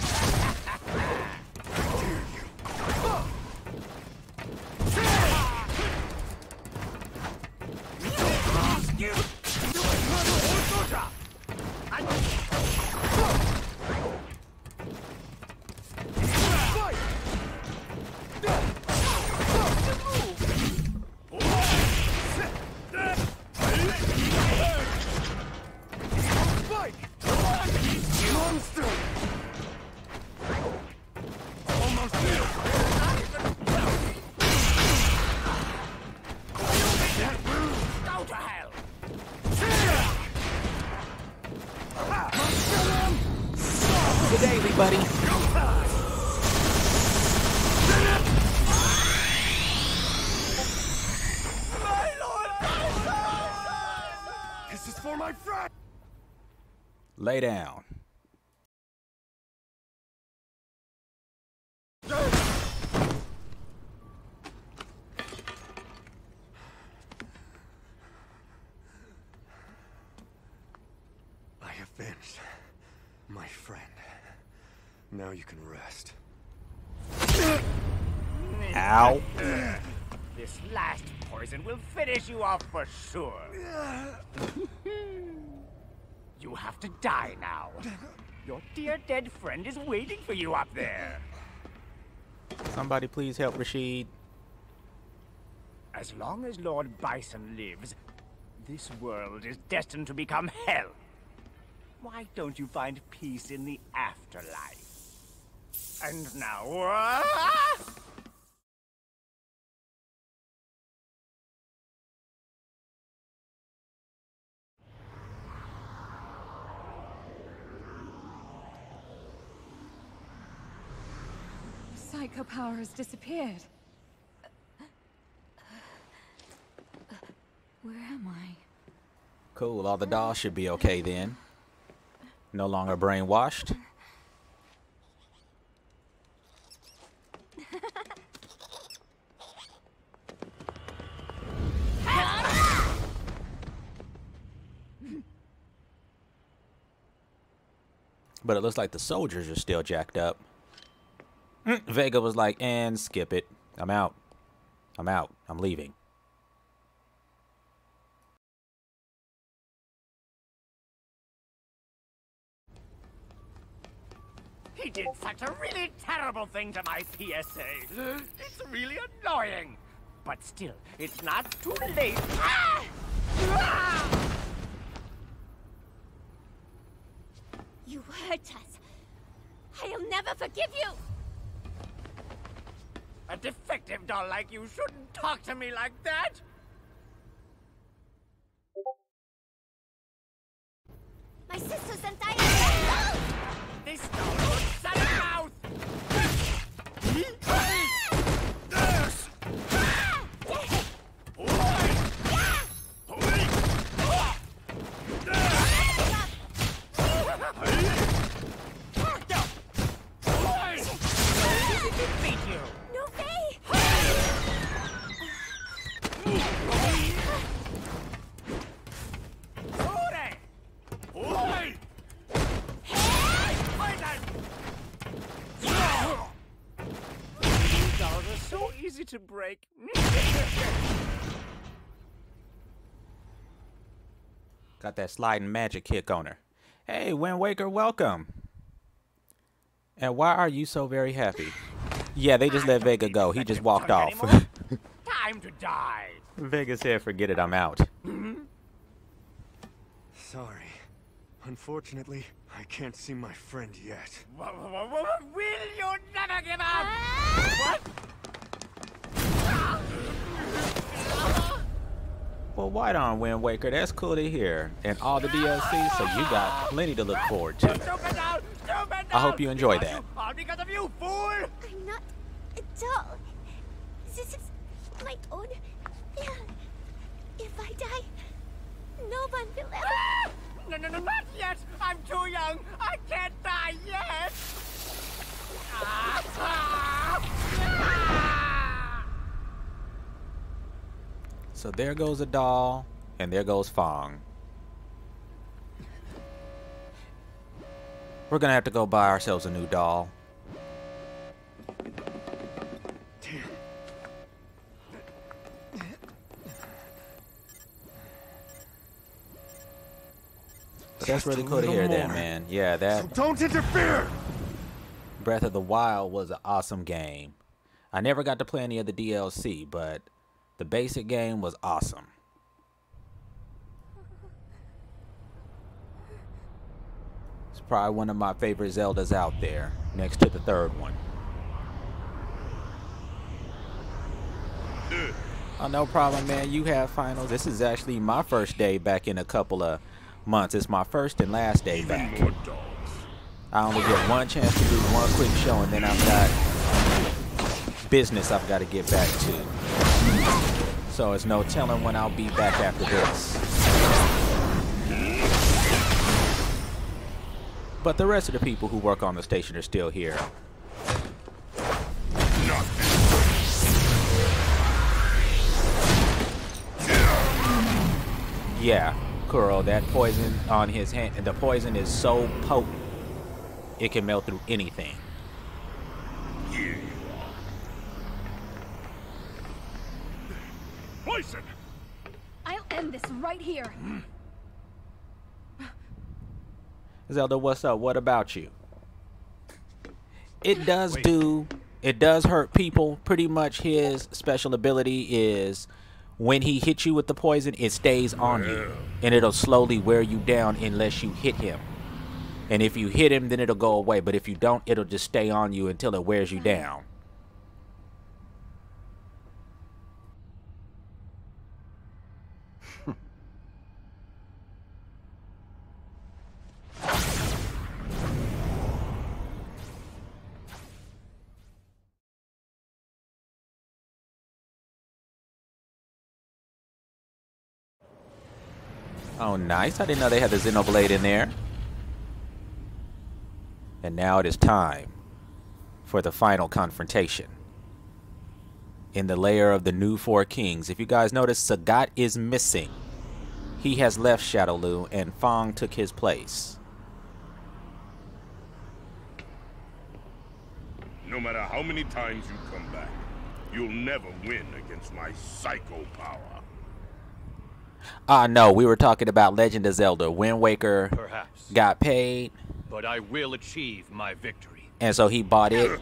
a daisy, buddy. This is for my friend! Lay down. I avenged my friend. Now you can rest. Ow. This last poison will finish you off for sure. You have to die now. Your dear dead friend is waiting for you up there. Somebody please help Rashid. As long as Lord Bison lives, this world is destined to become hell. Why don't you find peace in the afterlife? And now, Psycho power has disappeared. Where am I? Cool, all the dolls should be okay then. No longer brainwashed. But it looks like the soldiers are still jacked up. Vega was like, and skip it. I'm out. I'm out. I'm leaving. he did such a really terrible thing to my PSA. It's really annoying. But still, it's not too late. You hurt us. I'll never forgive you. A defective doll like you shouldn't talk to me like that. My sisters and I. This doll would shut her mouth. To break. Got that sliding magic kick on her. Hey, Wind Waker, welcome. And why are you so very happy? Yeah, they just let Vega go. He just walked off. Time to die. Vega said, forget it, I'm out. Sorry. Unfortunately, I can't see my friend yet. Will you never give up? What? Well, right on, Wind Waker. That's cool to hear. And all the DLC, so you got plenty to look forward to. I hope you enjoy that. All because of you, fool! I'm not a doll. This is my own. If I die, no one will ever. No, not yet! I'm too young! I can't die yet! So there goes a doll, and there goes Fong. We're gonna have to go buy ourselves a new doll. But that's really cool to hear that, man. Yeah, that. So don't interfere! Breath of the Wild was an awesome game. I never got to play any of the DLC, but the basic game was awesome. It's probably one of my favorite Zeldas out there, next to the third one. Oh, no problem, man. You have finals. This is actually my first day back in a couple of months. It's my first and last day back. I only get one chance to do one quick show, and then I've got business I've got to get back to. So it's no telling when I'll be back after this. But the rest of the people who work on the station are still here. Yeah, Kuro, that poison on his hand, the poison is so potent, it can melt through anything. Poison! I'll end this right here. Zelda, what's up? What about you? It does hurt people. Pretty much his special ability is when he hits you with the poison, it stays on you. And it'll slowly wear you down unless you hit him. And if you hit him, then it'll go away. But if you don't, it'll just stay on you until it wears you down. Oh, nice. I didn't know they had the Xenoblade in there. And now it is time for the final confrontation. In the lair of the new four kings. If you guys notice, Sagat is missing. He has left Shadowloo, and Fong took his place. No matter how many times you come back, you'll never win against my psycho power. No, we were talking about Legend of Zelda. Wind Waker Perhaps. Got paid. But I will achieve my victory. And so he bought it.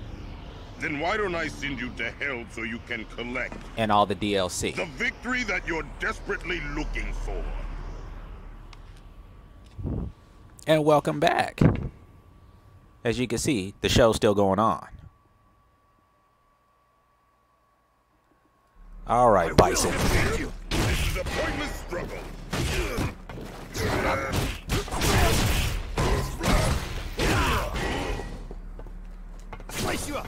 Then why don't I send you to hell so you can collect And all the DLC. the victory that you're desperately looking for? And welcome back. As you can see, the show's still going on. All right, Bison. This is a pointless struggle. Slice you up.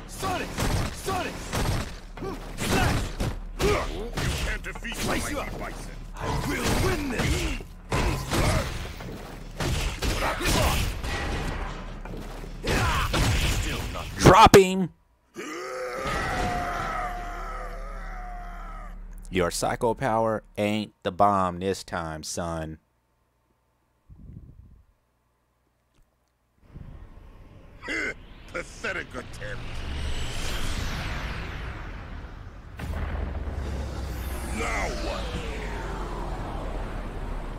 Sonic! Sonic! Slash! You can't defeat my mighty Bison. I will win this. Still not. Drop him! Your psycho power ain't the bomb this time, son. Pathetic attempt. Now what?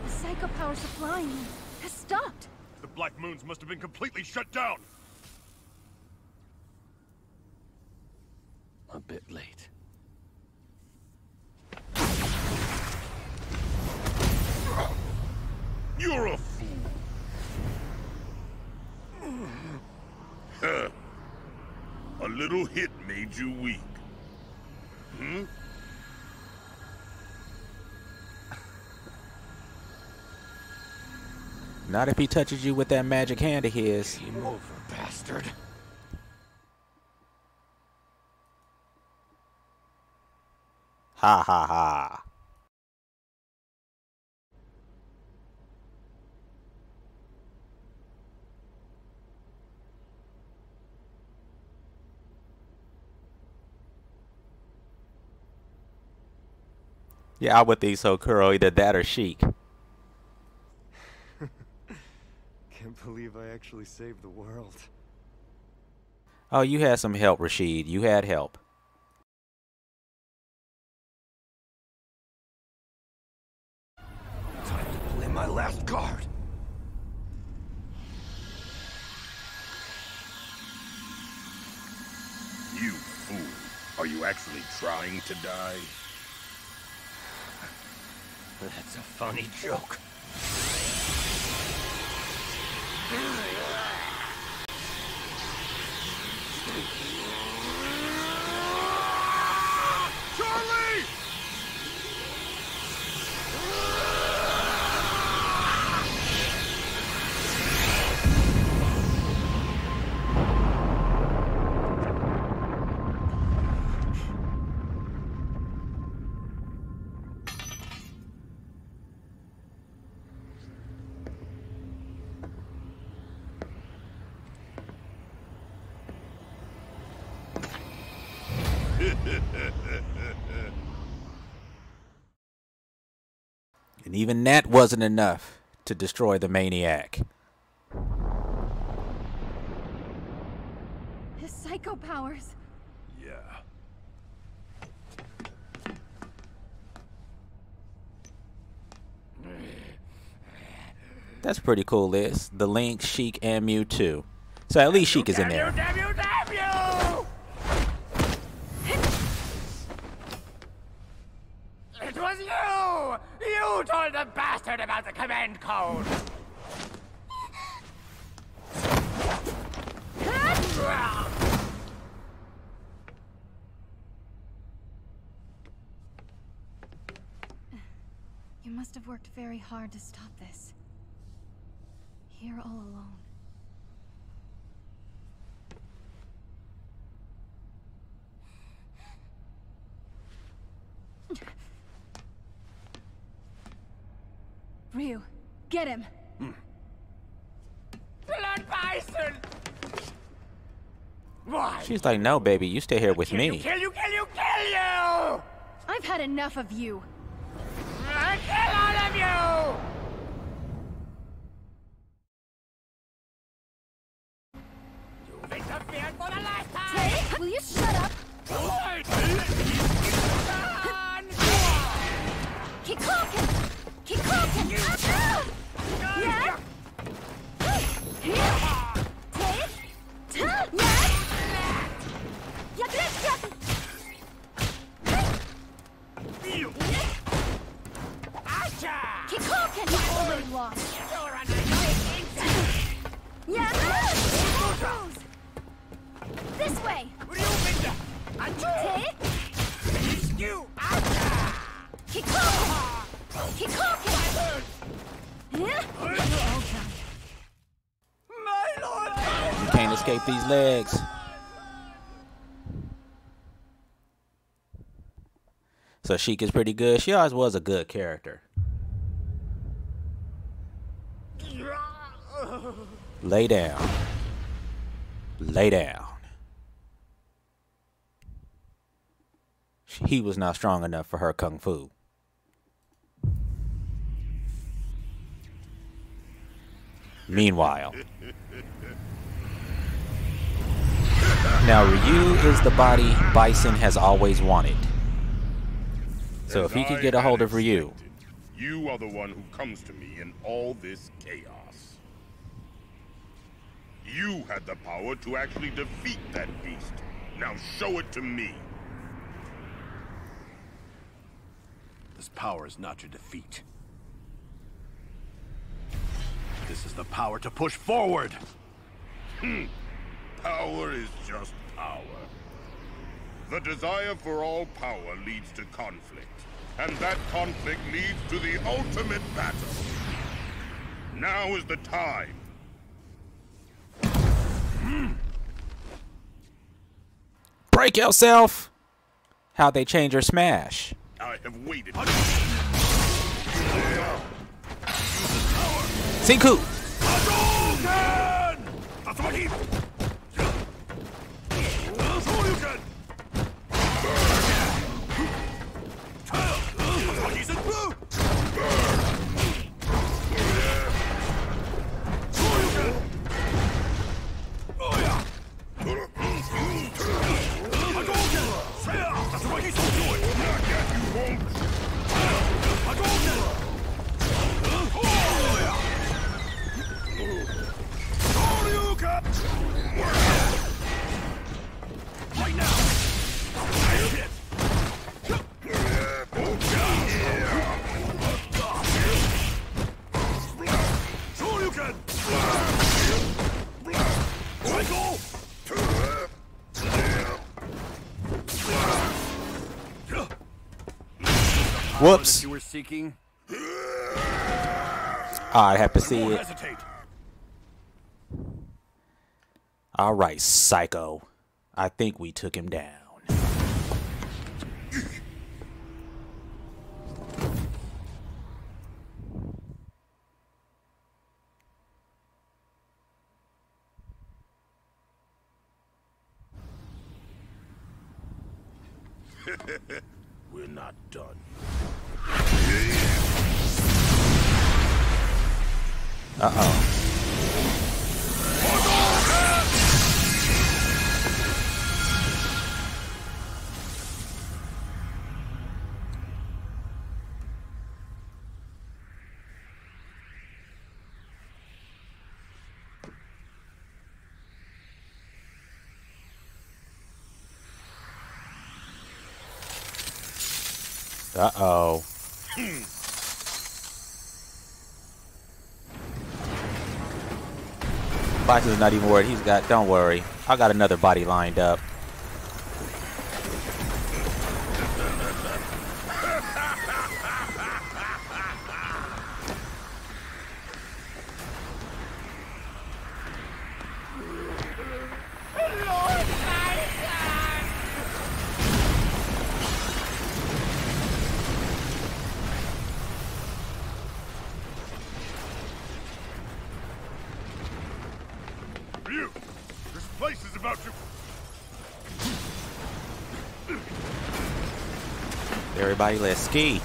The psycho power supplying me has stopped. The Black Moons must have been completely shut down. A bit late. You're a fool. Huh. A little hit made you weak. Hmm? Not if he touches you with that magic hand of his. Game over, bastard. Ha ha ha. Yeah, I would think so, Kuro. Either that or Sheik. Can't believe I actually saved the world. Oh, you had some help, Rashid. You had help. Time to play my last card. You fool. Are you actually trying to die? That's a funny joke. Charlie! And even that wasn't enough to destroy the maniac. His psycho powers. Yeah. That's pretty cool, Liz. The Link, Sheik, and Mewtwo. So at least Sheik is in there. Damn you! It was you! You told the bastard about the command code! You must have worked very hard to stop this. Here all alone. Ryu, get him! Blood Bison! Why? She's like, no, baby, you stay here with me. Kill you! I've had enough of you! I kill all of you! You've interfered for the last time! Tay, will you shut up? Keep talking! Keep talking! Yeah? Tay? Keep talking! You already lost! Yeah? This way! Tay? Keep talking! Keep talking! You can't escape these legs. So Sheik is pretty good. She always was a good character. Lay down. Lay down. He was not strong enough for her kung fu. Meanwhile, now Ryu is the body Bison has always wanted. So if he could get a hold of Ryu. You are the one who comes to me in all this chaos. You had the power to actually defeat that beast. Now show it to me. This power is not to defeat. This is the power to push forward. Power is just power. The desire for all power leads to conflict, and that conflict leads to the ultimate battle. Now is the time. Break yourself! How they change her smash. I have waited. Senku! Whoops. You were seeking? I'd have to see it. All right, Psycho. I think we took him down. We're not done. Uh-oh. Uh-oh. Bison's not even worried. He's got, don't worry. I got another body lined up. Ryu, this place is about to... Everybody, let's ski.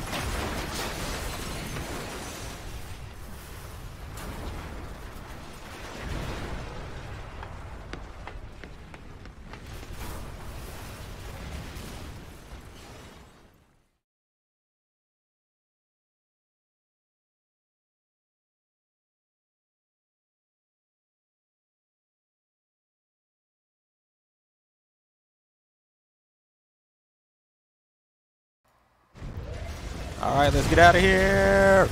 All right, let's get out of here.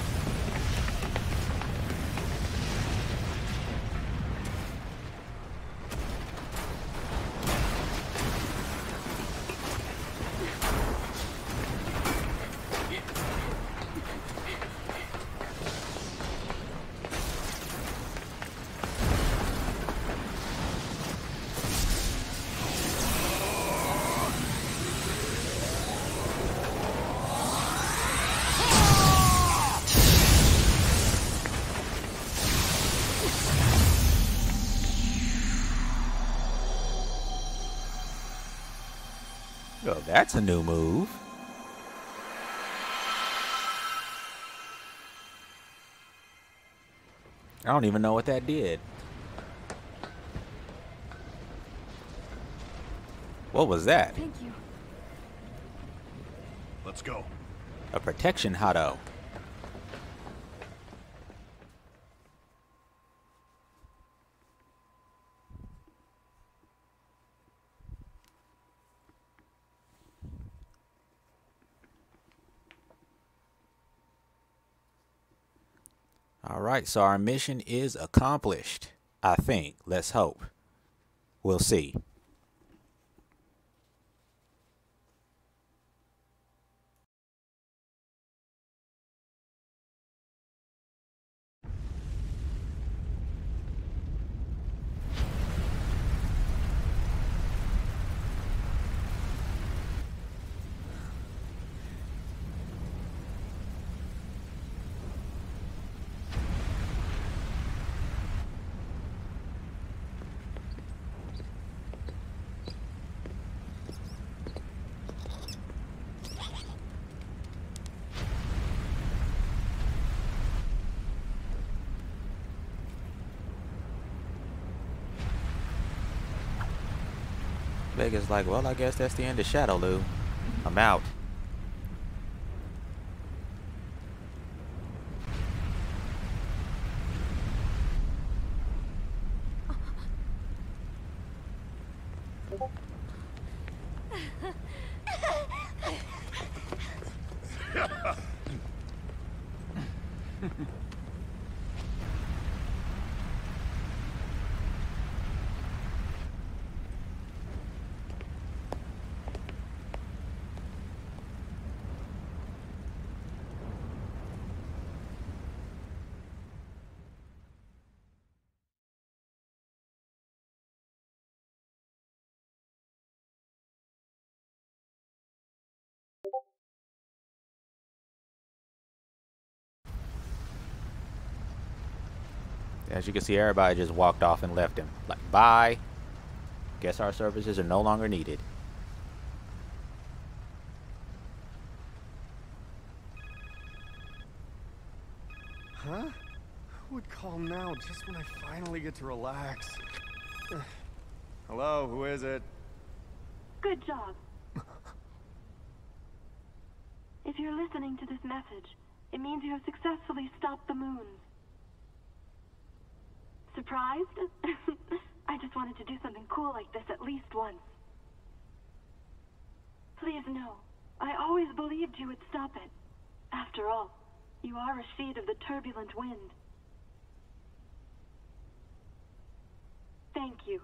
Oh, that's a new move. I don't even know what that did. What was that? Thank you. Let's go. A protection hotto. All right, so our mission is accomplished. I think. Let's hope. We'll see. Vega's like, well, I guess that's the end of Shadowloo. I'm out. As you can see, everybody just walked off and left him. Like, bye. Guess our services are no longer needed. Huh? Who would call now, just when I finally get to relax? Hello, who is it? Good job. If you're listening to this message, it means you have successfully stopped the moons. Surprised? I just wanted to do something cool like this at least once. Please know, I always believed you would stop it. After all, you are Rashid of the turbulent wind. Thank you.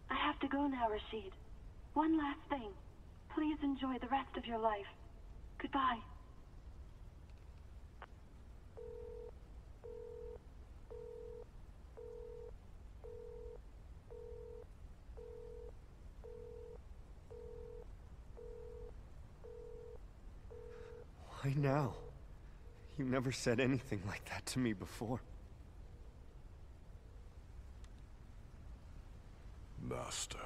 I have to go now, Rashid. One last thing. Please enjoy the rest of your life. Goodbye. Why now? You never said anything like that to me before. Master.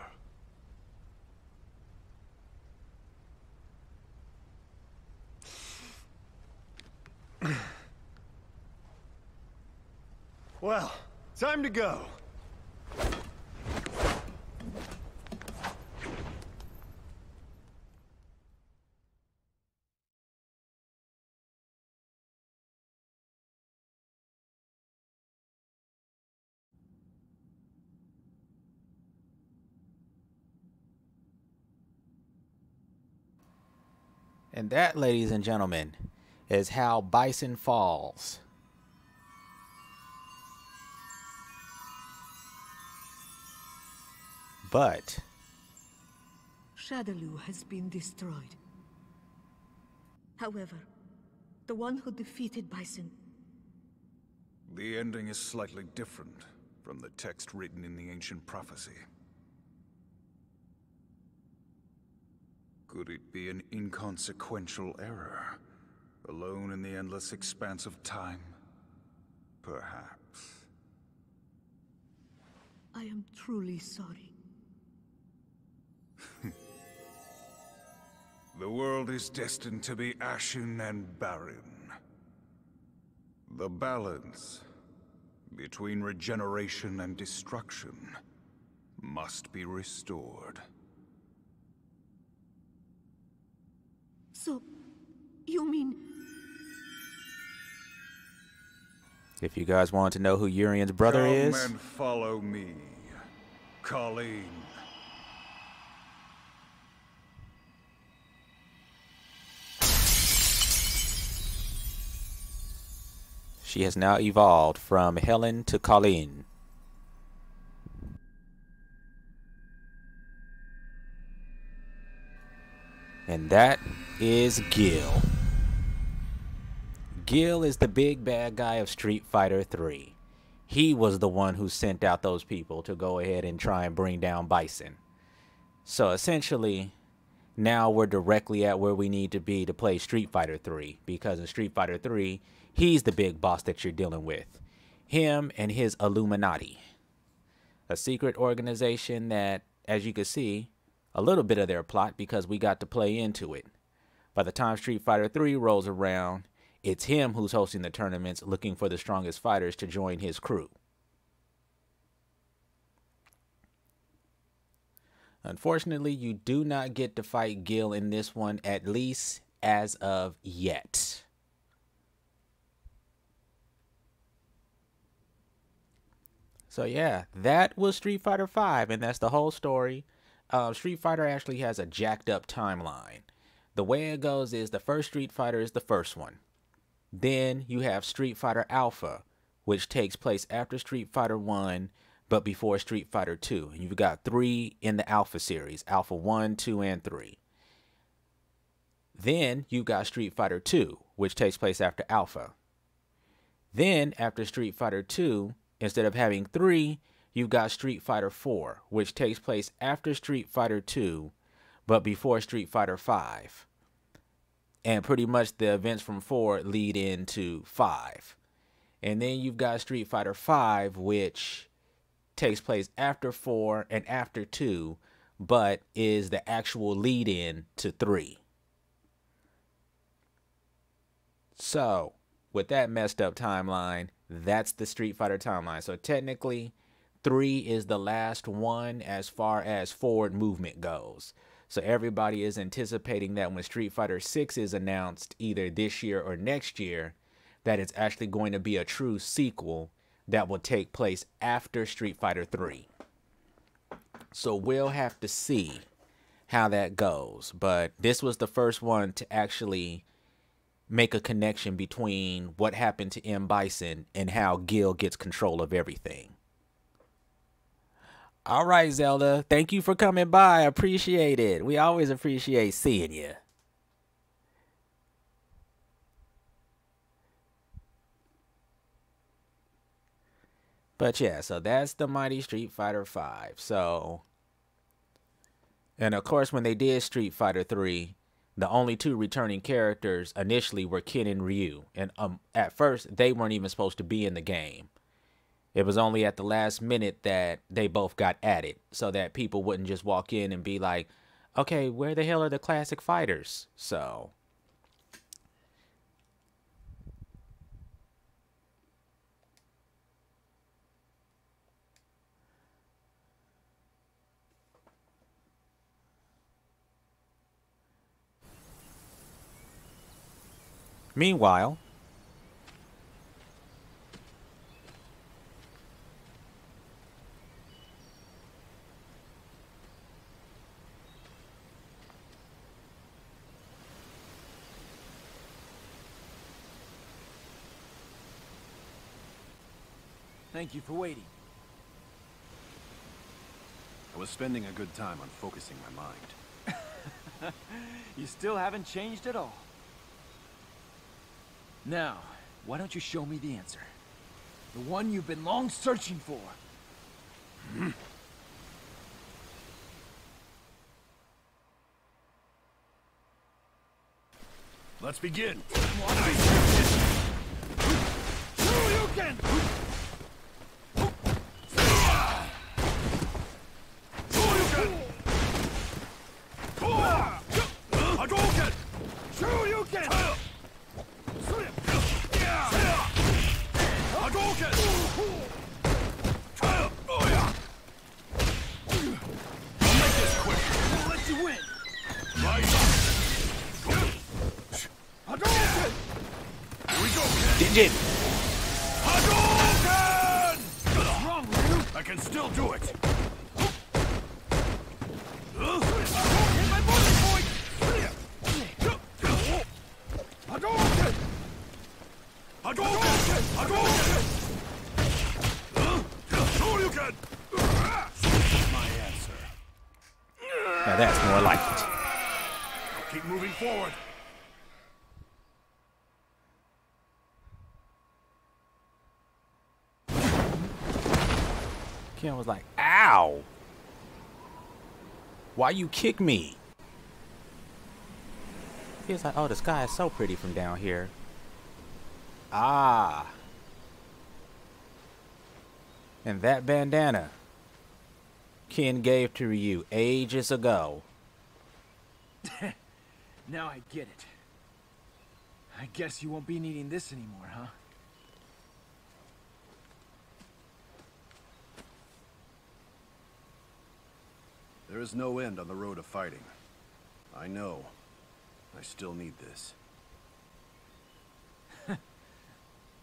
Well, time to go. And that, ladies and gentlemen, is how Bison falls. But Shadaloo has been destroyed. However, the one who defeated Bison... The ending is slightly different from the text written in the ancient prophecy. Could it be an inconsequential error, alone in the endless expanse of time? Perhaps. I am truly sorry. The world is destined to be ashen and barren. The balance between regeneration and destruction must be restored. So, you mean... if you guys want to know who Urian's brother is... Come and follow me, Colleen. She has now evolved from Helen to Colleen. And that is Gil. Gil is the big bad guy of Street Fighter 3. He was the one who sent out those people to go ahead and try and bring down Bison. So essentially, now we're directly at where we need to be to play Street Fighter 3. Because in Street Fighter 3, he's the big boss that you're dealing with. Him and his Illuminati. A secret organization that, as you can see, a little bit of their plot because we got to play into it. By the time Street Fighter 3 rolls around, it's him who's hosting the tournaments looking for the strongest fighters to join his crew. Unfortunately, you do not get to fight Gil in this one, at least as of yet. So yeah, that was Street Fighter V, and that's the whole story. Street Fighter actually has a jacked up timeline. The way it goes is the first Street Fighter is the first one. Then you have Street Fighter Alpha, which takes place after Street Fighter 1, but before Street Fighter 2. And you've got 3 in the Alpha series, Alpha 1, 2, and 3. Then you got Street Fighter 2, which takes place after Alpha. Then after Street Fighter 2, instead of having 3, you've got Street Fighter 4, which takes place after Street Fighter 2, but before Street Fighter 5. And pretty much the events from 4 lead into 5. And then you've got Street Fighter 5, which takes place after 4 and after 2, but is the actual lead-in to 3. So, with that messed up timeline, that's the Street Fighter timeline. So technically, 3 is the last one as far as forward movement goes. So everybody is anticipating that when Street Fighter 6 is announced either this year or next year, that it's actually going to be a true sequel that will take place after Street Fighter 3. So we'll have to see how that goes. But this was the first one to actually make a connection between what happened to M. Bison and how Gil gets control of everything. All right, Zelda. Thank you for coming by. I appreciate it. We always appreciate seeing you. But yeah, so that's the Mighty Street Fighter 5. So, and of course, when they did Street Fighter 3, the only two returning characters initially were Ken and Ryu. And at first, they weren't even supposed to be in the game. It was only at the last minute that they both got added so that people wouldn't just walk in and be like, okay, where the hell are the classic fighters? So, meanwhile, Thank you for waiting. I was spending a good time on focusing my mind. You still haven't changed at all. Now, why don't you show me the answer? The one you've been long searching for. Let's begin. Shoryuken! Hadouken! Shoryuken! Hadouken! I'll make this quick. We'll let you win. Rise up. Hadouken! Here we go, kid. Digit! Hadouken! What's wrong, Ryu? I can still do it. Hadouken, my bonus point! Hadouken! Hadouken! Hadouken! Shoryuken! My answer. Now that's more like it. I'll keep moving forward. Ken was like, ow! Why you kick me? He was like, oh, the sky is so pretty from down here. Ah. And that bandana Ken gave to Ryu ages ago. Now I get it. I guess you won't be needing this anymore, huh? There is no end on the road of fighting. I know. I still need this.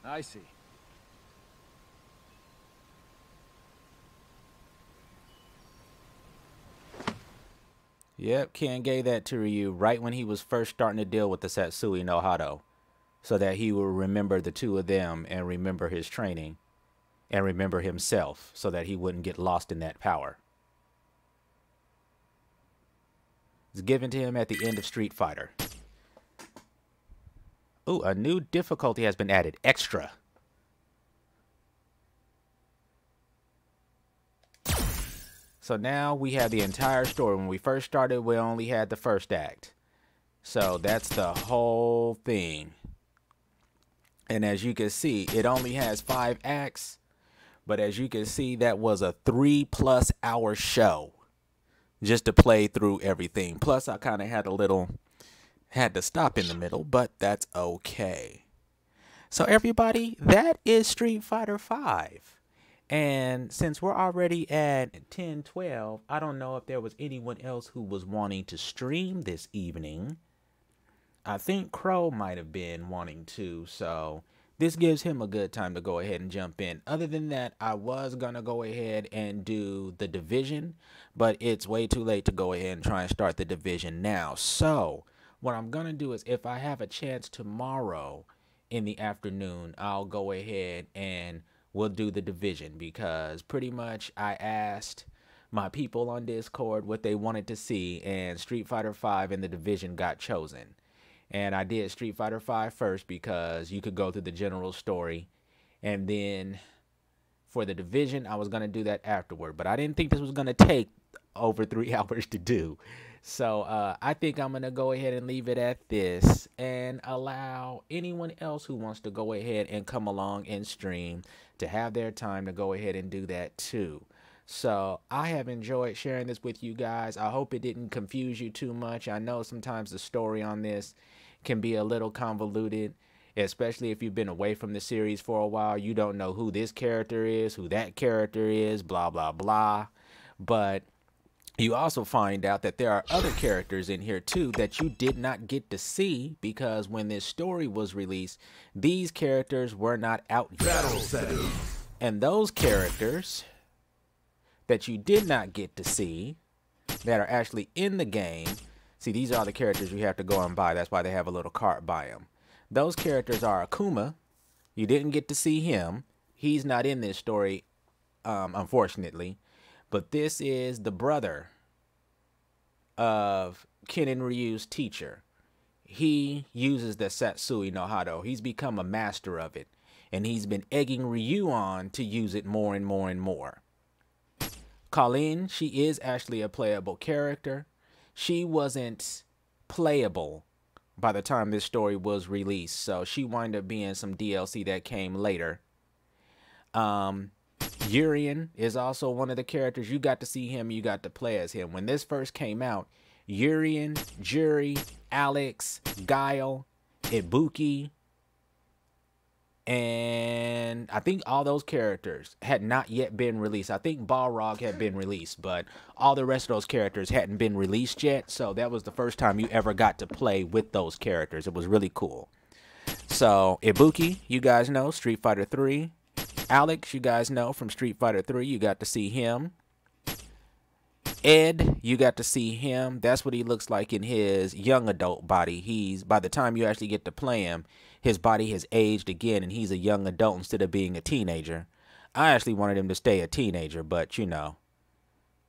I see. Yep, Ken gave that to Ryu right when he was first starting to deal with the Satsui no Hado, so that he will remember the two of them and remember his training and remember himself so that he wouldn't get lost in that power. It's given to him at the end of Street Fighter. Ooh, a new difficulty has been added. Extra. So now we have the entire story. When we first started, we only had the first act. So that's the whole thing. And as you can see, it only has 5 acts. But as you can see, that was a 3+ hour show just to play through everything. Plus, I kind of had to stop in the middle, but that's okay. So everybody, that is Street Fighter 5. And since we're already at 10:12, I don't know if there was anyone else who was wanting to stream this evening. I think Crow might have been wanting to, so this gives him a good time to go ahead and jump in. Other than that, I was going to go ahead and do the Division, but it's way too late to go ahead and try and start the Division now. So what I'm going to do is, if I have a chance tomorrow in the afternoon, I'll go ahead and we'll do the Division, because pretty much I asked my people on Discord what they wanted to see, and Street Fighter 5 and the Division got chosen. And I did Street Fighter 5 first because you could go through the general story, and then for the Division I was going to do that afterward, but I didn't think this was going to take over 3 hours to do. So I think I'm going to go ahead and leave it at this and allow anyone else who wants to go ahead and come along and stream to have their time to go ahead and do that too. So I have enjoyed sharing this with you guys. I hope it didn't confuse you too much. I know sometimes the story on this can be a little convoluted, especially if you've been away from the series for a while. You don't know who this character is, who that character is, blah, blah, blah. But you also find out that there are other characters in here too that you did not get to see, because when this story was released, these characters were not out yet. And those characters that you did not get to see that are actually in the game, see, these are the characters you have to go and buy. That's why they have a little cart by them. Those characters are Akuma. You didn't get to see him. He's not in this story, unfortunately. But this is the brother of Ken and Ryu's teacher. He uses the Satsui no Hado. He's become a master of it, and he's been egging Ryu on to use it more and more and more. Colleen, she is actually a playable character. She wasn't playable by the time this story was released, so she wound up being some DLC that came later. Urien is also one of the characters. You got to see him, you got to play as him. When this first came out, Urien, Jury, Alex, Guile, Ibuki, and I think all those characters had not yet been released. I think Balrog had been released, but all the rest of those characters hadn't been released yet. So that was the first time you ever got to play with those characters. It was really cool. So Ibuki, you guys know, Street Fighter 3. Alex, you guys know from Street Fighter 3. You got to see him. Ed, you got to see him. That's what he looks like in his young adult body. By the time you actually get to play him, his body has aged again, and he's a young adult instead of being a teenager. I actually wanted him to stay a teenager, but, you know,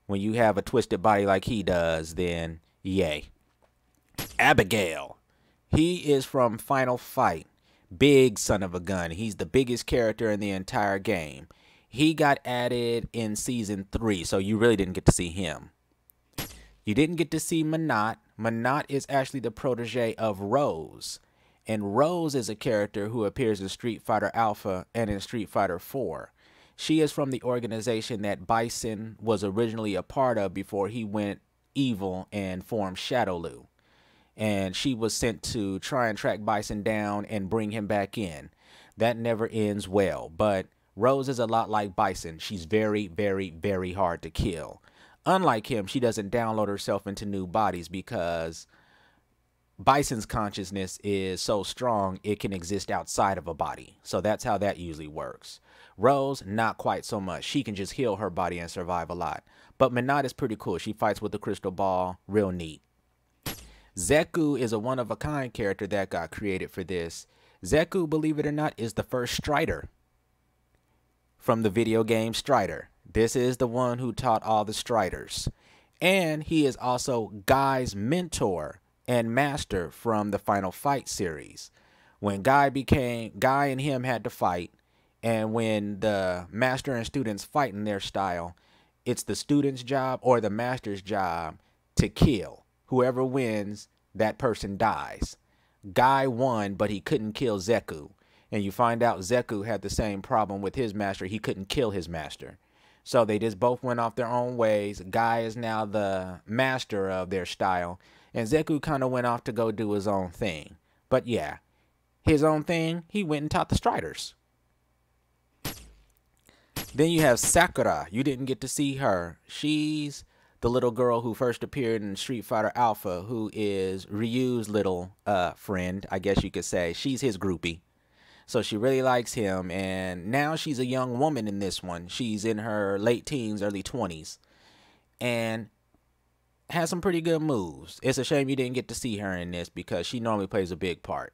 when you have a twisted body like he does, then yay. Abigail. He is from Final Fight. Big son of a gun. He's the biggest character in the entire game. He got added in Season 3, so you really didn't get to see him. You didn't get to see Manat. Manat is actually the protege of Rose. And Rose is a character who appears in Street Fighter Alpha and in Street Fighter 4. She is from the organization that Bison was originally a part of before he went evil and formed Shadowloo. And she was sent to try and track Bison down and bring him back in. That never ends well, but Rose is a lot like Bison. She's very, very, very hard to kill. Unlike him, she doesn't download herself into new bodies because Bison's consciousness is so strong it can exist outside of a body. So that's how that usually works. Rose, not quite so much. She can just heal her body and survive a lot. But Minot is pretty cool. She fights with the crystal ball. Real neat. Zeku is a one-of-a-kind character that got created for this. Zeku, believe it or not, is the first Strider from the video game Strider. This is the one who taught all the Striders. And he is also Guy's mentor and master from the Final Fight series. When Guy and him had to fight, and when the master and students fight in their style, it's the student's job or the master's job to kill. Whoever wins, that person dies. Guy won, but he couldn't kill Zeku. And you find out Zeku had the same problem with his master. He couldn't kill his master. So they just both went off their own ways. Guy is now the master of their style. And Zeku kind of went off to go do his own thing. But yeah, his own thing, he went and taught the Striders. Then you have Sakura. You didn't get to see her. She's the little girl who first appeared in Street Fighter Alpha, who is Ryu's little friend, I guess you could say. She's his groupie. So she really likes him, and now she's a young woman in this one. She's in her late teens, early 20s, and has some pretty good moves. It's a shame you didn't get to see her in this because she normally plays a big part.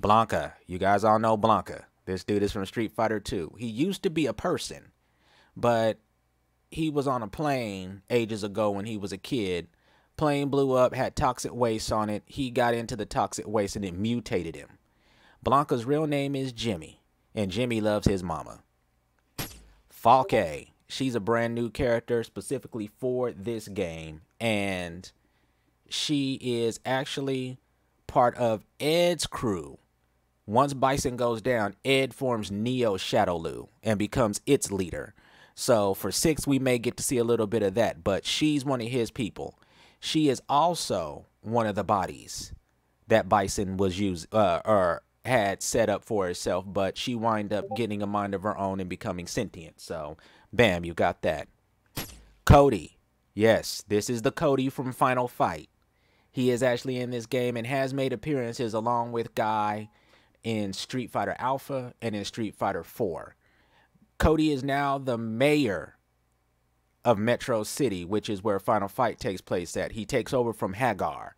Blanca. You guys all know Blanca. This dude is from Street Fighter 2. He used to be a person, but he was on a plane ages ago when he was a kid. Plane blew up, had toxic waste on it. He got into the toxic waste and it mutated him. Blanca's real name is Jimmy, and Jimmy loves his mama. Falke. She's a brand new character specifically for this game, and she is actually part of Ed's crew. Once Bison goes down, Ed forms Neo Shadowloo and becomes its leader. So for 6, we may get to see a little bit of that, but she's one of his people. She is also one of the bodies that Bison was had set up for herself, but she wind up getting a mind of her own and becoming sentient. So, bam, you got that. Cody. Yes, this is the Cody from Final Fight. He is actually in this game and has made appearances along with Guy in Street Fighter Alpha and in Street Fighter 4. Cody is now the mayor of Metro City, which is where Final Fight takes place at. He takes over from Hagar.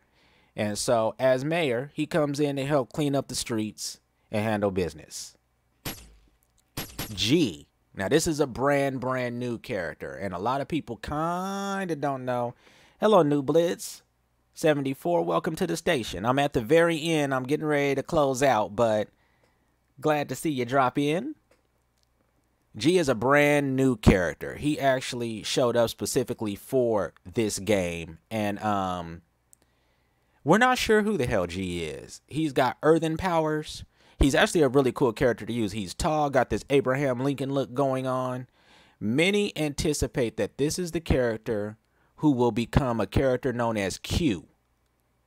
And so, as mayor, he comes in to help clean up the streets and handle business. G. Now, this is a brand new character, and a lot of people kind of don't know. Hello, New Blitz. 74, welcome to the station. I'm at the very end. I'm getting ready to close out, but glad to see you drop in. G is a brand new character. He actually showed up specifically for this game, and we're not sure who the hell G is. He's got earthen powers. He's actually a really cool character to use. He's tall, got this Abraham Lincoln look going on. Many anticipate that this is the character who will become a character known as Q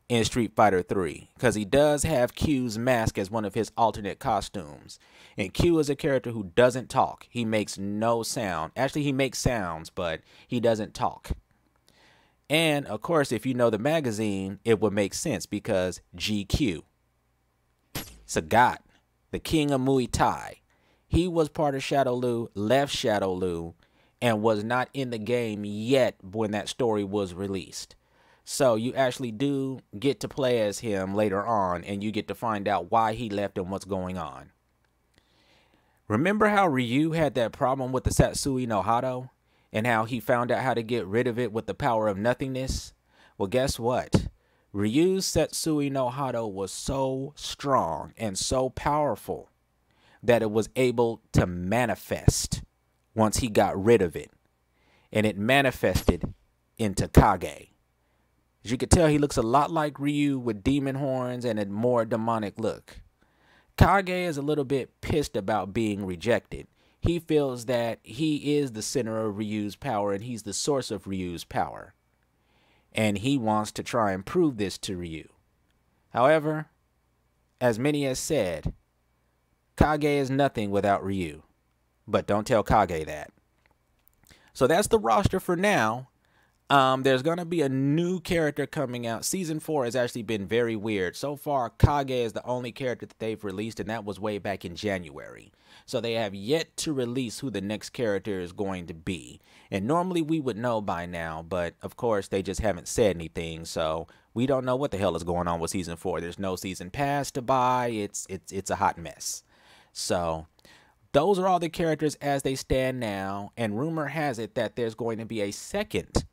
in Street Fighter 3, because he does have Q's mask as one of his alternate costumes. And Q is a character who doesn't talk. He makes no sound. Actually, he makes sounds, but he doesn't talk. And, of course, if you know the magazine, it would make sense because GQ. Sagat, the king of Muay Thai. He was part of Shadowloo, left Shadowloo, and was not in the game yet when that story was released. So you actually do get to play as him later on, and you get to find out why he left and what's going on. Remember how Ryu had that problem with the Satsui no Hado, and how he found out how to get rid of it with the power of nothingness? Well, guess what? Ryu's Satsui no Hado was so strong and so powerful that it was able to manifest once he got rid of it. And it manifested into Kage. As you can tell, he looks a lot like Ryu with demon horns and a more demonic look. Kage is a little bit pissed about being rejected. He feels that he is the center of Ryu's power and he's the source of Ryu's power. And he wants to try and prove this to Ryu. However, as many has said, Kage is nothing without Ryu. But don't tell Kage that. So that's the roster for now. There's going to be a new character coming out. Season 4 has actually been very weird. So far, Kage is the only character that they've released, and that was way back in January. So they have yet to release who the next character is going to be. And normally we would know by now, but of course they just haven't said anything. So we don't know what the hell is going on with Season 4. There's no Season Pass to buy. It's a hot mess. So those are all the characters as they stand now. And rumor has it that there's going to be a second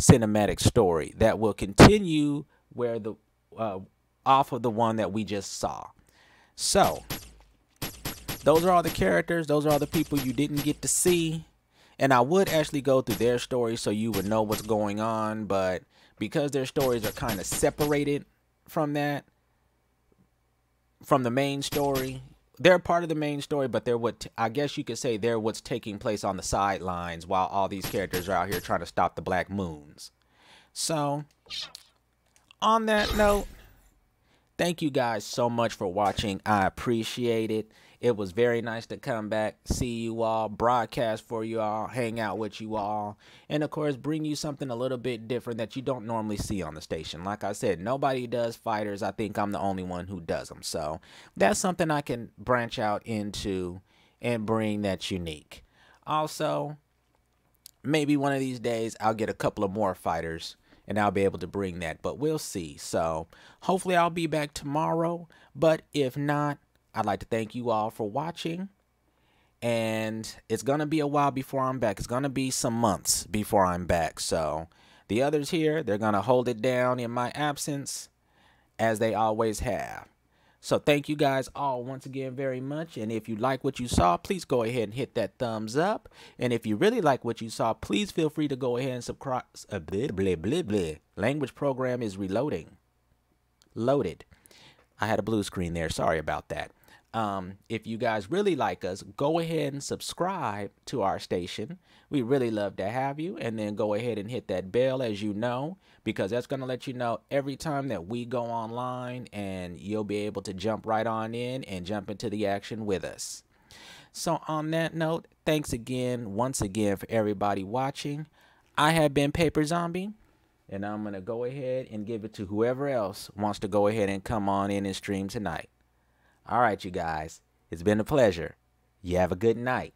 cinematic story that will continue where the off of the one that we just saw. So those are all the characters. Those are all the people you didn't get to see. And I would actually go through their stories so you would know what's going on, but because their stories are kind of separated from that, from the main story, they're part of the main story, but they're what I guess you could say they're what's taking place on the sidelines while all these characters are out here trying to stop the Black Moons. So, on that note, Thank you guys so much for watching. I appreciate it. It was very nice to come back, see you all, broadcast for you all, hang out with you all, and of course bring you something a little bit different that you don't normally see on the station. Like I said, nobody does fighters. I think I'm the only one who does them. So that's something I can branch out into and bring that's unique. Also, maybe one of these days I'll get a couple of more fighters and I'll be able to bring that, but we'll see. So hopefully I'll be back tomorrow, but if not, I'd like to thank you all for watching, and it's going to be a while before I'm back. It's going to be some months before I'm back. So the others here, they're going to hold it down in my absence as they always have. So thank you guys all once again very much. And if you like what you saw, please go ahead and hit that thumbs up. And if you really like what you saw, please feel free to go ahead and subscribe. Language program is reloading. Loaded. I had a blue screen there. Sorry about that. If you guys really like us, go ahead and subscribe to our station. We really love to have you. And then go ahead and hit that bell, as you know, because that's going to let you know every time that we go online, and you'll be able to jump right on in and jump into the action with us. So on that note, thanks again, once again, for everybody watching. I have been Paper Zombie, and I'm going to go ahead and give it to whoever else wants to go ahead and come on in and stream tonight. All right, you guys, it's been a pleasure. You have a good night.